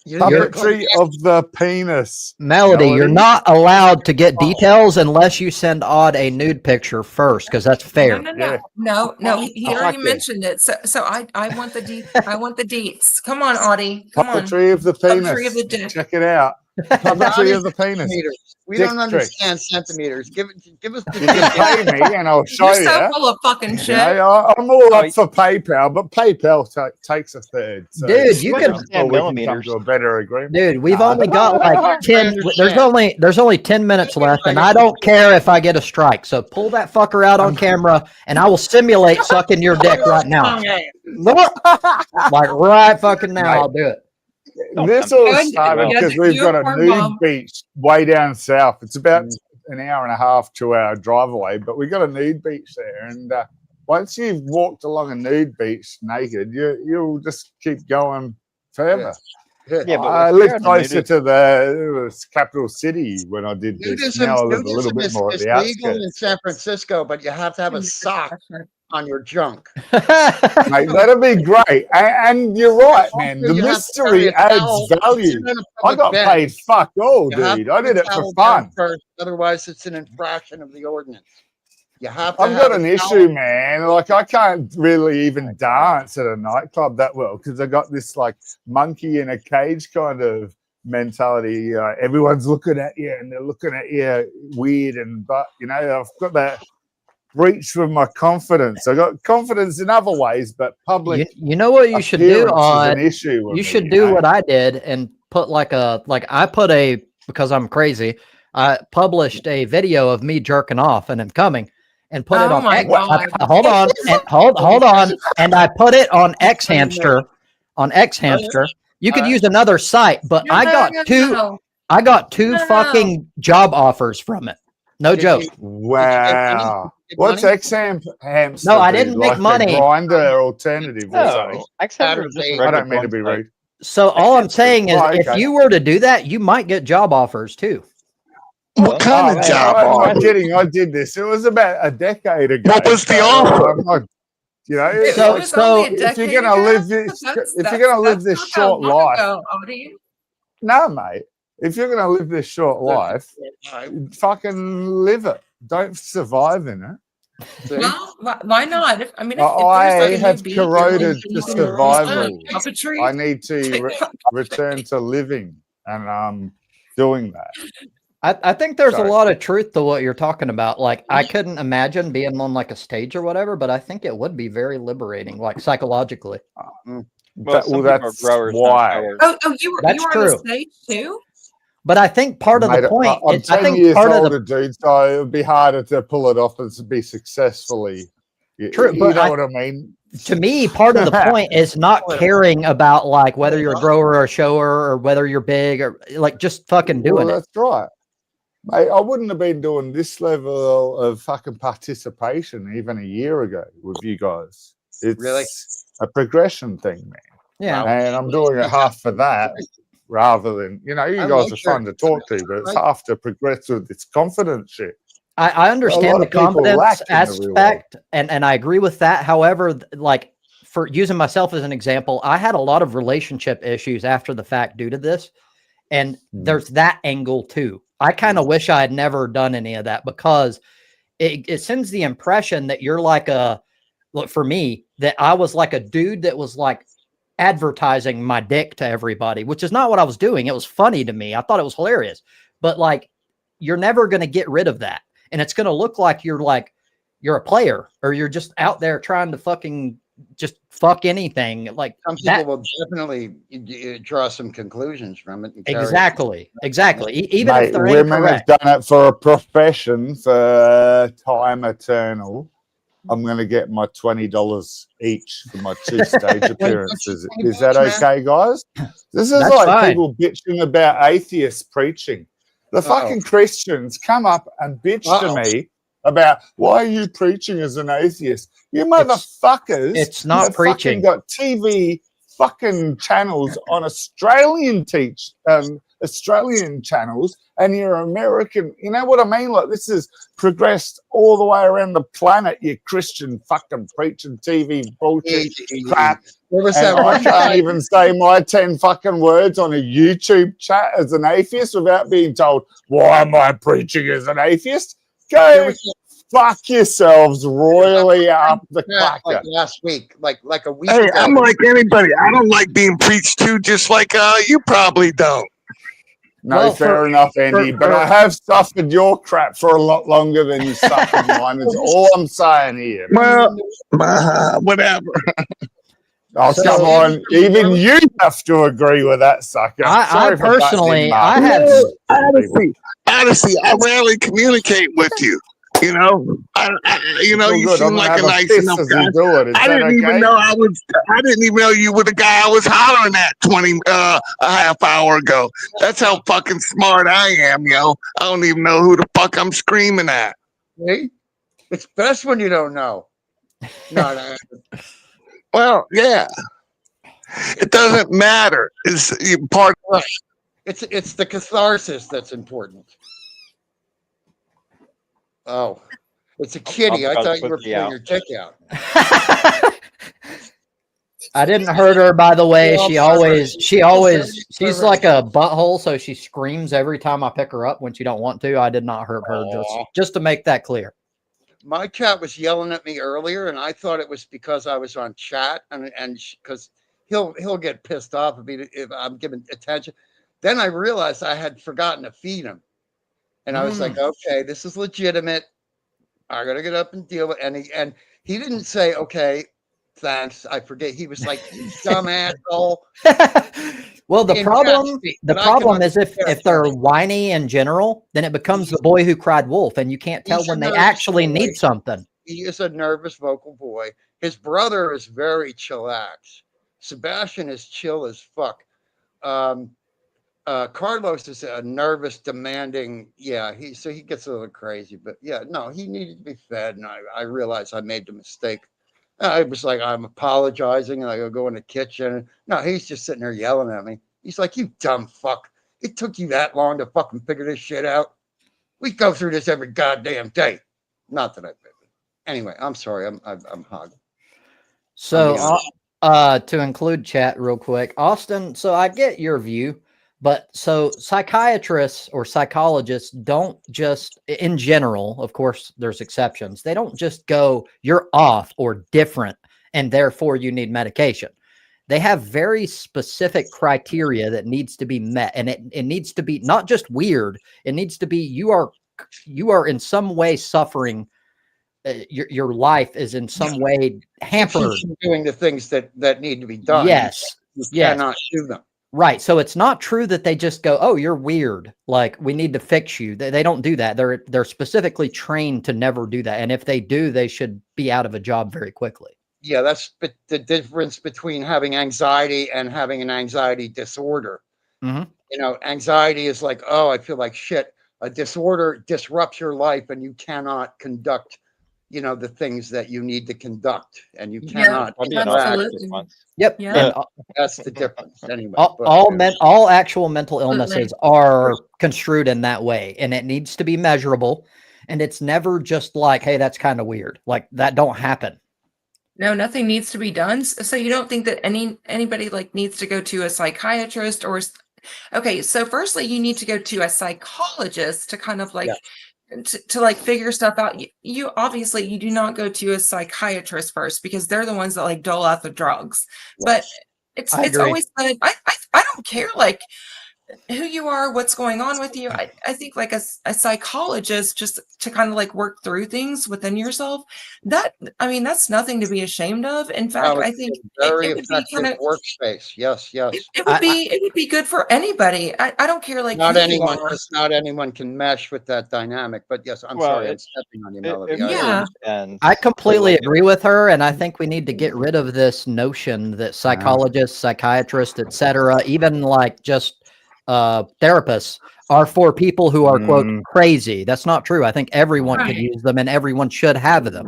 Speaker 4: You didn't get
Speaker 2: Puppetry of the penis.
Speaker 1: Melody, you're
Speaker 2: Melody?
Speaker 1: not allowed to get details unless you send Odd a nude picture first, because that's fair.
Speaker 5: No. He
Speaker 2: I
Speaker 5: already
Speaker 2: like it.
Speaker 5: mentioned it. So I want the I want the deets. Come on, Audie. Come on.
Speaker 2: Puppetry of the
Speaker 5: Puppetry of
Speaker 2: penis.
Speaker 5: the dick.
Speaker 2: Check it out. Puppetry of the penis.
Speaker 4: centimeters. We
Speaker 2: Dick
Speaker 4: don't understand centimeters. Give us the
Speaker 2: You can pay me and I'll show
Speaker 5: You're so
Speaker 2: you.
Speaker 5: full of fucking shit.
Speaker 2: I'm all up for PayPal, but PayPal takes a third. So
Speaker 1: Dude, you can-
Speaker 2: we can come to a better agreement.
Speaker 1: Dude, we've only got like 10. There's only 10 minutes left, and I don't care if I get a strike. So pull that fucker out on camera, and I will simulate sucking your dick right now. Like right fucking now, I'll do it.
Speaker 2: This all started because we've got a nude beach way down south. It's about an hour and a half, 2 hour drive away, but we got a nude beach there. And once you've walked along a nude beach naked, you'll just keep going further.
Speaker 6: Yeah, but
Speaker 2: I lived closer to the capital city when I did this. Now I live a little bit more at the
Speaker 4: It's legal
Speaker 2: outskirts.
Speaker 4: in San Francisco, but you have to have a sock on your junk.
Speaker 2: Mate, that'd be great. And you're right, man. The
Speaker 4: You have to
Speaker 2: mystery
Speaker 4: carry a towel.
Speaker 2: adds value.
Speaker 4: Sit in a
Speaker 2: I
Speaker 4: public
Speaker 2: got
Speaker 4: bed.
Speaker 2: paid fuck all,
Speaker 4: You have
Speaker 2: dude.
Speaker 4: to
Speaker 2: I did
Speaker 4: put
Speaker 2: it
Speaker 4: a
Speaker 2: for
Speaker 4: towel down
Speaker 2: fun.
Speaker 4: first, otherwise, it's an infraction of the ordinance. You have to
Speaker 2: I've
Speaker 4: have
Speaker 2: got an
Speaker 4: a towel.
Speaker 2: issue, man. Like I can't really even dance at a nightclub that well because I got this like monkey in a cage kind of mentality. Everyone's looking at you and they're looking at you weird, but I've got that breach with my confidence. I got confidence in other ways, but public.
Speaker 1: You know what you should do
Speaker 2: appearance is
Speaker 1: on
Speaker 2: an issue. with
Speaker 1: you
Speaker 2: me,
Speaker 1: should
Speaker 2: you
Speaker 1: do
Speaker 2: know?
Speaker 1: what I did and put because I'm crazy. I published a video of me jerking off and him coming and put it
Speaker 5: Oh
Speaker 1: on
Speaker 5: my
Speaker 1: X.
Speaker 5: God.
Speaker 1: Hold on and hold on. And I put it on X Hamster. On X Hamster. You could use another site, but I got two
Speaker 5: No.
Speaker 1: fucking job offers from it. No
Speaker 4: Did
Speaker 1: joke.
Speaker 4: you-
Speaker 2: Wow.
Speaker 4: Get
Speaker 2: What's
Speaker 4: money?
Speaker 2: Hamster?
Speaker 1: No, I
Speaker 2: do?
Speaker 1: didn't make
Speaker 2: Like a
Speaker 1: money.
Speaker 2: grinder alternative or something.
Speaker 6: No, X-Hamster is just a
Speaker 4: I
Speaker 2: I
Speaker 6: regular
Speaker 2: don't mean to be
Speaker 6: porn site.
Speaker 2: rude.
Speaker 1: So all I'm saying is,
Speaker 2: Oh,
Speaker 1: if
Speaker 2: okay.
Speaker 1: you were to do that, you might get job offers too.
Speaker 3: What kind of
Speaker 6: man,
Speaker 3: job?
Speaker 2: I'm
Speaker 3: offer?
Speaker 2: not kidding. I did this. It was about a decade ago.
Speaker 3: What was the
Speaker 2: So,
Speaker 3: offer?
Speaker 2: I'm not,
Speaker 5: It
Speaker 1: So-
Speaker 5: was only a
Speaker 2: if you're
Speaker 5: decade
Speaker 2: gonna
Speaker 5: ago?
Speaker 2: live this,
Speaker 5: That's-
Speaker 2: if you're gonna live
Speaker 5: that's
Speaker 2: this
Speaker 5: not that
Speaker 2: short
Speaker 5: long
Speaker 2: life,
Speaker 5: ago, Audie.
Speaker 2: no, mate. If you're gonna live this short life, fucking live it. Don't survive in it.
Speaker 5: Well, why not? If there's
Speaker 2: I
Speaker 5: like a new
Speaker 2: have
Speaker 5: beat,
Speaker 2: corroded
Speaker 5: you
Speaker 2: to
Speaker 5: can-
Speaker 2: survival.
Speaker 5: puppetry.
Speaker 2: I need to return to living, and I'm doing that.
Speaker 1: I think there's a
Speaker 2: Sorry.
Speaker 1: lot of truth to what you're talking about. Like, I couldn't imagine being on like a stage or whatever, but I think it would be very liberating, like psychologically.
Speaker 6: Well,
Speaker 2: Well,
Speaker 6: some people are
Speaker 2: that's
Speaker 6: growers, not
Speaker 2: why.
Speaker 6: growers.
Speaker 5: Oh, you were
Speaker 1: That's
Speaker 5: on the
Speaker 1: true.
Speaker 5: stage too?
Speaker 1: But I think part of
Speaker 2: Mate,
Speaker 1: the point,
Speaker 2: I'm
Speaker 1: is, I
Speaker 2: 10
Speaker 1: think
Speaker 2: years
Speaker 1: part of
Speaker 2: older,
Speaker 1: the
Speaker 2: dude, so it would be harder to pull it off and to be successfully.
Speaker 1: True,
Speaker 2: You
Speaker 1: but
Speaker 2: know
Speaker 1: I-
Speaker 2: what I mean?
Speaker 1: to me, part of the point is not caring about like whether you're a grower or a shower or whether you're big or like just fucking doing it.
Speaker 2: That's right. Mate, I wouldn't have been doing this level of fucking participation even a year ago with you guys. It's
Speaker 4: Really?
Speaker 2: a progression thing, man.
Speaker 1: Yeah.
Speaker 2: And I'm doing it half for that rather than, you
Speaker 4: I
Speaker 2: guys
Speaker 4: like
Speaker 2: are fun to talk to, but it's half to progress with this confidence shit.
Speaker 1: I understand the
Speaker 2: of people
Speaker 1: confidence
Speaker 2: lack in the real world.
Speaker 1: aspect, and I agree with that. However, like for using myself as an example, I had a lot of relationship issues after the fact due to this, and there's that angle too. I kind of wish I had never done any of that because it sends the impression that you're like look, for me, that I was like a dude that was like advertising my dick to everybody, which is not what I was doing. It was funny to me. I thought it was hilarious, but like, you're never going to get rid of that. And it's going to look like you're a player, or you're just out there trying to fucking just fuck anything. Like
Speaker 4: Some people will definitely draw some conclusions from it.
Speaker 1: Exactly. Even
Speaker 2: Mate,
Speaker 1: if they're
Speaker 2: women
Speaker 1: incorrect.
Speaker 2: have done it for a profession for time eternal. I'm going to get my $20 each for my 2 stage appearances. Is that okay, guys? This is
Speaker 1: That's
Speaker 2: like
Speaker 1: fine.
Speaker 2: people bitching about atheists preaching. The fucking Christians come up and bitch to me about, why are you preaching as an atheist? You motherfuckers.
Speaker 1: It's not
Speaker 2: have
Speaker 1: preaching.
Speaker 2: Fucking got TV fucking channels on Australian channels, and you're American. You know what I mean? Like, this has progressed all the way around the planet, you Christian fucking preaching TV bullshit crap. And I can't even say my 10 fucking words on a YouTube chat as an atheist without being told, why am I preaching as an atheist? Go fuck yourselves royally up the cracker.
Speaker 4: Like last week, like a week
Speaker 3: Hey,
Speaker 4: ago.
Speaker 3: I'm like anybody. I don't like being preached to, just like you probably don't.
Speaker 2: No,
Speaker 1: Well,
Speaker 2: fair enough, Andy. But I have suffered your crap for a lot longer than you suffered mine. Is all I'm saying here.
Speaker 3: Well, whatever.
Speaker 2: Oh,
Speaker 1: So-
Speaker 2: come on. Even you have to agree with that, sucker.
Speaker 1: I
Speaker 2: Sorry for
Speaker 1: personally,
Speaker 2: busting
Speaker 1: I
Speaker 2: Mark.
Speaker 1: had
Speaker 3: Honestly, I rarely communicate with you. You know, you know,
Speaker 2: It's all
Speaker 3: you
Speaker 2: good.
Speaker 3: seem
Speaker 2: I'm
Speaker 3: like
Speaker 2: gonna
Speaker 3: a
Speaker 2: have
Speaker 3: nice
Speaker 2: fist
Speaker 3: enough
Speaker 2: as
Speaker 3: guy.
Speaker 2: we do it. Is
Speaker 3: I
Speaker 2: that
Speaker 3: didn't even
Speaker 2: okay?
Speaker 3: know I didn't even know you were the guy I was hollering at a half hour ago. That's how fucking smart I am, yo. I don't even know who the fuck I'm screaming at.
Speaker 4: See? It's best when you don't know. No.
Speaker 3: Well, yeah. It doesn't matter. It's part of
Speaker 4: It's the catharsis that's important. Oh, it's a kitty. I
Speaker 6: I'll
Speaker 4: thought you were
Speaker 6: put you
Speaker 4: pulling
Speaker 6: out.
Speaker 4: your dick out.
Speaker 1: I didn't hurt her, by the way.
Speaker 4: Well,
Speaker 1: She's like a butthole, so she screams every time I pick her up when she don't want to. I did not hurt her, just to make that clear.
Speaker 4: My cat was yelling at me earlier, and I thought it was because I was on chat, and because he'll get pissed off if I'm giving attention. Then I realized I had forgotten to feed him, and I was like, okay, this is legitimate. I gotta get up and deal with it. And he didn't say, okay, thanks. I forget. He was like, you dumb asshole.
Speaker 1: Well, the
Speaker 4: In
Speaker 1: problem
Speaker 4: cat speak, but I can
Speaker 1: problem is if
Speaker 4: understand
Speaker 1: they're
Speaker 4: that.
Speaker 1: whiny in general, then it becomes the boy who cried wolf, and you can't tell
Speaker 4: He's a
Speaker 1: when they
Speaker 4: nervous
Speaker 1: actually
Speaker 4: boy.
Speaker 1: need something.
Speaker 4: He is a nervous vocal boy. His brother is very chillax. Sebastian is chill as fuck. Carlos is a nervous, demanding. Yeah, he gets a little crazy, but yeah, no, he needed to be fed, and I realized I made the mistake. I was like, I'm apologizing, and I go in the kitchen. No, he's just sitting there yelling at me. He's like, you dumb fuck. It took you that long to fucking figure this shit out. We go through this every goddamn day. Not that I did. Anyway, I'm sorry. I'm hogging.
Speaker 1: So, to include chat real quick, Austin, so I get your view, but so psychiatrists or psychologists don't just, in general, of course, there's exceptions. They don't just go, you're off or different, and therefore you need medication. They have very specific criteria that needs to be met, and it needs to be not just weird. It needs to be you are in some way suffering. Your life is in some way hampered.
Speaker 4: Doing the things that need to be done.
Speaker 1: Yes.
Speaker 4: You cannot do them.
Speaker 1: Right. So it's not true that they just go, oh, you're weird. Like, we need to fix you. They don't do that. They're specifically trained to never do that. And if they do, they should be out of a job very quickly.
Speaker 4: Yeah, that's the difference between having anxiety and having an anxiety disorder.
Speaker 1: Mm-hmm.
Speaker 4: You know, anxiety is like, oh, I feel like shit. A disorder disrupts your life, and you cannot conduct, the things that you need to conduct, and you cannot.
Speaker 5: Absolutely.
Speaker 1: Yep.
Speaker 5: Yeah.
Speaker 1: And
Speaker 4: That's the difference. Anyway,
Speaker 1: all actual mental illnesses are construed in that way, and it needs to be measurable. And it's never just like, hey, that's kind of weird. Like, that don't happen.
Speaker 5: No, nothing needs to be done. So you don't think that anybody like needs to go to a psychiatrist or okay, so firstly you need to go to a psychologist to kind of like to like figure stuff out, you obviously you do not go to a psychiatrist first because they're the ones that like dole out the drugs. But it's
Speaker 1: I agree.
Speaker 5: always good. I don't care like who you are, what's going on with you. I think like a psychologist, just to kind of like work through things within yourself, that I mean that's nothing to be ashamed of. In fact,
Speaker 4: Well,
Speaker 5: I
Speaker 4: it's
Speaker 5: think
Speaker 4: a very
Speaker 5: it would be
Speaker 4: effective
Speaker 5: kind of
Speaker 4: workspace. Yes, yes.
Speaker 5: it would be good for anybody. I don't care like
Speaker 4: Not
Speaker 5: who you
Speaker 4: anyone,
Speaker 5: are.
Speaker 4: just not anyone can mesh with that dynamic. But yes, I'm
Speaker 6: Well,
Speaker 4: sorry, I'm
Speaker 6: it-
Speaker 4: stepping on you,
Speaker 6: It,
Speaker 4: Melody.
Speaker 6: it really
Speaker 5: Yeah.
Speaker 6: depends.
Speaker 1: I completely
Speaker 6: Like,
Speaker 1: agree with her, and I think we need to get rid of this notion that psychologists, psychiatrists, etc., even like just therapists are for people who are quote crazy. That's not true. I think everyone could
Speaker 5: Right.
Speaker 1: use them, and everyone should have them.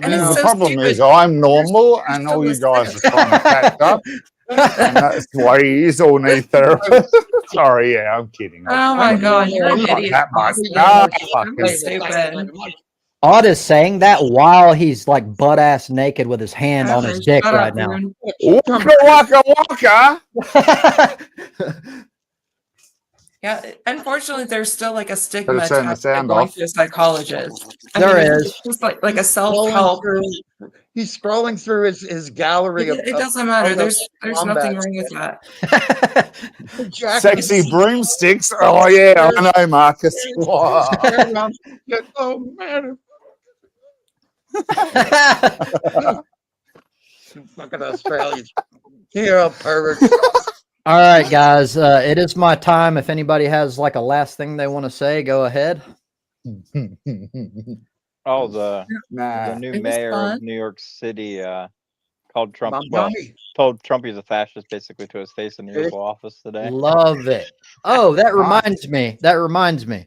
Speaker 5: And it's
Speaker 2: The
Speaker 5: so
Speaker 2: problem
Speaker 5: stupid.
Speaker 2: is I'm normal and
Speaker 5: still
Speaker 2: all you
Speaker 5: listening.
Speaker 2: guys are trying to catch up. And that's why you all need therapy. Sorry, yeah, I'm kidding.
Speaker 5: Oh my god, you're an
Speaker 2: Not
Speaker 5: idiot.
Speaker 2: that much.
Speaker 5: Austin.
Speaker 2: No,
Speaker 5: That's
Speaker 2: fucking
Speaker 5: stupid.
Speaker 1: Odd is saying that while he's like butt ass naked with his hand on his dick
Speaker 5: Shut
Speaker 1: right
Speaker 5: up,
Speaker 1: now.
Speaker 5: dude.
Speaker 2: waka waka waka.
Speaker 5: Yeah, unfortunately, there's still like a stigma
Speaker 2: Better turn the
Speaker 5: attached to
Speaker 2: sound
Speaker 5: going
Speaker 2: off.
Speaker 5: to a psychologist.
Speaker 1: There is.
Speaker 5: It's just like a
Speaker 4: He's
Speaker 5: self-help.
Speaker 4: He's scrolling through his gallery of.
Speaker 5: It doesn't matter. There's nothing
Speaker 4: wombats.
Speaker 5: wrong with that.
Speaker 4: Jack
Speaker 2: Sexy broomsticks. Oh yeah, I know, Marcus. Wow.
Speaker 4: Oh man, fucking Australians. You're a pervert.
Speaker 1: All right, guys. It is my time. If anybody has like a last thing they want to say, go ahead.
Speaker 6: oh, the
Speaker 2: Nah.
Speaker 6: new
Speaker 5: It was
Speaker 6: mayor
Speaker 5: fun.
Speaker 6: of New York City called Trump.
Speaker 4: Mom,
Speaker 6: Well,
Speaker 4: mommy.
Speaker 6: told Trump he's a fascist basically to his face in the Oval Office today.
Speaker 1: Love it. Oh, that reminds me. That reminds me.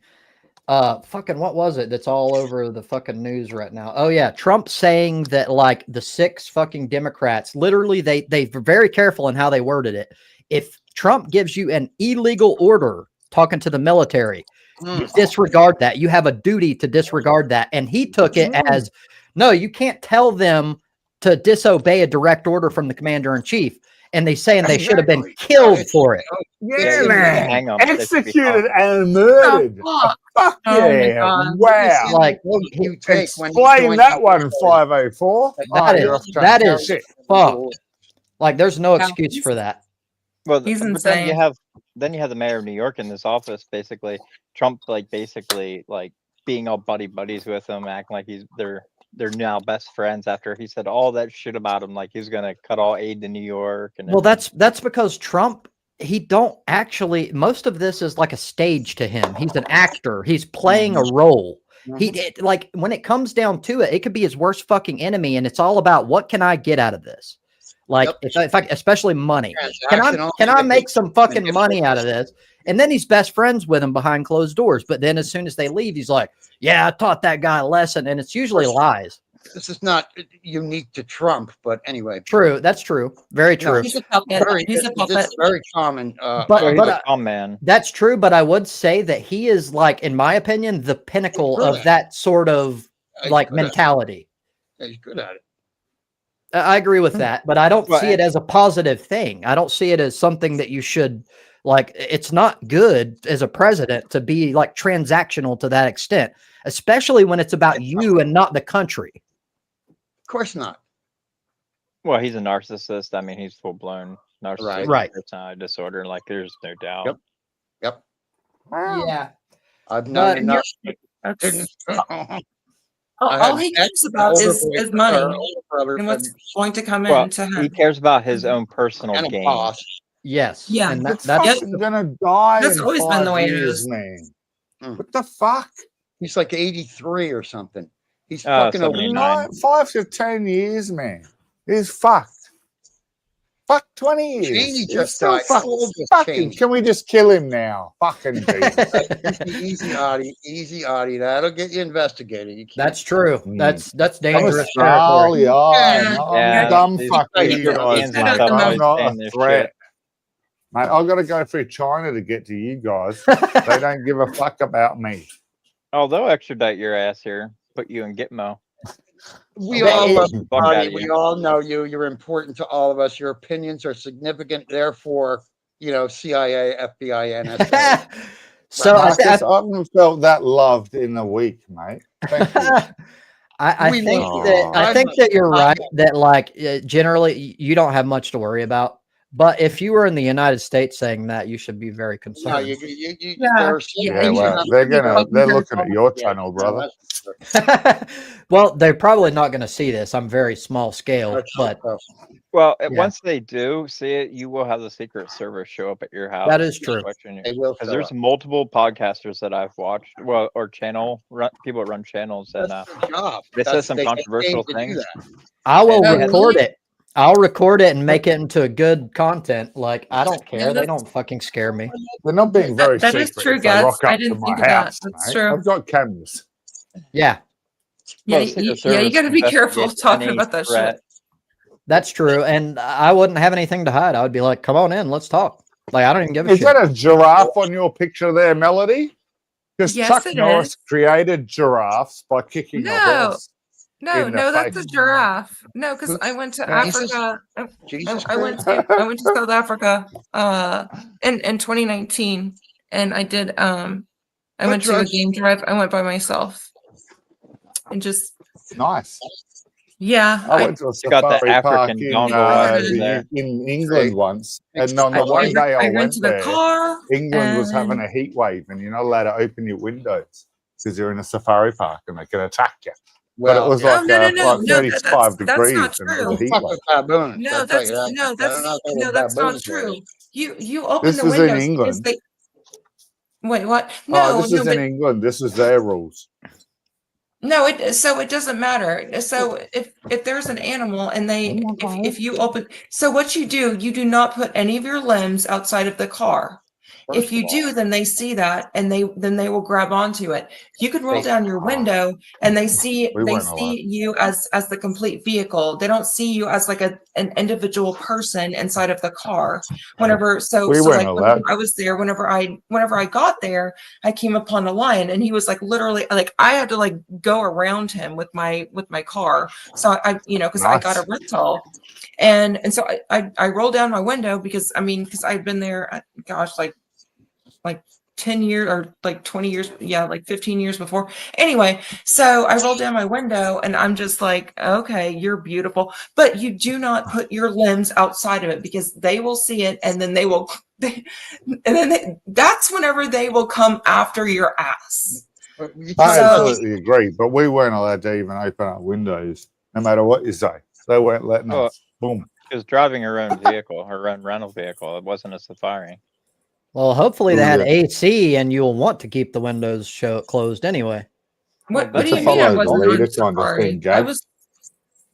Speaker 1: Fucking what was it that's all over the fucking news right now? Oh yeah, Trump saying that like the 6 fucking Democrats, literally they were very careful in how they worded it. If Trump gives you an illegal order talking to the military, you disregard that. You have a duty to disregard that. And he took it as, no, you can't tell them to disobey a direct order from the commander in chief. And they should have been killed for it.
Speaker 2: Yeah,
Speaker 6: you
Speaker 2: man.
Speaker 6: hang 'em. They should be
Speaker 2: Executed
Speaker 6: hung.
Speaker 2: and murdered.
Speaker 5: Oh,
Speaker 2: Fuck
Speaker 5: Oh my
Speaker 2: yeah.
Speaker 5: God.
Speaker 2: Wow.
Speaker 1: Like,
Speaker 4: You take when you
Speaker 2: Explain
Speaker 4: join
Speaker 2: that
Speaker 4: the
Speaker 2: one,
Speaker 4: military.
Speaker 2: 504.
Speaker 1: that is
Speaker 2: shit.
Speaker 1: fuck. Like, there's no
Speaker 5: Yeah.
Speaker 1: excuse for that.
Speaker 6: Well,
Speaker 5: He's
Speaker 6: but then you
Speaker 5: insane.
Speaker 6: have the mayor of New York in this office, basically Trump, like basically like being all buddies with him, acting like they're now best friends after he said all that shit about him, like he's gonna cut all aid to New York. And
Speaker 1: Well, that's because Trump, he don't actually, most of this is like a stage to him. He's an actor. He's playing a role. Like when it comes down to it, it could be his worst fucking enemy, and it's all about what can I get out of this? Like if I especially money. Can I make some fucking money out of this? And then he's best friends with him behind closed doors. But then as soon as they leave, he's like, yeah, I taught that guy a lesson. And it's usually lies.
Speaker 4: This is not unique to Trump, but anyway.
Speaker 1: True. That's true. Very true.
Speaker 5: He's a puppet. He's a puppet.
Speaker 4: It's very common.
Speaker 1: But
Speaker 6: he's a calm man.
Speaker 1: That's true. But I would say that he is like, in my opinion, the pinnacle of that sort of like mentality.
Speaker 4: He's good at it.
Speaker 1: I agree with that, but I don't see it as a positive thing. I don't see it as something that you should like. It's not good as a president to be like transactional to that extent, especially when it's about you and not the country.
Speaker 4: Of course not.
Speaker 6: Well, he's a narcissist. I mean, he's full blown narcissistic
Speaker 1: Right.
Speaker 6: personality disorder. Like, there's no doubt.
Speaker 4: Yep.
Speaker 1: Yeah.
Speaker 4: I've known enough.
Speaker 5: All he cares about is money and what's going to come
Speaker 6: Well,
Speaker 5: into
Speaker 6: he
Speaker 5: him.
Speaker 6: cares about his own personal
Speaker 4: And a
Speaker 6: gain.
Speaker 4: boss.
Speaker 1: Yes.
Speaker 5: Yeah.
Speaker 1: And
Speaker 2: That's
Speaker 1: that's
Speaker 2: gonna die.
Speaker 5: That's
Speaker 2: in
Speaker 5: always been
Speaker 2: 5
Speaker 5: the way it
Speaker 2: years,
Speaker 5: is.
Speaker 2: man.
Speaker 4: Mm.
Speaker 2: What the fuck?
Speaker 4: He's like 83 or something. He's
Speaker 6: Oh,
Speaker 4: fucking
Speaker 6: 79.
Speaker 2: 5 to 10 years, man. He's fucked. Fuck 20 years.
Speaker 4: Cheney
Speaker 2: He's
Speaker 4: just
Speaker 2: still
Speaker 4: died.
Speaker 2: fucking.
Speaker 4: Just
Speaker 2: Fucking.
Speaker 4: changed.
Speaker 2: Can we just kill him now? Fucking
Speaker 4: Easy, Audie. Easy, Audie. That'll get you investigated. You can't.
Speaker 1: that's true.
Speaker 2: Mm.
Speaker 1: That's dangerous territory.
Speaker 2: Australia. I'm
Speaker 6: Yeah,
Speaker 2: dumb
Speaker 6: these
Speaker 2: fuck with
Speaker 6: these
Speaker 2: you guys,
Speaker 6: Europeans
Speaker 2: mate.
Speaker 6: and stuff
Speaker 2: I'm
Speaker 6: always
Speaker 2: not
Speaker 6: saying
Speaker 2: a
Speaker 6: this
Speaker 2: threat.
Speaker 6: shit.
Speaker 2: Mate, I've got to go through China to get to you guys. They don't give a fuck about me.
Speaker 6: Oh, they'll extradite your ass here, put you in Gitmo.
Speaker 4: We
Speaker 1: Okay,
Speaker 4: all love you,
Speaker 6: fuck
Speaker 4: Audie.
Speaker 6: outta
Speaker 4: We
Speaker 6: here.
Speaker 4: all know you. You're important to all of us. Your opinions are significant. Therefore, CIA, FBI, NSA.
Speaker 1: So
Speaker 2: Marcus, I haven't felt that loved in a week, mate. Thank you.
Speaker 1: I
Speaker 3: We
Speaker 1: think
Speaker 3: love
Speaker 1: that
Speaker 3: you.
Speaker 1: I think that you're right that like generally you don't have much to worry about. But if you were in the United States saying that, you should be very
Speaker 4: No,
Speaker 1: concerned.
Speaker 5: Yeah,
Speaker 4: they're
Speaker 5: yeah,
Speaker 2: Yeah,
Speaker 5: you
Speaker 2: well,
Speaker 5: should
Speaker 2: they're
Speaker 5: be fucking
Speaker 2: looking at
Speaker 5: careful.
Speaker 2: your
Speaker 4: Yeah,
Speaker 2: channel,
Speaker 4: no,
Speaker 2: brother.
Speaker 4: that's for sure.
Speaker 1: Well, they're probably not going to see this. I'm very small scale,
Speaker 4: That's
Speaker 1: but
Speaker 4: tough.
Speaker 6: Well,
Speaker 1: Yeah.
Speaker 6: once they do see it, you will have the Secret Service show up at your house.
Speaker 1: that is true.
Speaker 4: They will
Speaker 6: Because
Speaker 4: show
Speaker 6: there's
Speaker 4: up.
Speaker 6: multiple podcasters that I've watched, well, or people that run channels, and
Speaker 4: That's their job.
Speaker 6: they say some
Speaker 4: They get
Speaker 6: controversial
Speaker 4: paid to do
Speaker 6: things.
Speaker 4: that.
Speaker 1: I will
Speaker 6: And-
Speaker 1: record
Speaker 5: really?
Speaker 1: it. I'll record it and make it into good content. Like I don't
Speaker 5: Yeah,
Speaker 1: care. They
Speaker 5: that's-
Speaker 1: don't fucking scare me.
Speaker 2: They're not being very
Speaker 5: That is
Speaker 2: secret
Speaker 5: true,
Speaker 2: if they
Speaker 5: Gats.
Speaker 2: rock
Speaker 5: I
Speaker 2: up to
Speaker 5: didn't
Speaker 2: my
Speaker 5: think of that.
Speaker 2: house,
Speaker 5: That's
Speaker 2: mate.
Speaker 5: true.
Speaker 2: I've got cameras.
Speaker 1: Yeah,
Speaker 5: Yeah,
Speaker 6: Well, the Secret
Speaker 5: you
Speaker 6: Service
Speaker 5: got to be careful
Speaker 6: investigates
Speaker 5: talking
Speaker 6: any
Speaker 5: about that
Speaker 6: threat.
Speaker 5: shit.
Speaker 1: that's true. And I wouldn't have anything to hide. I would be like, "Come on in, let's talk." Like I don't even give a
Speaker 2: Is
Speaker 1: shit.
Speaker 2: that a giraffe on your picture there, Melody? Because
Speaker 5: Yes,
Speaker 2: Chuck
Speaker 5: it
Speaker 2: Norris
Speaker 5: is.
Speaker 2: created giraffes by kicking a
Speaker 5: No.
Speaker 2: horse.
Speaker 5: No,
Speaker 2: in the
Speaker 5: no, that's
Speaker 2: face.
Speaker 5: a giraffe. No, because I went to
Speaker 4: Jesus.
Speaker 5: Africa.
Speaker 4: Jesus
Speaker 5: I went
Speaker 4: Christ.
Speaker 5: to South Africa in 2019, and I did I
Speaker 4: What
Speaker 5: went to a
Speaker 4: drugs-
Speaker 5: game drive. I went by myself, and just
Speaker 2: Nice.
Speaker 5: yeah.
Speaker 2: I went to a
Speaker 6: You got the
Speaker 2: safari park
Speaker 6: African
Speaker 2: in,
Speaker 6: jungle vibes
Speaker 5: in
Speaker 6: there.
Speaker 2: in England once, and on
Speaker 5: I,
Speaker 2: the one day I went
Speaker 5: rented a
Speaker 2: there,
Speaker 5: car.
Speaker 2: England was
Speaker 5: and-
Speaker 2: having a heat wave, and you're not allowed to open your windows because you're in a safari park and they can attack you. But it was
Speaker 5: Oh,
Speaker 2: like,
Speaker 5: no,
Speaker 2: like 35
Speaker 5: that's
Speaker 2: degrees,
Speaker 5: not
Speaker 2: and it was
Speaker 5: true.
Speaker 2: a heat
Speaker 4: Fuck
Speaker 2: wave.
Speaker 4: with baboons.
Speaker 5: No,
Speaker 4: I'll tell
Speaker 5: that's
Speaker 4: you that.
Speaker 5: no, that's
Speaker 4: I don't know
Speaker 5: no,
Speaker 4: what
Speaker 5: that's not
Speaker 4: baboons were.
Speaker 5: true. You open
Speaker 2: This
Speaker 5: the
Speaker 2: is in
Speaker 5: windows because
Speaker 2: England.
Speaker 5: they. Wait, what?
Speaker 2: Oh,
Speaker 5: No,
Speaker 2: this
Speaker 5: no,
Speaker 2: is
Speaker 5: but
Speaker 2: in England. This is their rules.
Speaker 5: no, it doesn't matter. So if there's an animal and they if you open, so what you do not put any of your limbs outside of the car.
Speaker 4: First
Speaker 5: If you
Speaker 4: of
Speaker 5: do,
Speaker 4: all,
Speaker 5: then they see that and they will grab onto it. You could roll
Speaker 4: They-
Speaker 5: down your window and they see
Speaker 2: We weren't allowed.
Speaker 5: you as the complete vehicle. They don't see you as like an individual person inside of the car. Whenever
Speaker 2: We
Speaker 5: so
Speaker 2: weren't
Speaker 5: like
Speaker 2: allowed.
Speaker 5: whenever I was there, whenever I got there, I came upon a lion and he was like literally like I had to like go around him with my car. So I because I got a
Speaker 2: Nice.
Speaker 5: rental. And so I rolled down my window because I'd been there, gosh, like 10 years or like 20 years, yeah, like 15 years before. Anyway, so I rolled down my window and I'm just like, okay, you're beautiful, but you do not put your limbs outside of it because they will see it and then that's whenever they will come after your ass.
Speaker 4: you
Speaker 2: I
Speaker 5: So-
Speaker 2: absolutely agree, but we weren't allowed to even open our windows, no matter what you say. They weren't letting
Speaker 6: Oh.
Speaker 2: us. Boom.
Speaker 6: Because driving your own vehicle or own rental vehicle, it wasn't a safari.
Speaker 1: Well, hopefully they had
Speaker 2: Yeah.
Speaker 1: AC, and you'll want to keep the windows closed anyway.
Speaker 5: What
Speaker 6: Well,
Speaker 5: do
Speaker 6: that's
Speaker 5: you
Speaker 6: a
Speaker 5: mean I
Speaker 6: follow the
Speaker 5: wasn't
Speaker 2: leader
Speaker 5: on
Speaker 2: kind of
Speaker 5: safari?
Speaker 2: thing,
Speaker 5: I
Speaker 2: Gav.
Speaker 5: was.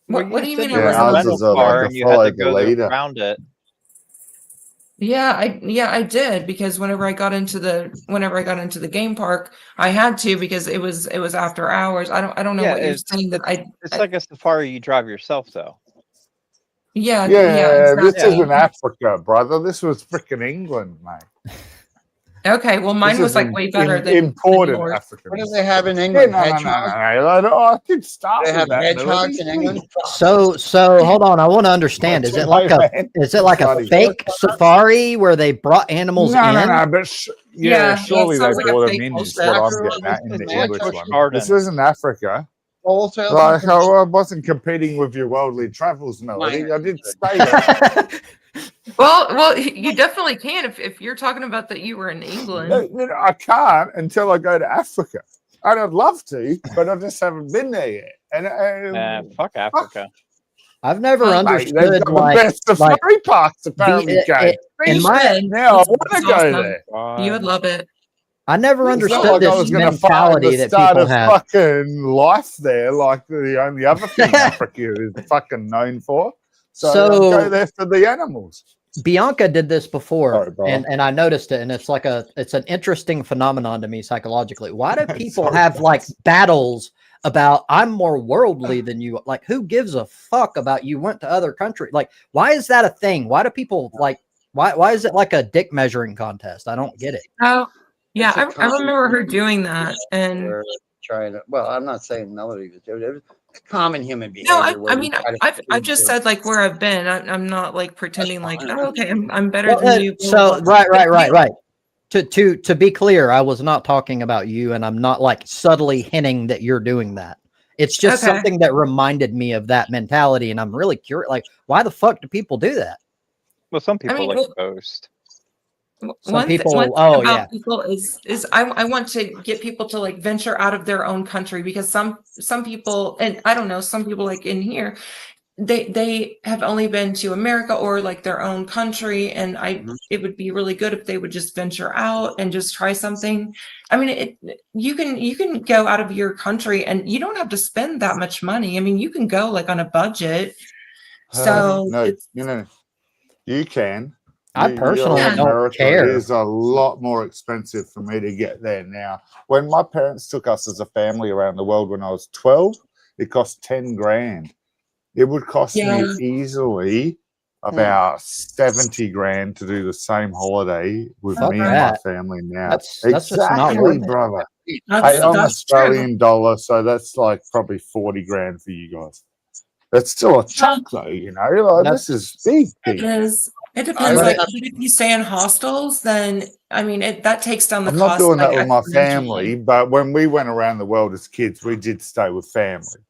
Speaker 6: Well,
Speaker 5: What do you
Speaker 6: said
Speaker 5: mean
Speaker 6: you
Speaker 5: I
Speaker 6: were
Speaker 5: was
Speaker 6: in a
Speaker 2: ours
Speaker 6: rental
Speaker 2: is like
Speaker 6: car
Speaker 2: a
Speaker 6: and you had
Speaker 2: follow
Speaker 6: to
Speaker 2: the
Speaker 6: go
Speaker 2: leader.
Speaker 6: around it?
Speaker 5: Yeah, I did because whenever I got into the game park, I had to because it was after hours. I don't know
Speaker 6: Yeah,
Speaker 5: what you're
Speaker 6: it's-
Speaker 5: saying that
Speaker 6: It's like a safari you drive yourself, though.
Speaker 5: yeah,
Speaker 2: Yeah, this
Speaker 5: exactly.
Speaker 2: isn't Africa, brother. This was freaking England, mate.
Speaker 5: Okay, well mine
Speaker 2: This
Speaker 5: was
Speaker 2: is
Speaker 5: like way better than
Speaker 2: imported
Speaker 5: yours.
Speaker 2: African.
Speaker 4: What do they have in
Speaker 2: Yeah,
Speaker 4: England?
Speaker 2: no,
Speaker 4: Hedgehogs?
Speaker 2: I did start
Speaker 4: They
Speaker 2: with
Speaker 4: have
Speaker 2: that.
Speaker 4: hedgehogs in
Speaker 2: Melody.
Speaker 4: England?
Speaker 1: So hold on. I want to understand. Is it like a
Speaker 2: Bloody-
Speaker 1: fake safari where they brought animals
Speaker 2: No,
Speaker 1: in?
Speaker 2: no, but
Speaker 5: Yeah,
Speaker 2: surely
Speaker 5: it
Speaker 2: they
Speaker 5: sounds like a
Speaker 2: brought
Speaker 5: fake
Speaker 2: them in. Is
Speaker 5: bullshit.
Speaker 2: what I'm getting at in
Speaker 6: It's
Speaker 2: the
Speaker 6: like
Speaker 2: English
Speaker 6: Busch
Speaker 2: one.
Speaker 6: Garden.
Speaker 2: This isn't Africa.
Speaker 4: Wholesale?
Speaker 2: Like, I wasn't competing with your worldly travels, Melody. I did say that.
Speaker 5: Well, you definitely can if you're talking about that you were in England.
Speaker 2: No, I can't until I go to Africa. And I'd love to, but I just haven't been there yet. And
Speaker 6: Fuck Africa.
Speaker 1: I've never
Speaker 5: Mate,
Speaker 2: mate, they've
Speaker 1: understood
Speaker 2: got
Speaker 1: like
Speaker 2: the best safari parks apparently, Gabe.
Speaker 1: in my
Speaker 2: Now I
Speaker 5: It's
Speaker 2: want to go
Speaker 5: awesome.
Speaker 2: there.
Speaker 5: You would love it.
Speaker 1: I never
Speaker 2: It's not
Speaker 1: understood
Speaker 2: like I was
Speaker 1: this
Speaker 2: going to find
Speaker 1: mentality
Speaker 2: the
Speaker 1: that
Speaker 2: start
Speaker 1: people
Speaker 2: of
Speaker 1: have.
Speaker 2: fucking life there, like the only other thing Africa is fucking known for. So
Speaker 1: So-
Speaker 2: go there for the animals.
Speaker 1: Bianca did this before,
Speaker 2: Sorry, bro.
Speaker 1: and I noticed it, and it's an interesting phenomenon to me psychologically. Why do people
Speaker 2: Sorry,
Speaker 1: have like
Speaker 2: boss.
Speaker 1: battles about I'm more worldly than you? Like, who gives a fuck about you went to other countries? Like, why is that a thing? Why do people like? Why is it like a dick measuring contest? I don't get it.
Speaker 5: Oh, yeah,
Speaker 4: It's a
Speaker 5: I remember her
Speaker 4: common-
Speaker 5: doing that, and
Speaker 4: We're trying to, well, I'm not saying Melody was doing it. It's common human behavior.
Speaker 5: no, I
Speaker 4: where we
Speaker 5: mean,
Speaker 4: try to
Speaker 5: I've
Speaker 4: prove
Speaker 5: just
Speaker 4: to-
Speaker 5: said like where I've been. I'm not like pretending like
Speaker 4: fine.
Speaker 5: oh, okay, I'm better
Speaker 1: Well,
Speaker 5: than you. blah,
Speaker 1: so
Speaker 5: blah, blah.
Speaker 1: right. To be clear, I was not talking about you, and I'm not like subtly hinting that you're doing that. It's just
Speaker 5: Okay.
Speaker 1: something that reminded me of that mentality, and I'm really curious. Like, why the fuck do people do that?
Speaker 6: Well, some people
Speaker 5: mean,
Speaker 6: like
Speaker 5: well-
Speaker 6: to boast.
Speaker 1: Some people.
Speaker 5: one thing
Speaker 1: Oh
Speaker 5: about
Speaker 1: yeah.
Speaker 5: people is I want to get people to like venture out of their own country, because some people, and I don't know, some people like in here, they have only been to America or like their own country, and it would be really good if they would just venture out and just try something. I mean, you can go out of your country and you don't have to spend that much money. I mean, you can go like on a budget. So
Speaker 2: No,
Speaker 5: it's,
Speaker 2: you can.
Speaker 1: I
Speaker 2: You're
Speaker 1: personally
Speaker 2: in
Speaker 5: Yeah.
Speaker 1: don't
Speaker 2: America.
Speaker 1: care.
Speaker 2: It is a lot more expensive for me to get there now. When my parents took us as a family around the world when I was 12, it cost 10 grand. It would cost
Speaker 5: Yeah.
Speaker 2: me easily about 70 grand to do the same holiday with
Speaker 1: Fuck
Speaker 2: me and my
Speaker 1: that.
Speaker 2: family now.
Speaker 1: That's just not
Speaker 2: exactly,
Speaker 1: worth it.
Speaker 2: brother.
Speaker 5: that's
Speaker 2: Hey, I'm
Speaker 5: that's true.
Speaker 2: Australian dollar, so that's like probably 40 grand for you guys. That's still a chunk, though, you know. Like, this is big,
Speaker 5: It
Speaker 2: big.
Speaker 5: is. It depends.
Speaker 3: I-
Speaker 5: Like, but if you stay in hostels, then I mean, that takes down the
Speaker 2: I'm not
Speaker 5: cost.
Speaker 2: doing that
Speaker 5: like,
Speaker 2: with my
Speaker 5: exponentially.
Speaker 2: family, but when we went around the world as kids, we did stay with family,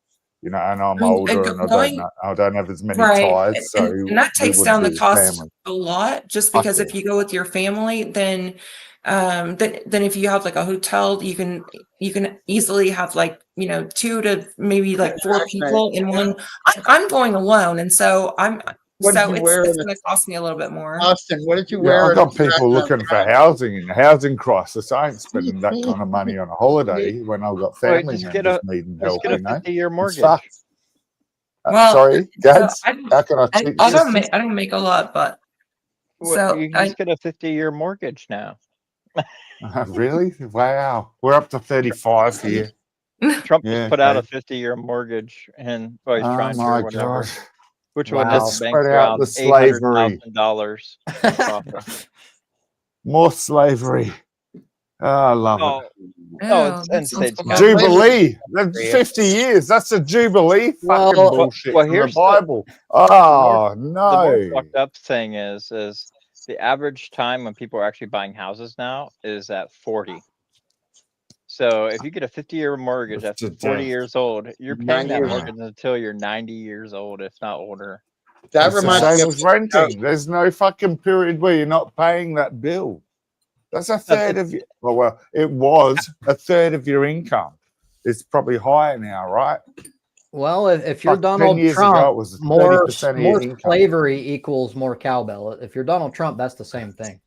Speaker 2: you know. And I'm older, and I don't have as many
Speaker 5: Right,
Speaker 2: ties, so
Speaker 5: and that
Speaker 2: we
Speaker 5: takes
Speaker 2: would
Speaker 5: down
Speaker 2: be
Speaker 5: the
Speaker 2: with
Speaker 5: cost
Speaker 2: family.
Speaker 5: a lot. Just
Speaker 2: Fuck
Speaker 5: because if
Speaker 2: yeah.
Speaker 5: you go with your family, then if you have like a hotel, you can easily have like 2 to maybe like 4
Speaker 4: That's right.
Speaker 5: people in one. I'm going alone, and so
Speaker 4: What did you
Speaker 5: it's
Speaker 4: wear
Speaker 5: it's
Speaker 4: in
Speaker 5: going to cost me a little bit more.
Speaker 4: Austin, what did you
Speaker 2: Yeah,
Speaker 4: wear?
Speaker 2: I've
Speaker 4: at
Speaker 2: got
Speaker 4: the
Speaker 2: people
Speaker 4: Dragon
Speaker 2: looking for
Speaker 4: Con?
Speaker 2: housing in the housing crisis. I ain't spending that kind of money on a holiday when I've got
Speaker 6: Well,
Speaker 2: family
Speaker 6: just get
Speaker 2: members
Speaker 6: a
Speaker 2: needing
Speaker 6: just
Speaker 2: help,
Speaker 6: get a
Speaker 2: you know.
Speaker 6: 50-year
Speaker 2: It's
Speaker 6: mortgage.
Speaker 2: fucked.
Speaker 5: Well,
Speaker 2: Sorry,
Speaker 5: so
Speaker 2: Gads,
Speaker 5: I
Speaker 2: how can I cheat
Speaker 5: I don't
Speaker 2: sisters?
Speaker 5: make a lot, but so
Speaker 6: You can just get a 50-year mortgage now.
Speaker 2: Really? Wow. We're up to 35 here.
Speaker 6: Trump
Speaker 2: Yeah,
Speaker 6: just put out a
Speaker 2: okay.
Speaker 6: 50-year mortgage, and well, he's
Speaker 2: Oh
Speaker 6: trying to
Speaker 2: my
Speaker 6: or whatever,
Speaker 2: God.
Speaker 6: which would
Speaker 1: Wow.
Speaker 6: net
Speaker 2: Let's
Speaker 6: the bank
Speaker 2: spread out
Speaker 6: around
Speaker 2: the slavery.
Speaker 6: $800,000 in profit.
Speaker 2: More slavery. Oh, I love it.
Speaker 6: No, it's
Speaker 5: that
Speaker 6: end
Speaker 5: sounds
Speaker 6: stage
Speaker 5: bad.
Speaker 2: Jubilee. That's 50 years. That's a Jubilee fucking
Speaker 1: Well,
Speaker 2: bullshit
Speaker 6: well,
Speaker 2: from the
Speaker 6: here's the-
Speaker 2: Bible. Oh,
Speaker 6: The more
Speaker 2: no.
Speaker 6: fucked up thing is the average time when people are actually buying houses now is at 40. So if you get a 50-year mortgage
Speaker 2: That's
Speaker 6: after
Speaker 2: to
Speaker 6: 40
Speaker 2: death.
Speaker 6: years old, you're paying
Speaker 4: 90
Speaker 6: that
Speaker 4: years
Speaker 6: mortgage until you're 90 years old, if not older.
Speaker 4: That
Speaker 2: It's the
Speaker 4: reminds me
Speaker 2: same
Speaker 4: of
Speaker 2: as renting. There's no fucking period where you're not paying that bill. That's a third of your, well, it was a third of your income. It's probably higher now, right?
Speaker 1: well, if you're
Speaker 2: Fuck, 10
Speaker 1: Donald
Speaker 2: years ago,
Speaker 1: Trump,
Speaker 2: it was
Speaker 1: more
Speaker 2: 30% of your income.
Speaker 1: slavery equals more cowbell. If you're Donald Trump, that's the same thing.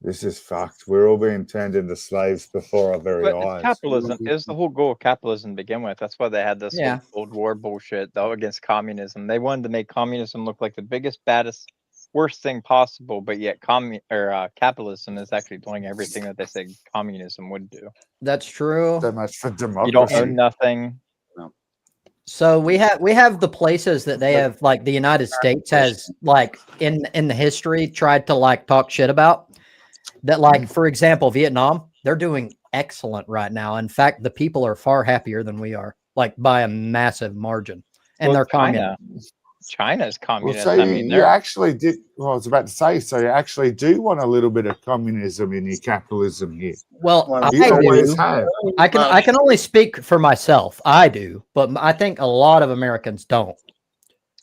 Speaker 2: This is fucked. We're all being turned into slaves before our very
Speaker 6: But
Speaker 2: eyes.
Speaker 6: capitalism is the whole goal of capitalism to begin with. That's why they had this
Speaker 1: Yeah.
Speaker 6: whole Cold War bullshit though against communism. They wanted to make communism look like the biggest, baddest, worst thing possible, but yet capitalism is actually doing everything that they said communism would do.
Speaker 1: That's true.
Speaker 2: So much for
Speaker 6: You don't
Speaker 2: democracy.
Speaker 6: own nothing.
Speaker 1: So we have the places that they have, like the United States has, like in the history tried to like talk shit about. That, like, for example, Vietnam, they're doing excellent right now. In fact, the people are far happier than we are, like by a massive margin. And
Speaker 6: Well,
Speaker 1: they're communist.
Speaker 6: China's
Speaker 2: Well,
Speaker 6: communist.
Speaker 2: so
Speaker 6: I mean,
Speaker 2: you
Speaker 6: they're
Speaker 2: actually did. Well, I was about to say, so you actually do want a little bit of communism in your capitalism here.
Speaker 1: Well,
Speaker 4: Well,
Speaker 1: I
Speaker 2: You always
Speaker 1: do.
Speaker 2: have.
Speaker 1: I can only speak for myself. I do, but I think a lot of Americans don't.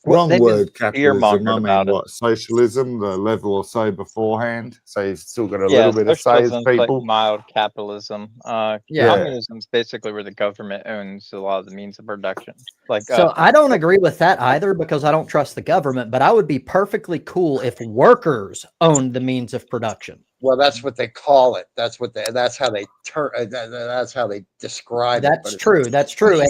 Speaker 2: Wrong
Speaker 6: they've
Speaker 2: word,
Speaker 6: been
Speaker 2: capitalism.
Speaker 6: fear-mongered
Speaker 2: I mean,
Speaker 6: about it.
Speaker 2: what, socialism, the level or so beforehand. So you've still got a
Speaker 6: Yeah,
Speaker 2: little bit of say as
Speaker 6: socialism's like
Speaker 2: people.
Speaker 6: mild capitalism.
Speaker 1: Yeah.
Speaker 6: Communism's basically where the government owns a lot of the means of production. Like,
Speaker 1: So I don't agree with that either because I don't trust the government, but I would be perfectly cool if workers owned the means of production.
Speaker 4: Well, that's what they call it. That's how they that's how they describe it.
Speaker 1: That's true. That's true.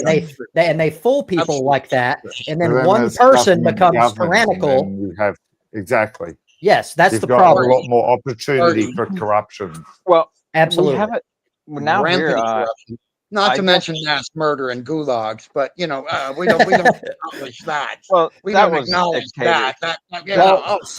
Speaker 1: And they fool people
Speaker 4: Absolutely.
Speaker 1: like that. And then
Speaker 2: But
Speaker 1: one
Speaker 2: there's
Speaker 1: person
Speaker 2: government
Speaker 1: becomes
Speaker 2: governance, and
Speaker 1: tyrannical.
Speaker 2: then you have exactly.
Speaker 1: Yes, that's
Speaker 2: You've
Speaker 1: the
Speaker 2: got
Speaker 1: problem.
Speaker 2: a lot more opportunity
Speaker 4: Party.
Speaker 2: for corruption.
Speaker 6: well,
Speaker 1: Absolutely.
Speaker 6: we have it now here.
Speaker 4: Rampant corruption. Not
Speaker 6: I
Speaker 4: to
Speaker 6: guess-
Speaker 4: mention mass murder and gulags, but we don't acknowledge that.
Speaker 6: Well,
Speaker 4: We
Speaker 6: that
Speaker 4: don't
Speaker 6: was
Speaker 4: acknowledge
Speaker 6: dictated.
Speaker 4: that.
Speaker 1: Well,
Speaker 4: That's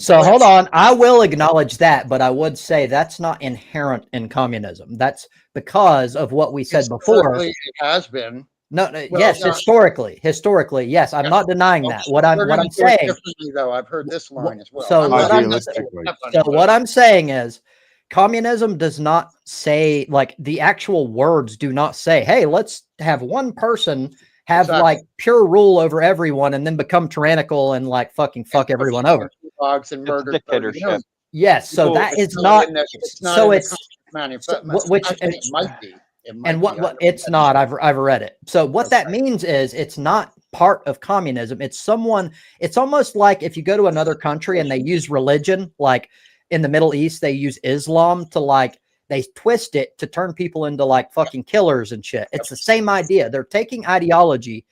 Speaker 1: so hold on. I will acknowledge that, but I would say that's not inherent in communism. That's because of what we said before.
Speaker 4: Historically, it has been.
Speaker 1: No,
Speaker 4: Well,
Speaker 1: yes,
Speaker 4: no.
Speaker 1: historically, yes. I'm not denying that. What
Speaker 4: We're
Speaker 1: I'm
Speaker 4: gonna do it
Speaker 1: saying.
Speaker 4: differently, though. I've heard this line as well.
Speaker 1: So
Speaker 4: I'm
Speaker 1: what
Speaker 4: not
Speaker 1: I'm
Speaker 2: Idealistically.
Speaker 1: so what I'm saying is, communism does not say, like, the actual words do not say, hey, let's have one person have like pure rule over everyone and then become tyrannical and like fucking fuck everyone over.
Speaker 4: Dogs and
Speaker 6: It's a
Speaker 4: murder.
Speaker 6: dictatorship.
Speaker 1: Yes, so
Speaker 6: People-
Speaker 1: that is
Speaker 4: It's
Speaker 1: not.
Speaker 4: in the- it's not
Speaker 1: So
Speaker 4: in the
Speaker 1: it's
Speaker 4: manifesto.
Speaker 1: which
Speaker 4: It might be. It might
Speaker 1: and
Speaker 4: be. I
Speaker 1: what
Speaker 4: don't
Speaker 1: it's
Speaker 4: know.
Speaker 1: not. I've read it. So what
Speaker 4: Okay.
Speaker 1: that means is it's not part of communism. It's someone. It's almost like if you go to another country and they use religion, like in the Middle East, they use Islam to like they twist it to turn people into like fucking killers and shit. It's the same idea. They're taking ideology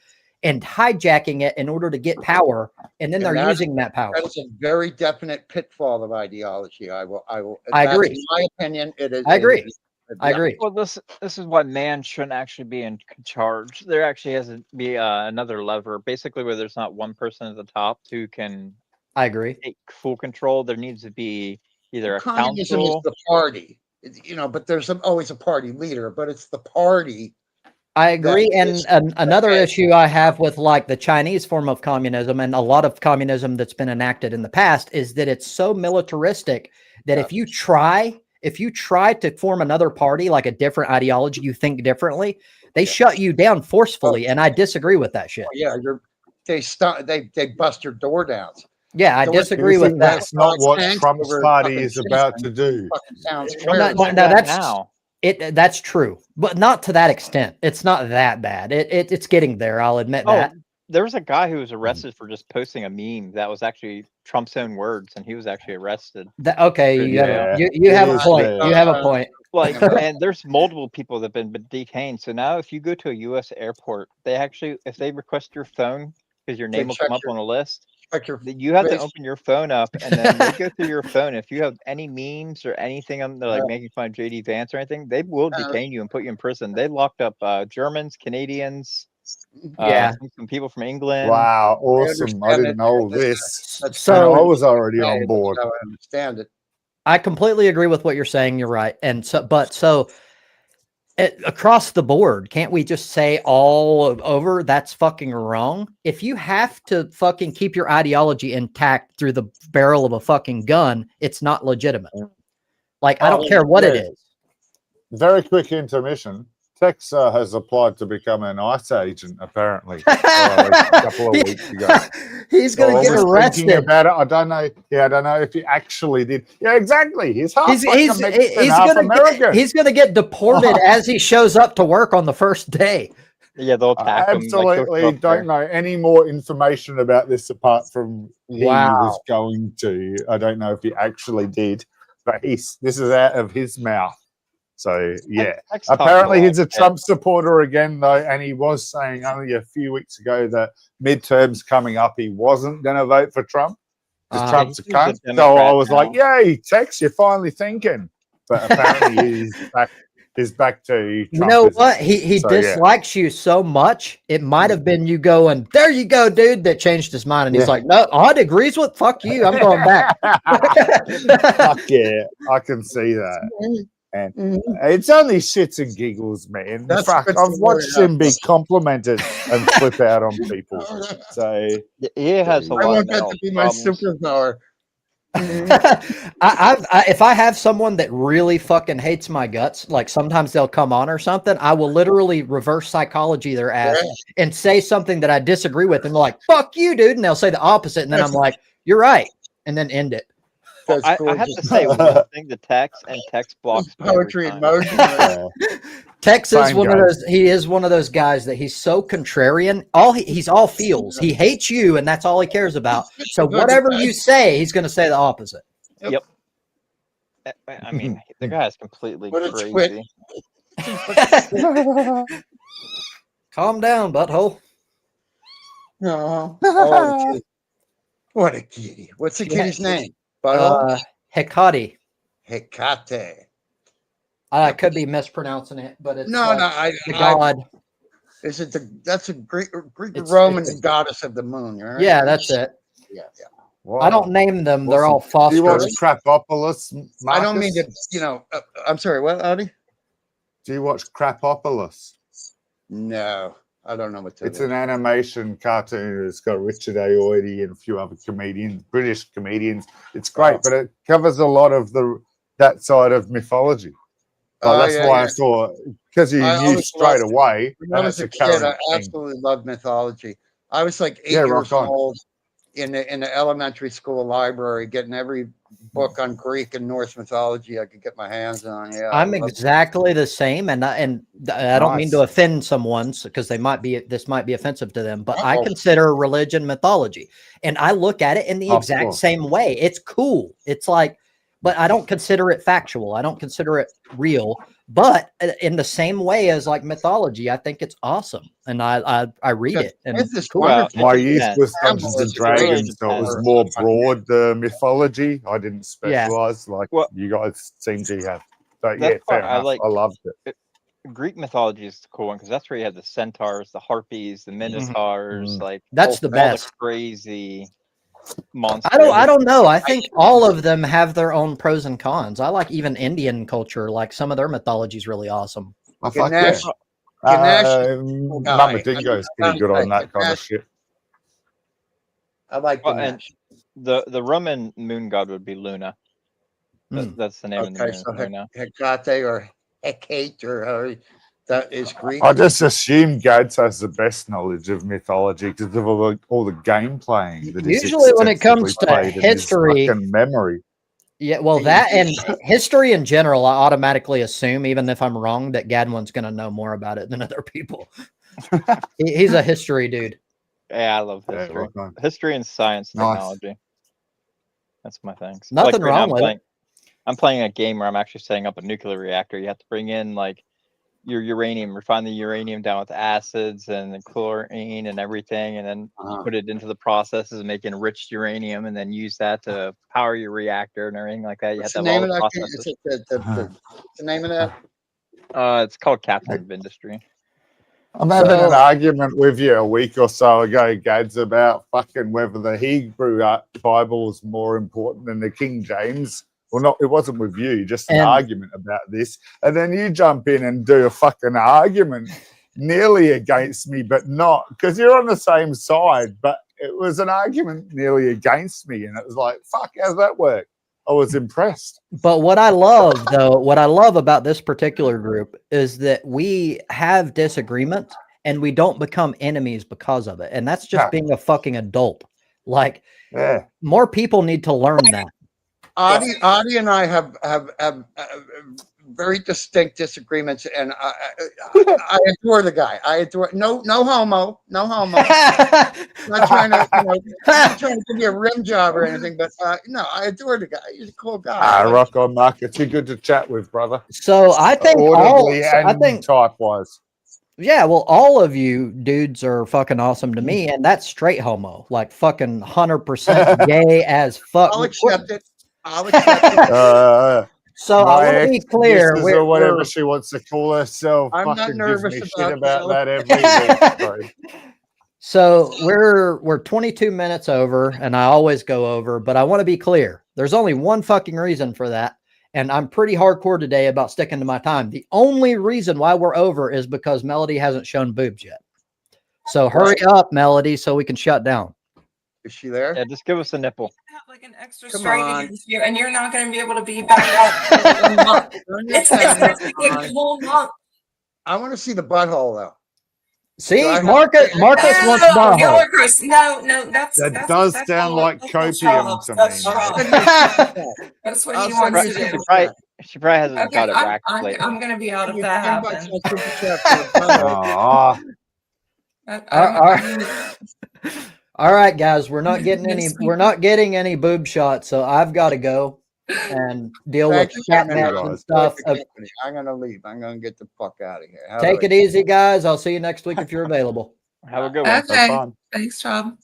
Speaker 1: and hijacking it in order to get power, and then
Speaker 4: And
Speaker 1: they're using that power.
Speaker 4: That is a very definite pitfall of ideology. I
Speaker 1: I
Speaker 4: that's
Speaker 1: agree.
Speaker 4: my opinion. It is.
Speaker 1: I agree. I
Speaker 4: Yeah.
Speaker 1: agree.
Speaker 6: Well, this is why man shouldn't actually be in charge. There actually has to be another lever, basically, where there's not one person at the top who can
Speaker 1: I agree.
Speaker 6: take full control. There needs to be either a
Speaker 4: Communism is
Speaker 6: council.
Speaker 4: the party, but there's always a party leader. But it's the party.
Speaker 1: I agree. And another issue I have with like the Chinese form of communism and a lot of communism that's been enacted in the past is that it's so militaristic that if you try to form another party, like a different ideology, you think differently, they shut you down forcefully. And I disagree with that shit.
Speaker 4: Yeah, they bust your door down.
Speaker 1: Yeah, I disagree
Speaker 2: You
Speaker 1: with
Speaker 2: think
Speaker 1: that.
Speaker 2: that's not what Trump's party is about to do.
Speaker 4: Sounds
Speaker 1: That's true, but not to that extent. It's not that bad. It's getting there. I'll admit that.
Speaker 6: There was a guy who was arrested for just posting a meme that was actually Trump's own words, and he was actually arrested.
Speaker 1: Okay, you have a point. You have a point.
Speaker 6: Like, and there's multiple people that have been detained. So now, if you go to a U.S. airport, they actually, if they request your phone because your name will come up on a list, you have to open your phone up, and then they go through your phone. If you have any memes or anything, they're like making fun of JD Vance or anything, they will detain you and put you in prison. They locked up Germans, Canadians, some people from England.
Speaker 2: Wow, awesome! I didn't know this.
Speaker 1: So
Speaker 2: I was already on board.
Speaker 4: I understand it.
Speaker 1: I completely agree with what you're saying. You're right, and so. Across the board, can't we just say all over that's fucking wrong? If you have to fucking keep your ideology intact through the barrel of a fucking gun, it's not legitimate. Like, I don't care what it is.
Speaker 2: Very quick intermission. Tex has applied to become an ICE agent, apparently, a couple of weeks ago.
Speaker 1: He's going to get arrested.
Speaker 2: About it. I don't know. Yeah, I don't know if he actually did. Yeah, exactly. He's half American.
Speaker 1: He's going to get deported as he shows up to work on the first day.
Speaker 6: Yeah, they'll attack him.
Speaker 2: Absolutely don't know any more information about this apart from he was going to. I don't know if he actually did, but this is out of his mouth. So, yeah, apparently he's a Trump supporter again, though, and he was saying only a few weeks ago that midterms coming up, he wasn't going to vote for Trump because Trump's a cunt. So I was like, yay, Tex, you're finally thinking. But apparently he's back to Trump.
Speaker 1: You know what? He dislikes you so much, it might have been you going, there you go, dude, that changed his mind. And he's like, no, Odd agrees with, fuck you, I'm going back.
Speaker 2: Fuck yeah, I can see that. And it's only shits and giggles, man. Fuck, I've watched him be complimented and flip out on people. So
Speaker 6: he has a lot.
Speaker 4: I want that to be my superpower.
Speaker 1: If I have someone that really fucking hates my guts, like sometimes they'll come on or something, I will literally reverse psychology their ass and say something that I disagree with, and they're like, "Fuck you, dude," and they'll say the opposite, and then I'm like, "You're right," and then end it.
Speaker 6: Well, I have to say one thing to Tex, and Tex blocks
Speaker 4: poetry in motion.
Speaker 1: Tex is one of those. He is one of those guys that he's so contrarian. He's all feels. He hates you, and that's all he cares about. So whatever you say, he's going to say the opposite.
Speaker 6: Yep. I mean, the guy is completely crazy.
Speaker 1: Calm down, butthole.
Speaker 4: No. What a kitty! What's the kitty's name?
Speaker 1: Hecate.
Speaker 4: Hecate.
Speaker 1: I could be mispronouncing it, but it's the god.
Speaker 4: Is it that's a Greek Roman goddess of the moon, right?
Speaker 1: Yeah, that's it.
Speaker 4: Yeah.
Speaker 1: Wow. I don't name them; they're all Foster.
Speaker 2: Do you watch Crapopolis? Marcus?
Speaker 4: I don't mean to. I'm sorry. What, Audie?
Speaker 2: Do you watch Crapopolis?
Speaker 4: No, I don't know what that
Speaker 2: It's
Speaker 4: is.
Speaker 2: an animation cartoon. It's got Richard Ayoade and a few other comedians, British comedians. It's great, but it covers a lot of that side of mythology. That's why I saw, because you knew straight away.
Speaker 4: When I was a kid, I absolutely loved mythology. I was like 8 years old in the elementary school library, getting every book on Greek and Norse mythology I could get my hands on. Yeah,
Speaker 1: I'm exactly the same, and I don't mean to offend someone because this might be offensive to them, but I consider religion mythology, and I look at it in the exact same way. It's cool. It's like, but I don't consider it factual. I don't consider it real. But in the same way as like mythology, I think it's awesome, and I read it. And
Speaker 4: it's
Speaker 1: cool.
Speaker 6: Well,
Speaker 2: my youth was Dungeons and Dragons, so it was more broad, the mythology. I didn't specialize like you guys seem to have. But yeah, fair enough. I loved it.
Speaker 6: Greek mythology is the cool one because that's where you had the centaurs, the harpies, the minotaurs, like
Speaker 1: that's the best.
Speaker 6: All the crazy monsters.
Speaker 1: I don't know. I think all of them have their own pros and cons. I like even Indian culture. Like some of their mythology is really awesome.
Speaker 2: Ganesh, Mama Dingo's pretty good on that kind of shit.
Speaker 4: I like Ganesh.
Speaker 6: And the Roman moon god would be Luna. That's the name of the moon.
Speaker 4: So Hecate or Hecate or that is Greek.
Speaker 2: I just assume Gads has the best knowledge of mythology because of all the game playing. That
Speaker 1: usually when it comes to history
Speaker 2: and memory.
Speaker 1: Yeah, well, that and history in general, I automatically assume, even if I'm wrong, that Gadwin's going to know more about it than other people. He's a history dude.
Speaker 6: Yeah, I love history. History and science technology. That's my thing. So
Speaker 1: Nothing wrong with it.
Speaker 6: I'm playing a game where I'm actually setting up a nuclear reactor. You have to bring in like your uranium, refine the uranium down with acids and the chlorine and everything, and then put it into the processes and make enriched uranium, and then use that to power your reactor and everything like that. You have to have all the processes.
Speaker 4: What's the name of that?
Speaker 6: It's called Captain of Industry.
Speaker 2: I'm having an argument with you a week or so ago, Gads, about fucking whether the Hebrew Bible is more important than the King James. Well, not, it wasn't with you, just an argument about this. And then you jump in and do a fucking argument nearly against me, but not, because you're on the same side. But it was an argument nearly against me. And it was like, fuck, how's that work? I was impressed.
Speaker 1: But what I love, though, what I love about this particular group is that we have disagreements and we don't become enemies because of it. And that's just being a fucking adult. Like, more people need to learn that.
Speaker 4: Adi and I have very distinct disagreements, and I adore the guy. I adore no homo. I'm not trying to give you a rim job or anything, but no, I adore the guy. He's a cool guy.
Speaker 2: Rock on, Mark. It's too good to chat with, brother.
Speaker 1: So I think
Speaker 2: type-wise.
Speaker 1: Yeah, well, all of you dudes are fucking awesome to me, and that's straight homo, like fucking 100% gay as fuck.
Speaker 4: I'll accept it.
Speaker 1: So I want to be clear,
Speaker 2: or whatever she wants to call herself.
Speaker 4: I'm not nervous
Speaker 2: about that every week.
Speaker 1: So we're 22 minutes over, and I always go over, but I want to be clear. There's only one fucking reason for that, and I'm pretty hardcore today about sticking to my time. The only reason why we're over is because Melody hasn't shown boobs yet. So hurry up, Melody, so we can shut down.
Speaker 4: Is she there?
Speaker 6: Yeah, just give us a nipple.
Speaker 5: Have like an extra strike against you, and you're not going to be able to be back up for a month. It's going to take a whole month.
Speaker 4: I want to see the butthole, though.
Speaker 1: See, Marcus wants butthole.
Speaker 5: No, that
Speaker 2: does sound like copium to me.
Speaker 5: That's what he wants to do.
Speaker 6: She probably hasn't got it racked lately.
Speaker 5: I'm going to be out of that happen.
Speaker 1: All right, guys, we're not getting any boob shots, so I've got to go and deal with chat match and stuff.
Speaker 4: I'm gonna leave. I'm gonna get the fuck out of here.
Speaker 1: Take it easy, guys. I'll see you next week if you're available.
Speaker 6: Have a good one.
Speaker 5: Okay. Thanks, Rob.